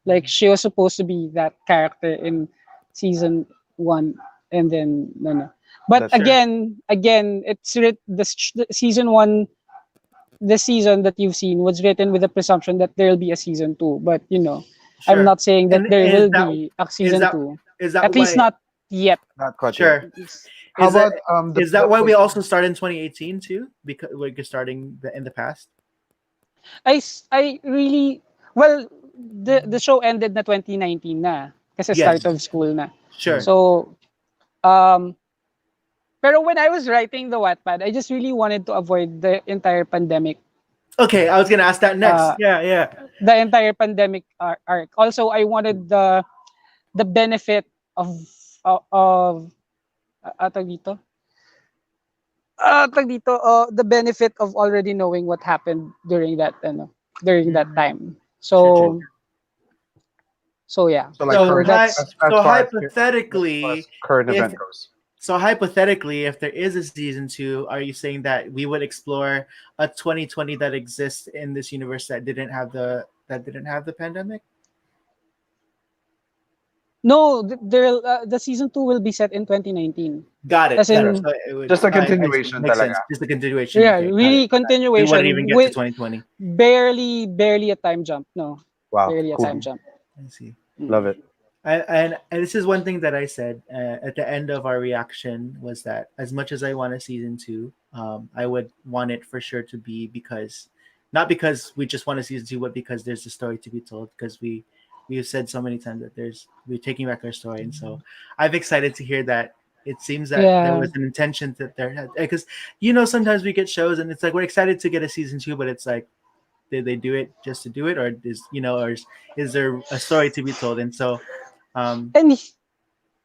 Like she was supposed to be that character in season one, and then no. But That's true. again, it's the season one, the season that you've seen was written with the presumption that there'll be a season two. But I'm Sure. not saying that And there will be a is season that two. is that At least why? not yet. Not quite yet. Sure. At least. How Is that about is that why we also started in 2018 too? Because we're starting in the past. I really, well, the show ended na 2019 na kasi start Yes. of school na. Sure. So um pero when I was writing the Wattpad, I just really wanted to avoid the entire pandemic, Okay, I was gonna ask that next. uh Yeah, yeah. arc. Also, I wanted the benefit of tawag dito? The benefit of already knowing what happened during that time. Sure, sure. So yeah. So like So current, that's as So far as hypothetically, current if event goes. if there is a season two, are you saying that we would explore a 2020 that exists in this universe that didn't have the pandemic? no, the season 2 will be set in 2019. Got it. As Got it. in, So it would. Just a I see. continuation Makes talaga. sense. Just a continuation. yeah, Okay. Got it. really We wouldn't even continuation get to with 2020. barely a time jump. No, Wow, barely a cool. time jump. I see. Love it. And this is one thing that I said at the end of our reaction was that as much as I want a season two, I would want it for sure to be because not because we just want a season two, but because there's a story to be told. Because we've said so many times that we're taking back our story, and so I'm excited to hear that. It seems that there Yeah. was an intention that there had because sometimes we get shows and it's like we're excited to get a season two, but it's like did they do it just to do it, or is there a story to be told? And so And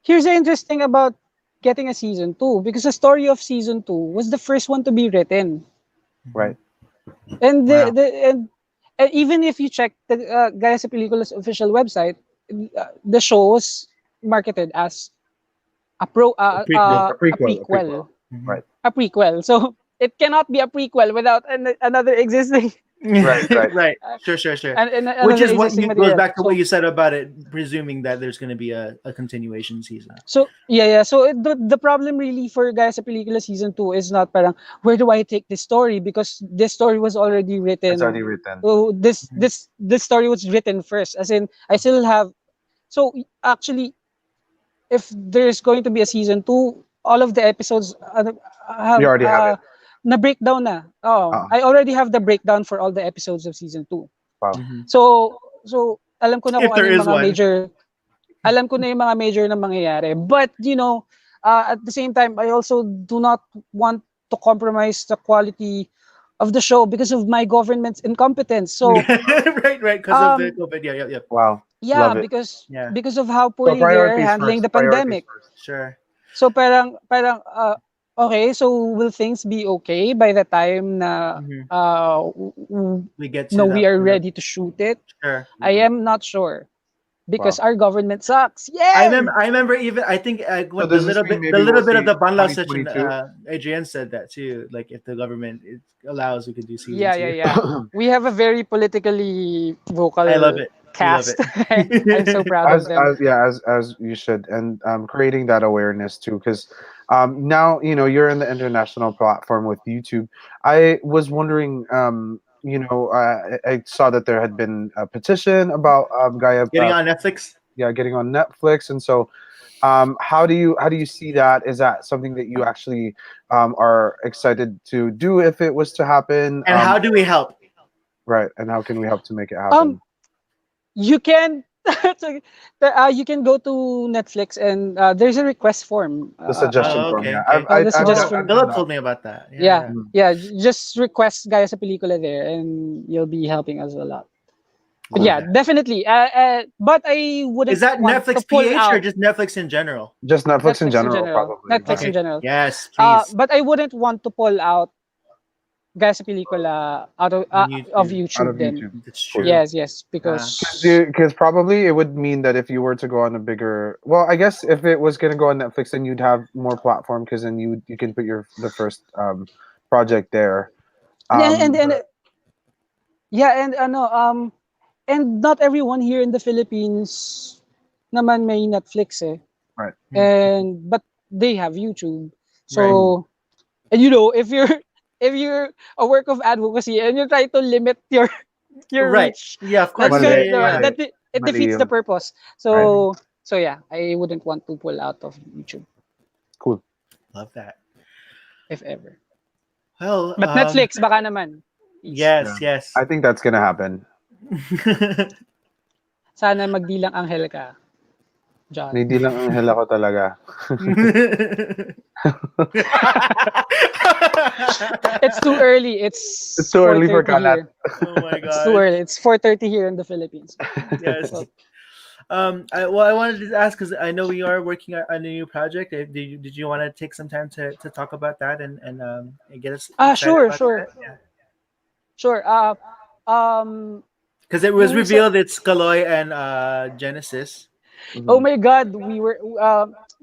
here's the interesting about getting a season 2, because the story of season 2 was the first one to be written. Right. And Wow. and even if you check the Gaya sa Pelikula's official website, the show was marketed as A prequel. A prequel. Mhm. Right. a prequel. So it cannot be a prequel without another existing Right. Right. Sure. and Which another is what existing goes material. back to what So you said about it, presuming that there's going to be a continuation season. yeah. So the problem really for Gaya sa Pelikula season 2 is not parang where do I take this story, because this story was already It's written. already written. So Mhm. this story was written first, as in I still have. So actually, if there's going to be a season 2, all of the episodes You have already have it. na breakdown na. Oh, Uh, I already have the breakdown for all the episodes of season 2. wow. Mhm. So alam ko na If kung ano there yung is mga one. major na mangyayari. But at the same time, I also do not want to compromise the quality of the show because of my government's incompetence. So right, because of the um COVID. Yeah. Wow. yeah, Love it. Yeah. because of how So poorly they're priorities handling the first. Priorities pandemic. first. Sure. So parang okay, so will things be okay by the time na Mhm. We get to no, we that are point of ready to shoot it? sure. I am not sure because Wow. our government sucks. I Yay! remember. I remember even. I think So what does this mean the maybe we'll little bit of see the Banlaw session. 2022? Adrienne said that too. Like if the government allows, we could do season Yeah, two. We have a very politically I love vocal it. We love it. cast. I'm so proud of them. As you should, and creating that awareness too, because now you're in the international platform with YouTube. I was wondering, I saw that there had been a petition about Gaia, Getting on Netflix. getting on Netflix, and so how do you see that? Is that something that you actually are excited to do if it was to happen? And how do we help? Right, and how can we help to make it Um, happen? you can so, you can go to Netflix and there's a request form. The suggestion Oh, form, okay, yeah. okay. The Oh, suggestion. I've done Philip that. told me about that. Yeah, Yeah. Mm. just request Gaya sa Pelikula there, and you'll be helping us a lot. But Love yeah, that. definitely. But I Is wouldn't that want to Netflix pull PH or out just Netflix in general? Just Netflix in Netflix in general, general. probably. Netflix Yeah. in Okay. general. Yes, please. But I wouldn't want to pull out Gaya sa Pelikula On of YouTube. Out YouTube of then. YouTube. That's Cool. true. Yes, Ah, because Because probably it would mean that if you were to go on a bigger, well, I guess if it was going to go on Netflix, then you'd have more platform because then you can put your the first project there. and But yeah, and and not everyone here in the Philippines naman may Netflix eh. right, mm, And but they have YouTube. right. mm, So, and you know, if you're if you're a work of advocacy and you try to limit your Right. reach, Yeah, of course. that's Yeah, mali, kind yeah, of yeah. mali, it mali defeats the yun, purpose. right? Mhm. So yeah, I wouldn't want to pull out of YouTube Cool. Love that. if ever. Well, But Netflix baka naman. Please. Yeah, yes, yes. I think that's gonna happen. Sana magdilang anghel ka, John. Hindi lang ang hela ko talaga. It's too early. It's It's too early for 4:30 Kalat. here. Oh my It's too gosh. early. It's 4:30 here in the Philippines. Yes. So, I wanted to ask because I know we are working on a new project. Did you want to take some time to talk about that and get us excited sure, about sure, that? Yeah. sure. Um, Because it was yung sa, revealed it's Kaloy and Genesis. oh Mhm. my God,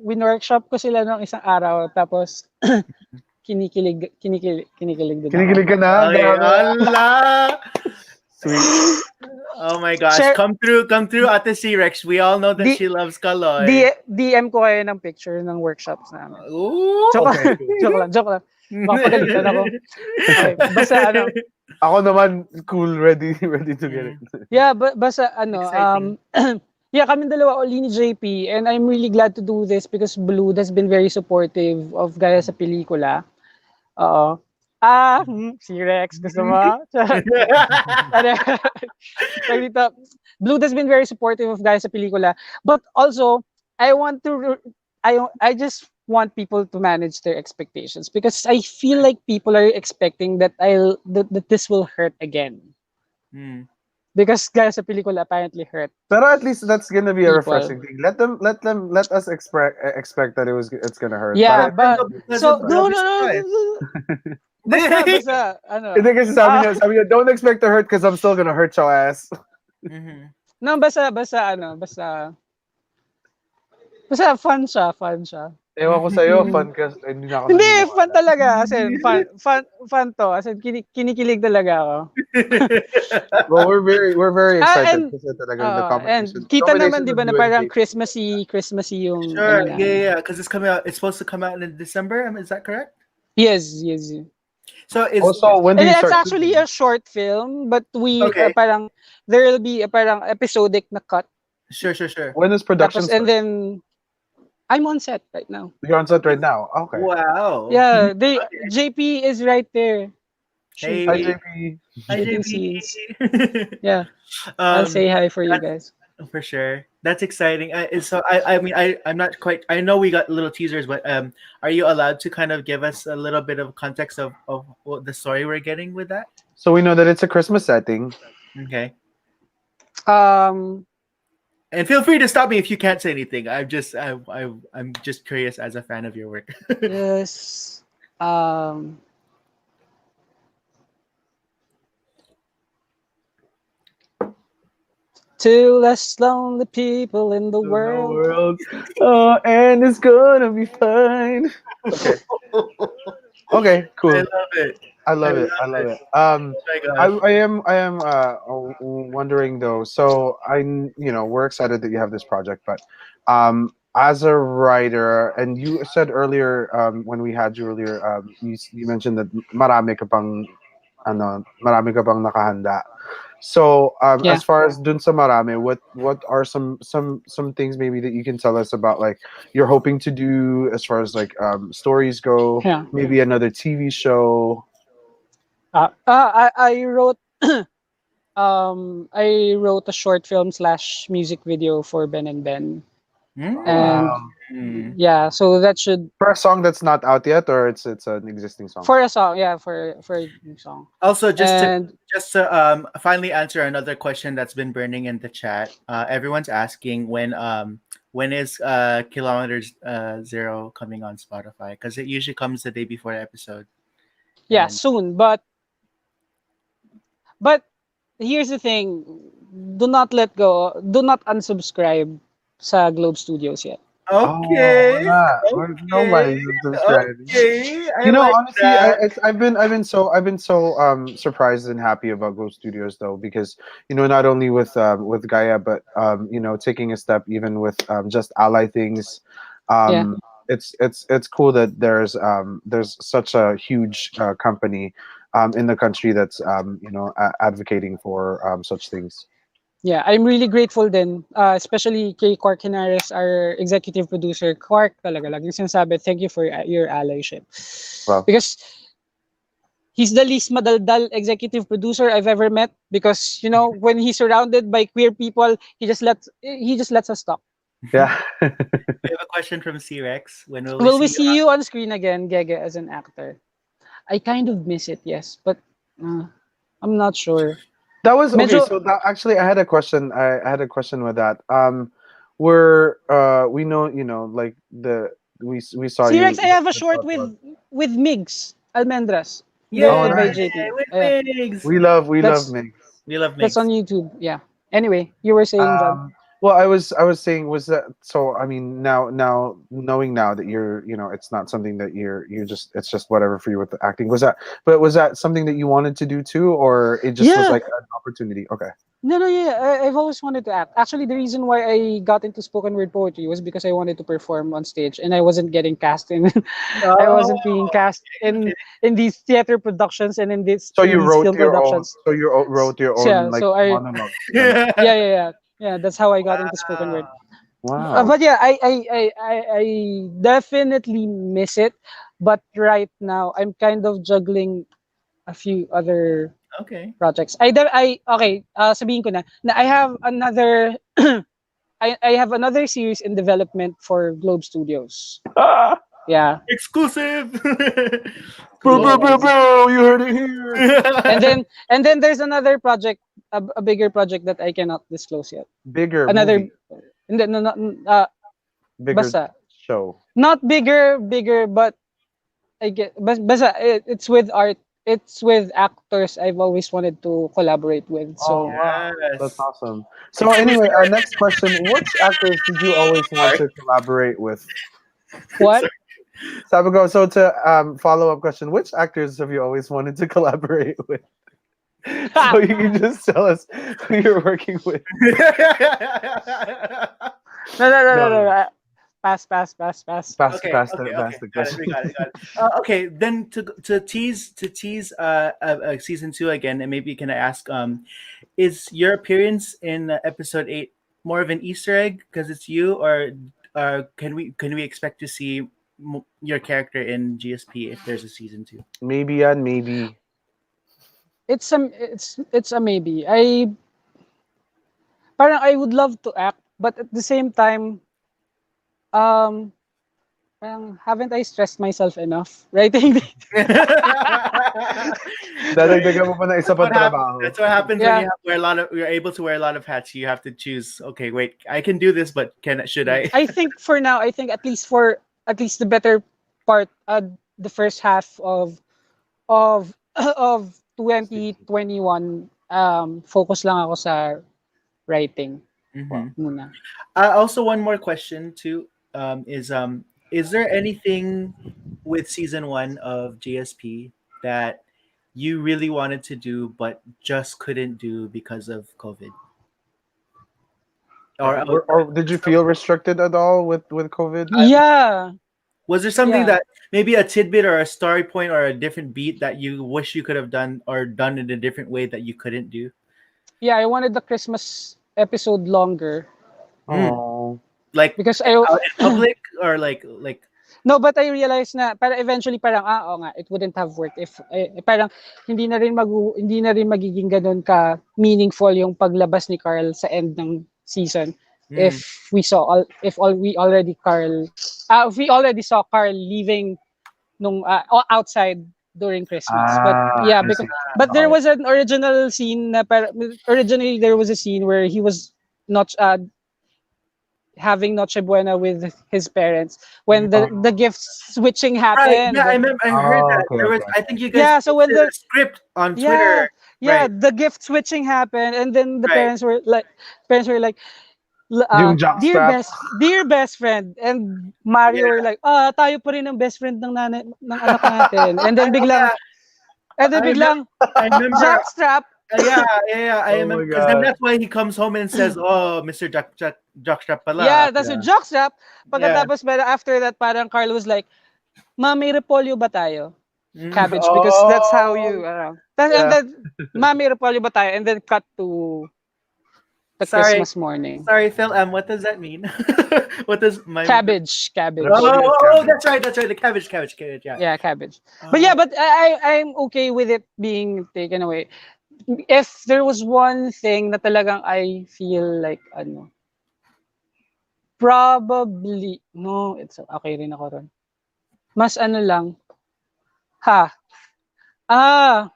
winworkshop ko sila nung isang araw, tapos kinikilig din ako. Kinikilig ka na? Okay, Grabe. Allah. Sweet. Oh my gosh. Share, Come through, Ate C-Rex. We all know that di, she loves Kaloy. DM ko kayo ng picture ng workshops namin. Ooh. Joke Okay, lang, cool. joke lang. Makapagalitan ako. Okay, basta Ako naman, cool, ready to get it. Mm, yeah, basta exciting. yeah, kami dalawa uli ni JP, and I'm really glad to do this because Blue has been very supportive of Gaya sa Pelikula. Oo. Si Rex, gusto mo? Ano, tawag dito, Blue has been very supportive of Gaya sa Pelikula. But also, I want to, I just want people to manage their expectations because I feel like people are expecting that that this will hurt again. Mm. Because Gaya sa Pelikula apparently hurt Pero at least that's gonna be a people. refreshing thing. Let us expect that it's gonna hurt. Yeah, Para but Because so they'll no be no no, surprised. basta hindi kasi sabi niya, don't expect to hurt because I'm still gonna hurt your ass. Mhm. no, basta fun siya. Ewan ko sa'yo, Mm. fun kasi hindi na ako Hindi, fun naniniwala. talaga. As in, fun to. As in, kinikilig talaga ako. Well, we're very excited And kasi talaga the combination kita naman, di of ba, na you and parang JP. Christmassy yung Sure. ano namin. Yeah. Because it's coming out. It's supposed to come out in December. Is that correct? Yes. So Also, when do And you it's start actually shooting? a short film, but we okay. parang there will be a parang episodic na cut. Sure. When does production Tapos, and start? then I'm on set right now. You're on set right now. Okay. Wow. Yeah, Okay. JP is right there. Hi, Hey. Shooting, JP. Hi, shooting JP. scenes. Yeah, I'll um, say hi for you that, guys. for sure. That's exciting. I mean, I'm not quite. I know we got little teasers, but are you allowed to kind of give us a little bit of context of what the story we're getting with that? So we know that it's a Christmas setting. Okay. Um, And feel free to stop me if you can't say anything. I'm just curious as a fan of your work. yes. Two less lonely people in the world. Oh, and it's gonna be fine. Okay. Okay, I cool. love it. I love it. I love it. Oh my gosh. I am wondering though. So we're excited that you have this project, but as a writer, and you said earlier when we had you earlier, you mentioned that marami ka pang nakahanda. So Yeah. as far as dun sa marami, what are some things maybe that you can tell us about, like you're hoping to do as far as like stories go, Yeah. maybe another TV show. I wrote I wrote a short film / music video for Ben and Ben, and Wow. yeah, so that should For a song that's not out yet, or it's an existing song. for a song, yeah, for a new song, Also, and just to finally answer another question that's been burning in the chat. Everyone's asking when is Kilometers Zero coming on Spotify, because it usually comes the day before the episode. yeah, And soon, but But here's the thing. Do not let go. Do not unsubscribe sa Globe Studios yet. Oh, Okay. we're not. Okay. Nobody's subscribing. Okay. I You know, like honestly, that. I've been so surprised and happy about Ghost Studios though, because not only with Gaia, but taking a step even with just ally things. Yeah. It's cool that there's such a huge company in the country that's advocating for such things. Yeah, I'm really grateful din, especially kay Quark Henares, our executive producer. Quark talaga, laging sinasabi, thank you for your allyship. Well, Because he's the least madaldal executive producer I've ever met because, when he's surrounded by queer people, he just lets us talk. yeah. We have a question from C-Rex. When will we Will we see you? see you on screen again, Gege, as an actor? I kind of miss it, yes, but uh, I'm not sure. That was okay. Medyo, So that actually, I had a question. I had a question with that. We know, like we saw C-Rex, you. I have a short with Migs Almendras, Oh, directed Yay! by nice. JP. With Yeah, Migs. We love that's Mix. We love that's Migs. on YouTube. Yeah. Anyway, you were saying, John. Well, I was saying, was that so? I mean, now knowing now that it's not something that it's just whatever for you with the acting. Was that something that you wanted to do too, or it just was Yeah. like an opportunity? Okay. No, no, yeah. I've always wanted to act. Actually, the reason why I got into spoken word poetry was because I wanted to perform on stage, and I wasn't getting cast in. I Oh, wasn't being cast okay. in these theater productions and in this So in you these wrote film your own. productions. So you wrote your So, yeah, own like so monologues to them. yeah, Yeah. yeah, yeah, yeah. That's how I got into spoken word. Wow. Wow. But yeah, I definitely miss it. But right now, I'm kind of juggling a few other Okay. projects. Okay, sabihin ko na I have another I have another series in development for Globe Studios. Ah! Yeah. Exclusive. Bro, Cool. bro, bro, Yes. bro! You heard it here. And then there's another project, a bigger project that I cannot disclose yet. Bigger Another movie, and then no, bigger basta show. not bigger, but I get basta it's with art. It's with actors I've always wanted to collaborate with. Oh So wow, that's Yes. awesome. So anyway, next question: which actors did you always want Sorry. to collaborate with? what? Sorry. Sabago. So to follow up question: which actors have you always wanted to collaborate with? So you can just tell us who you're working with. No. No, Pass. Okay, pass okay, okay. the Got it. We question. got it. Got it. Okay, then to tease season two again, and maybe can I ask, is your appearance in episode 8 more of an Easter egg because it's you, or can we expect to see your character in GSP if there's a season 2? Maybe and maybe. It's a maybe. I would love to act, but at the same time, um parang haven't I stressed myself enough writing? Dadagdagan mo pa ng isa That's pang what happens. trabaho. That's what happens when you Yeah. have wear a lot of. You're able to wear a lot of hats. You have to choose. Okay, wait. I can do this, but should I? I think for now, I think at least the better part, the first half of of 2021, focus lang ako sa writing Hmm. muna. Also, one more question too. Is there anything with season 1 of JSP that you really wanted to do but just couldn't do because of COVID? Or, Or did you feel restricted at all with COVID? Yeah, was there something yeah, that maybe a tidbit or a story point or a different beat that you wish you could have done or done in a different way that you couldn't do? yeah. I wanted the Christmas episode longer Mm. Oh, Like because out in public or like no, but I realized na para eventually parang oo nga, it wouldn't have worked if parang hindi na rin magiging ganun ka meaningful yung paglabas ni Carl sa end ng season mm, if we already if we already saw Carl leaving outside during Christmas. But yeah, I see. but there Okay. was an original scene na originally there was a scene where he was not having Noche Buena with his parents when mm. the gift switching Right. Yeah, happened. I remember. I heard Oh, that okay, there was. okay. I think you guys Yeah, so when posted a the script on yeah Twitter. yeah, Right. the gift switching happened, and then the Right. parents were like, Yung jockstrap. dear best friend, and Mario were Yeah. like, tayo pa rin ang best friend ng ng anak natin, Yeah. and then I remember. biglang I remember. jockstrap. Yeah, yeah, yeah. I Oh my remember because then god. that's why he comes home and says, "Oh, Mr. Jockstrap pala." Yeah, that's a Yeah. jockstrap. Yeah. Pagkatapos, pero after that, parang Carl was like, "Ma, may repolyo ba tayo?" Cabbage, because that's how Oh, you, and Yeah. then, "Ma, may repolyo ba tayo?" And then cut to the sorry, Christmas morning. sorry, Phil. What does that mean? What does my? Cabbage. Repolyo is Oh, cabbage. that's right. That's right. The cabbage. Yeah. Yeah, cabbage. But Oh, yeah, but I'm okay with it being taken away. If there was one thing na talagang I feel like probably no, it's okay rin ako ron. Mas lang, ha. Ah,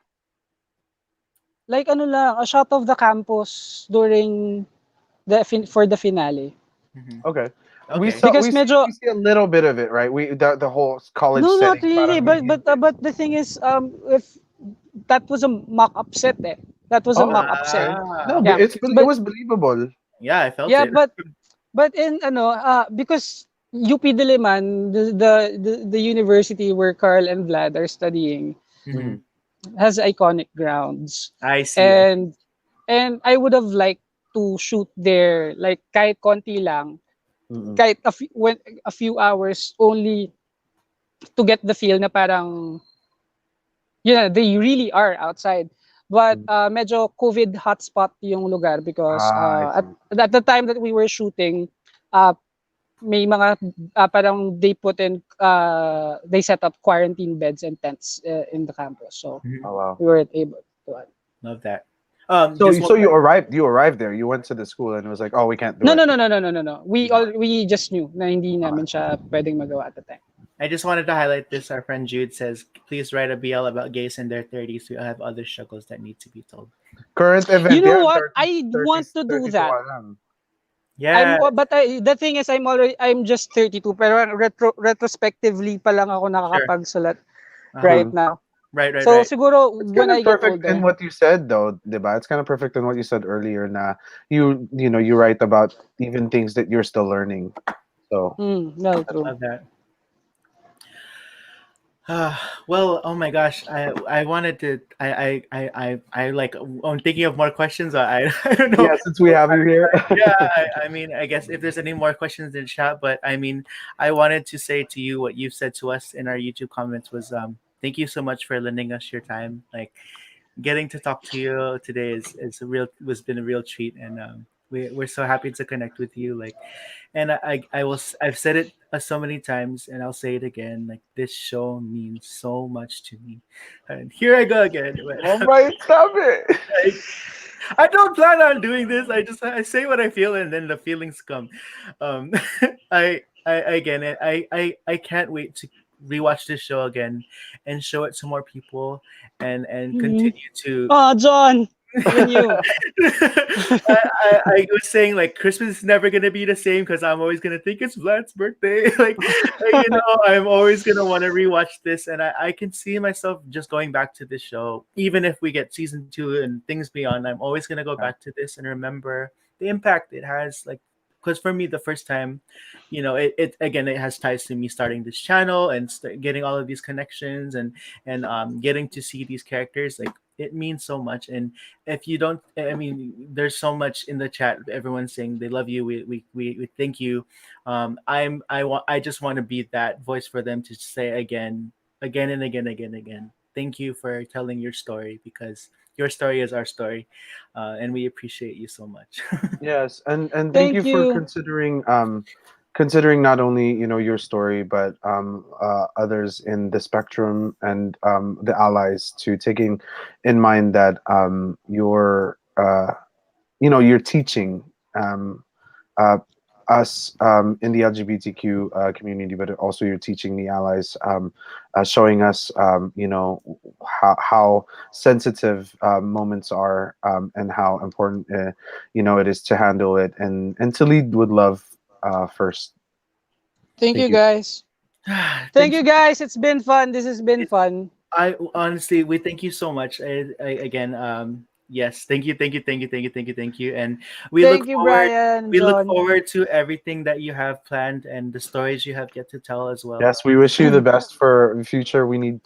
like lang, a shot of the campus during for the finale. mhm. Okay. We Okay. saw Because medyo we see a little bit of it, right? We the whole college no, not setting really, parang but the thing is, if that was a mock-up set, eh. That was a Oh, mock-up set. okay. No, Ah, but Yeah, it but was believable. yeah, I felt yeah, it. but in because UP Diliman, the university where Carl and Vlad are studying, Mhm. Mhm. has iconic grounds, I see. and I would have liked to shoot there, like kahit konti lang, Mm-mm. kahit a few hours only to get the feel na parang yeah, they really are outside. But Mm. medyo COVID hotspot yung lugar because Ah, I see. at the time that we were shooting, uh, may mga parang they set up quarantine beds and tents in the campus. So Mhm. Oh wow. we weren't able to. Love that. So Just one. so you arrived there. You went to the school and it was like, "Oh, we can't do No, it." no, no, no, no, no, no, no. No. We just knew na hindi Okay. namin siya pwedeng magawa at the time. I just wanted to highlight this. Our friend Jude says, "Please write a BL about gays in their 30s. We have other struggles that need to be told." Current You event, know yeah, what? 30, I 30, want to do 32 that. alam. Yeah. The thing is I'm just 32 pero retrospectively pa lang ako Sure. nakakapagsulat right Mhm. Uh-huh. now. Right. Right. So Right. siguro It's when kind I of get perfect in older. what you said, though, diba? It's kind of perfect in what you said earlier. Na you know you write about even things that you're still learning. So No, I true. love that. Well, oh my gosh, I wanted to I like I'm thinking of more questions. I don't know. yeah, since we have you here. Yeah, I mean, I guess if there's any more questions in chat, but I mean, I wanted to say to you what you've said to us in our YouTube comments was thank you so much for lending us your time. Like getting to talk to you today is a real was been a real treat, and we're so happy to connect with you. Like, and I've said it so many times, and I'll say it again. Like this show means so much to me, and here I go again. Oh my, stop it. Like, I don't plan on doing this. I say what I feel, and then the feelings come. Um, I again, I can't wait to rewatch this show again and show it to more people and Mhm. continue to Oh, John, even you. I was saying like Christmas is never gonna be the same because I'm always gonna think it's Vlad's birthday. I'm always gonna want to rewatch this, and I can see myself just going back to this show, even if we get season two and things beyond. I'm always gonna go Yeah. back to this and remember the impact it has. Like, because for me, the first time, it again it has ties to me starting this channel and getting all of these connections and getting to see these characters. Like, it means so much, and if you don't, I mean, there's so much in the chat, everyone's saying they love you, we thank you. I just want to be that voice for them to say again and again, thank you for telling your story, because your story is our story, and we appreciate you so much. Yes, and thank you Thank for you. considering not only your story but others in the spectrum and the allies, to taking in mind that you're teaching um, uh, us in the LGBTQ community, but also you're teaching the allies, showing us, how sensitive moments are, and how important, it is to handle it and to lead with love first. Thank Thank you you. guys. Thank Thanks. you guys. It's been fun. This has been It's fun. I honestly, we thank you so much. Again, yes, thank you, thank you, thank you, thank you, thank you, thank you, and we look Thank you, forward. Brian and We look John. forward to everything that you have planned and the stories you have yet to tell as well. Yes, we wish you the best for the future. We need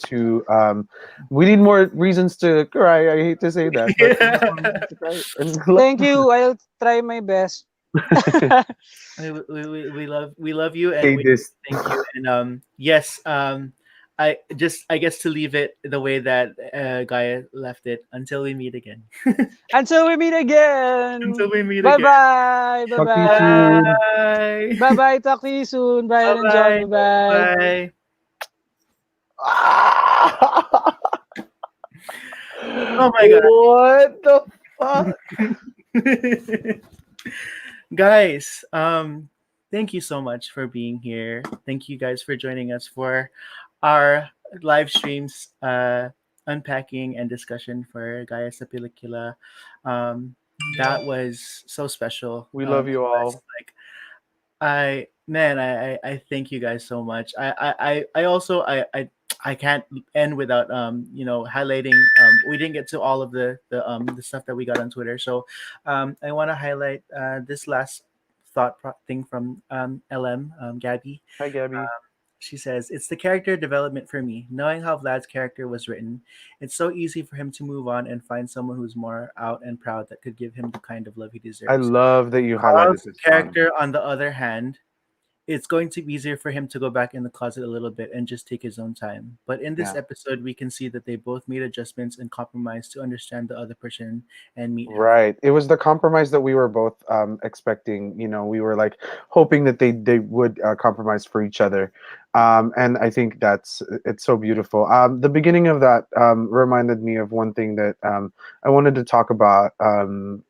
more reasons to cry. I hate to say that, but we need more Yeah. reasons to cry. Thank you. I'll try my best. We love you and Say we this. thank you and yes I guess to leave it the way that Gaia left it until we meet again. Until we meet again. Until we meet Bye again. bye. Bye Talk to you bye. soon. Bye. Bye bye. Talk to you soon, Bye Brian and John. bye. Bye bye. Bye. Oh my What the fuck? god. Guys, thank you so much for being here. Thank you guys for joining us for our live streams, unpacking and discussion for Gaya sa Pelikula. That was so special. We love you all. Like I thank you guys so much. I also I can't end without highlighting we didn't get to all of the stuff that we got on Twitter. So I want to highlight this last thing from LM Gabby. Hi, Gabby. She says, "It's the character development for me. Knowing how Vlad's character was written, it's so easy for him to move on and find someone who's more out and proud that could give him the kind of love he I deserves. love that you highlighted Carl's this one. character, on the other hand, it's going to be easier for him to go back in the closet a little bit and just take his own time. But in this Yeah. episode, we can see that they both made adjustments and compromise to understand the other person and meet her. Right. It was the compromise that we were both expecting. You know, we were like hoping that they would compromise for each other, and I think it's so beautiful. The beginning of that reminded me of one thing that I wanted to talk about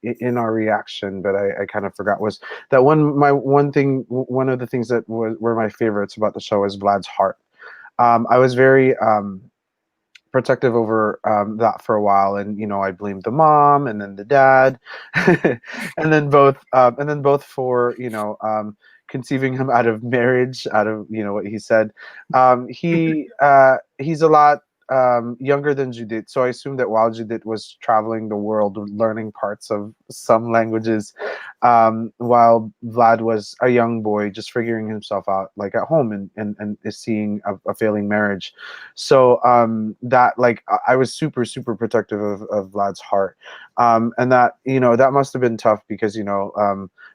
in our reaction, but I kind of forgot was that one of the things that were my favorites about the show was Vlad's heart. I was very protective over that for a while, and I blamed the mom and then the dad, and then both for conceiving him out of marriage, out of what he said. He's a lot younger than Judith, so I assume that while Judith was traveling the world learning parts of some languages, while Vlad was a young boy just figuring himself out like at home, and is seeing a failing marriage. So that, like, I was super super protective of Vlad's heart, and that that must have been tough because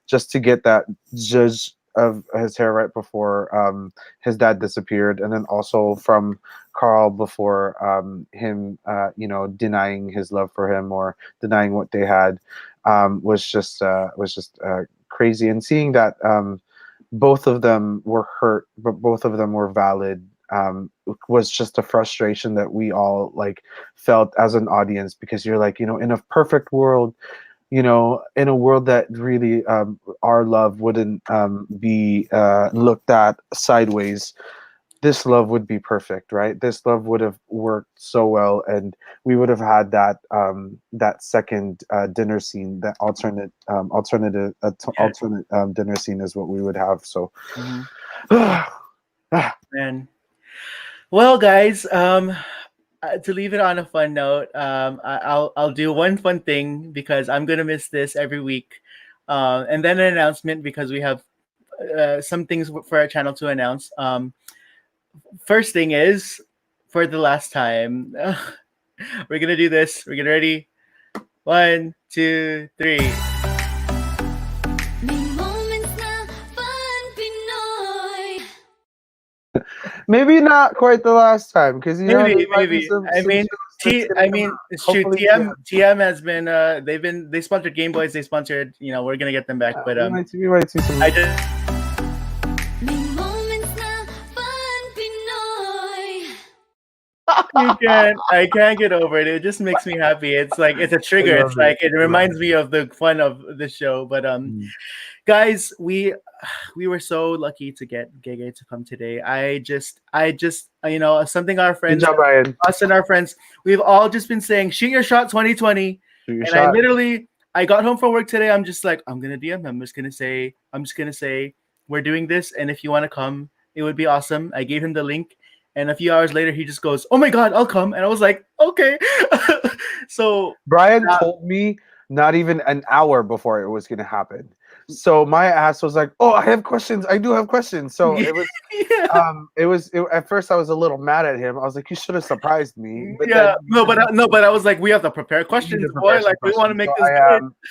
just to get that judge of his hair right before his dad disappeared, and then also from Carl before him denying his love for him or denying what they had, was just crazy. And seeing that both of them were hurt, but both of them were valid, was just a frustration that we all like felt as an audience, because you're like, in a perfect world, in a world that really our love wouldn't be looked at sideways, this love would be perfect, right? This love would have worked so well, and we would have had that second dinner scene, that alternate dinner scene is what we would have. So Man. Well, guys, to leave it on a fun note, I'll do one fun thing because I'm gonna miss this every week, and then an announcement because we have some things for our channel to announce. First thing is, for the last time, we're gonna do this. We're gonna ready. 1, 2, 3. maybe not quite the last time, because there Maybe, might be maybe. some I mean, shows that's gonna come out. it's true. Hopefully, TM has been they sponsored Game Boys. They sponsored. We're gonna get them back. But we might see some. I just I can't get over it. It just makes me happy. It's like it's a trigger. love It's like it I love reminds me of the fun of the show. But guys, we were so lucky to get Gege to come today. I just something our Good friends, job, Brian. us and our friends, we've all just been saying, shoot your shot 2020. Shoot your And shot. I got home from work today. I'm just like, I'm gonna DM him. I'm just gonna say we're doing this, and if you want to come, it would be awesome. I gave him the link, And a few hours later, he just goes, "Oh my God, I'll come." And I was like, "Okay." So Brian uh, told me not even an hour before it was going to happen. So my ass was like, "Oh, I have questions. I do have questions." So yeah, at first I was a little mad at him. I was like, "You should have surprised me." But yeah. then No, but I was like, we have to prepare we need questions, to prepare boy. some Like we want to questions. make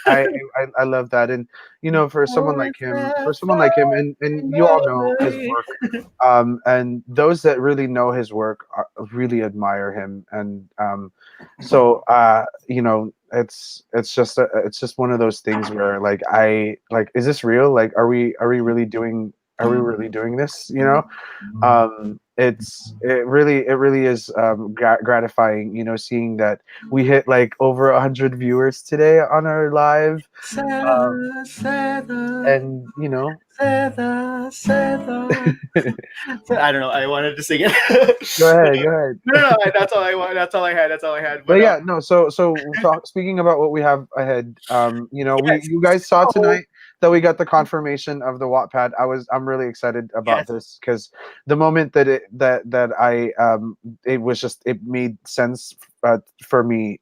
So this good. I love that. And for someone like him, and you all know his work. And those that really know his work really admire him. And so it's just one of those things where like is this real? Like, are we really doing this? It really is gratifying, seeing that we hit like over 100 viewers today on our live. um, Seda, seda, and seda, seda. I don't know. I wanted to sing it. go ahead, go ahead. No. That's all I want. That's all I had. That's all I had. But But yeah, no. Speaking about what we have ahead, we yes. you guys saw So tonight that we got the confirmation of the Wattpad. I'm really excited about yes, this because the moment that I it was just it made sense for me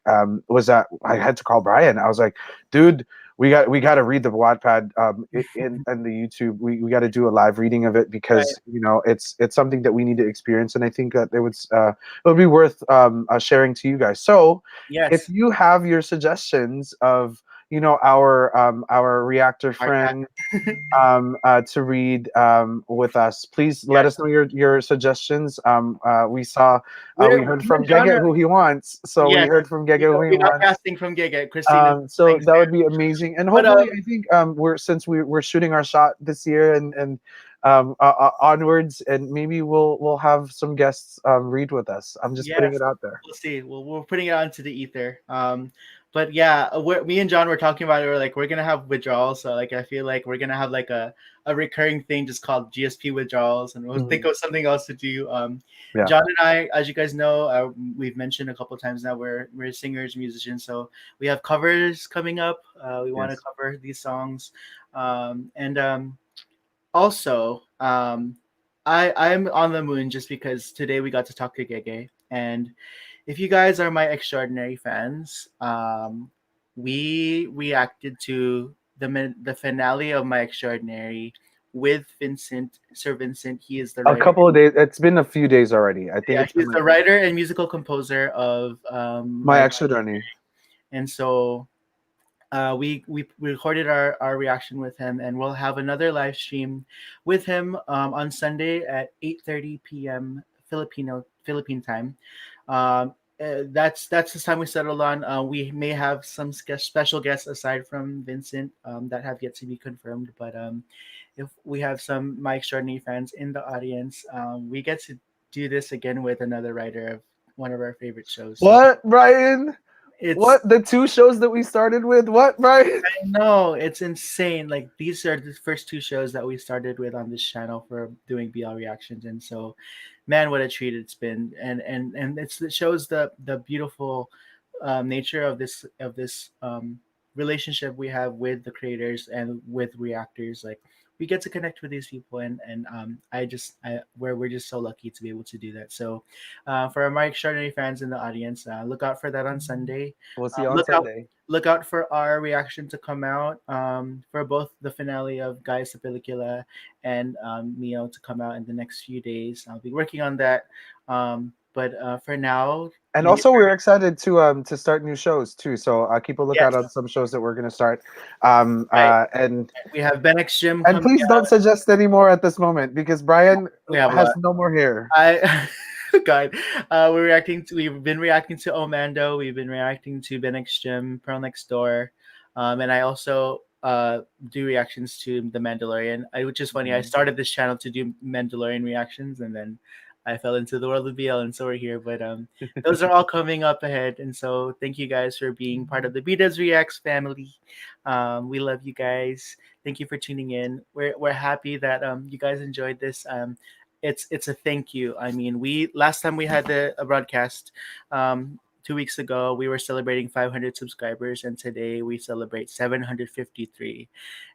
was that I had to call Brian. I was like, dude. We got to read the Wattpad in the YouTube. We got to do a live reading of it right. because it's something that we need to experience, and I think that it would be worth sharing to you guys. So, if Yes. you have your suggestions of our reactor Art hat. friend to read with us, please let Yes. us know your suggestions. We heard We're from Gege genre. who he wants, so we Yes. heard from Gege who he We got wants. casting from Giga. Christina. So Thanks, that man. would be amazing, and But hopefully, I think we're shooting our shot this year, and onwards, and maybe we'll have some guests read with us. I'm just putting yes, it out there. we'll see. We're putting it onto the ether. But yeah, me and John were talking about it. We're like, we're gonna have withdrawals. So like, I feel like we're gonna have like a recurring thing just called GSP withdrawals, and we'll think Mhm. of something else to do. Yeah. John and I, as you guys know, we've mentioned a couple times now, we're singers, musicians. So we have covers coming up. We want to Yes. cover these songs, and also, I'm on the moon just because today we got to talk to Gege, and if you guys are my extraordinary fans, we reacted to the finale of my extraordinary with Vincent, Sir Vincent. He is the A writer. couple of days. It's been a few days already. I think Yeah, it's been he's like the writer and musical composer of my extra journey. and so we recorded our reaction with him, and we'll have another live stream with him on Sunday at 8:30 p.m. Philippine time. That's the time we settled on. We may have some special guests aside from Vincent that have yet to be confirmed, but if we have some my extraordinary fans in the audience, we get to do this again with another writer of one of our favorite shows. So What, Brian? it's What, the two shows that we started with? What, Brian? no, it's insane. Like these are the first two shows that we started with on this channel for doing BL reactions, and so, man, what a treat it's been. And it shows the beautiful nature of this relationship we have with the creators and with reactors. Like we get to connect with these people, and we're just so lucky to be able to do that. So, for my extraordinary fans in the audience, look out for that on Sunday. We'll see you on Look out Sunday. look out for our reaction to come out for both the finale of Gaya sa Pelikula and Mio to come out in the next few days. I'll be working on that. But for now, And make it also, we're excited to start new shows too. So keep a lookout yes, on some shows that we're gonna start. right. And We have Ben X Jim and coming please don't out. suggest any more at this moment because Brian We have a has lot. no more hair. I God, we've been reacting to Omando. We've been reacting to Ben X Jim, Pearl Next Door, and I also do reactions to The Mandalorian. Which is funny. I started this channel to do Mandalorian reactions, and then I fell into the world of BL, and so we're here. But those are all coming up ahead, and so thank you guys for being part of the BDS Reacts family. We love you guys. Thank you for tuning in. We're happy that you guys enjoyed this. It's a thank you. I mean, we last time we had a broadcast 2 weeks ago, we were celebrating 500 subscribers, and today we celebrate 753.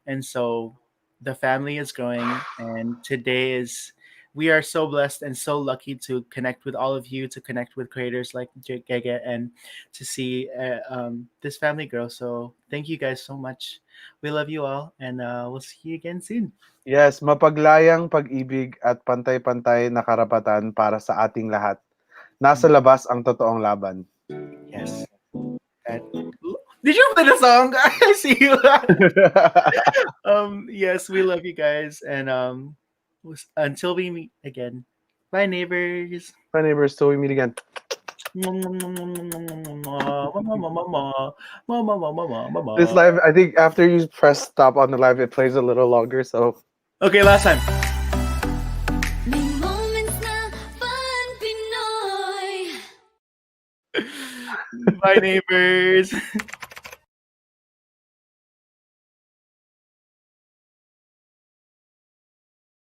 And so the family is growing, and today is we are so blessed and so lucky to connect with all of you, to connect with creators like Gege, and to see this family grow. So thank you guys so much. We love you all, and we'll see you again soon. Yes, mapaglayang pag-ibig at pantay-pantay na karapatan para sa ating lahat. Nasa labas ang totoong laban. Yes. And, did you play the song? I see you. Yes, we love you guys, and until we meet again, bye neighbors. My neighbors, till we meet again. This live, I think after you press stop on the live, it plays a little longer. So Okay, last time. May moments na fun Pinoy. Bye neighbors.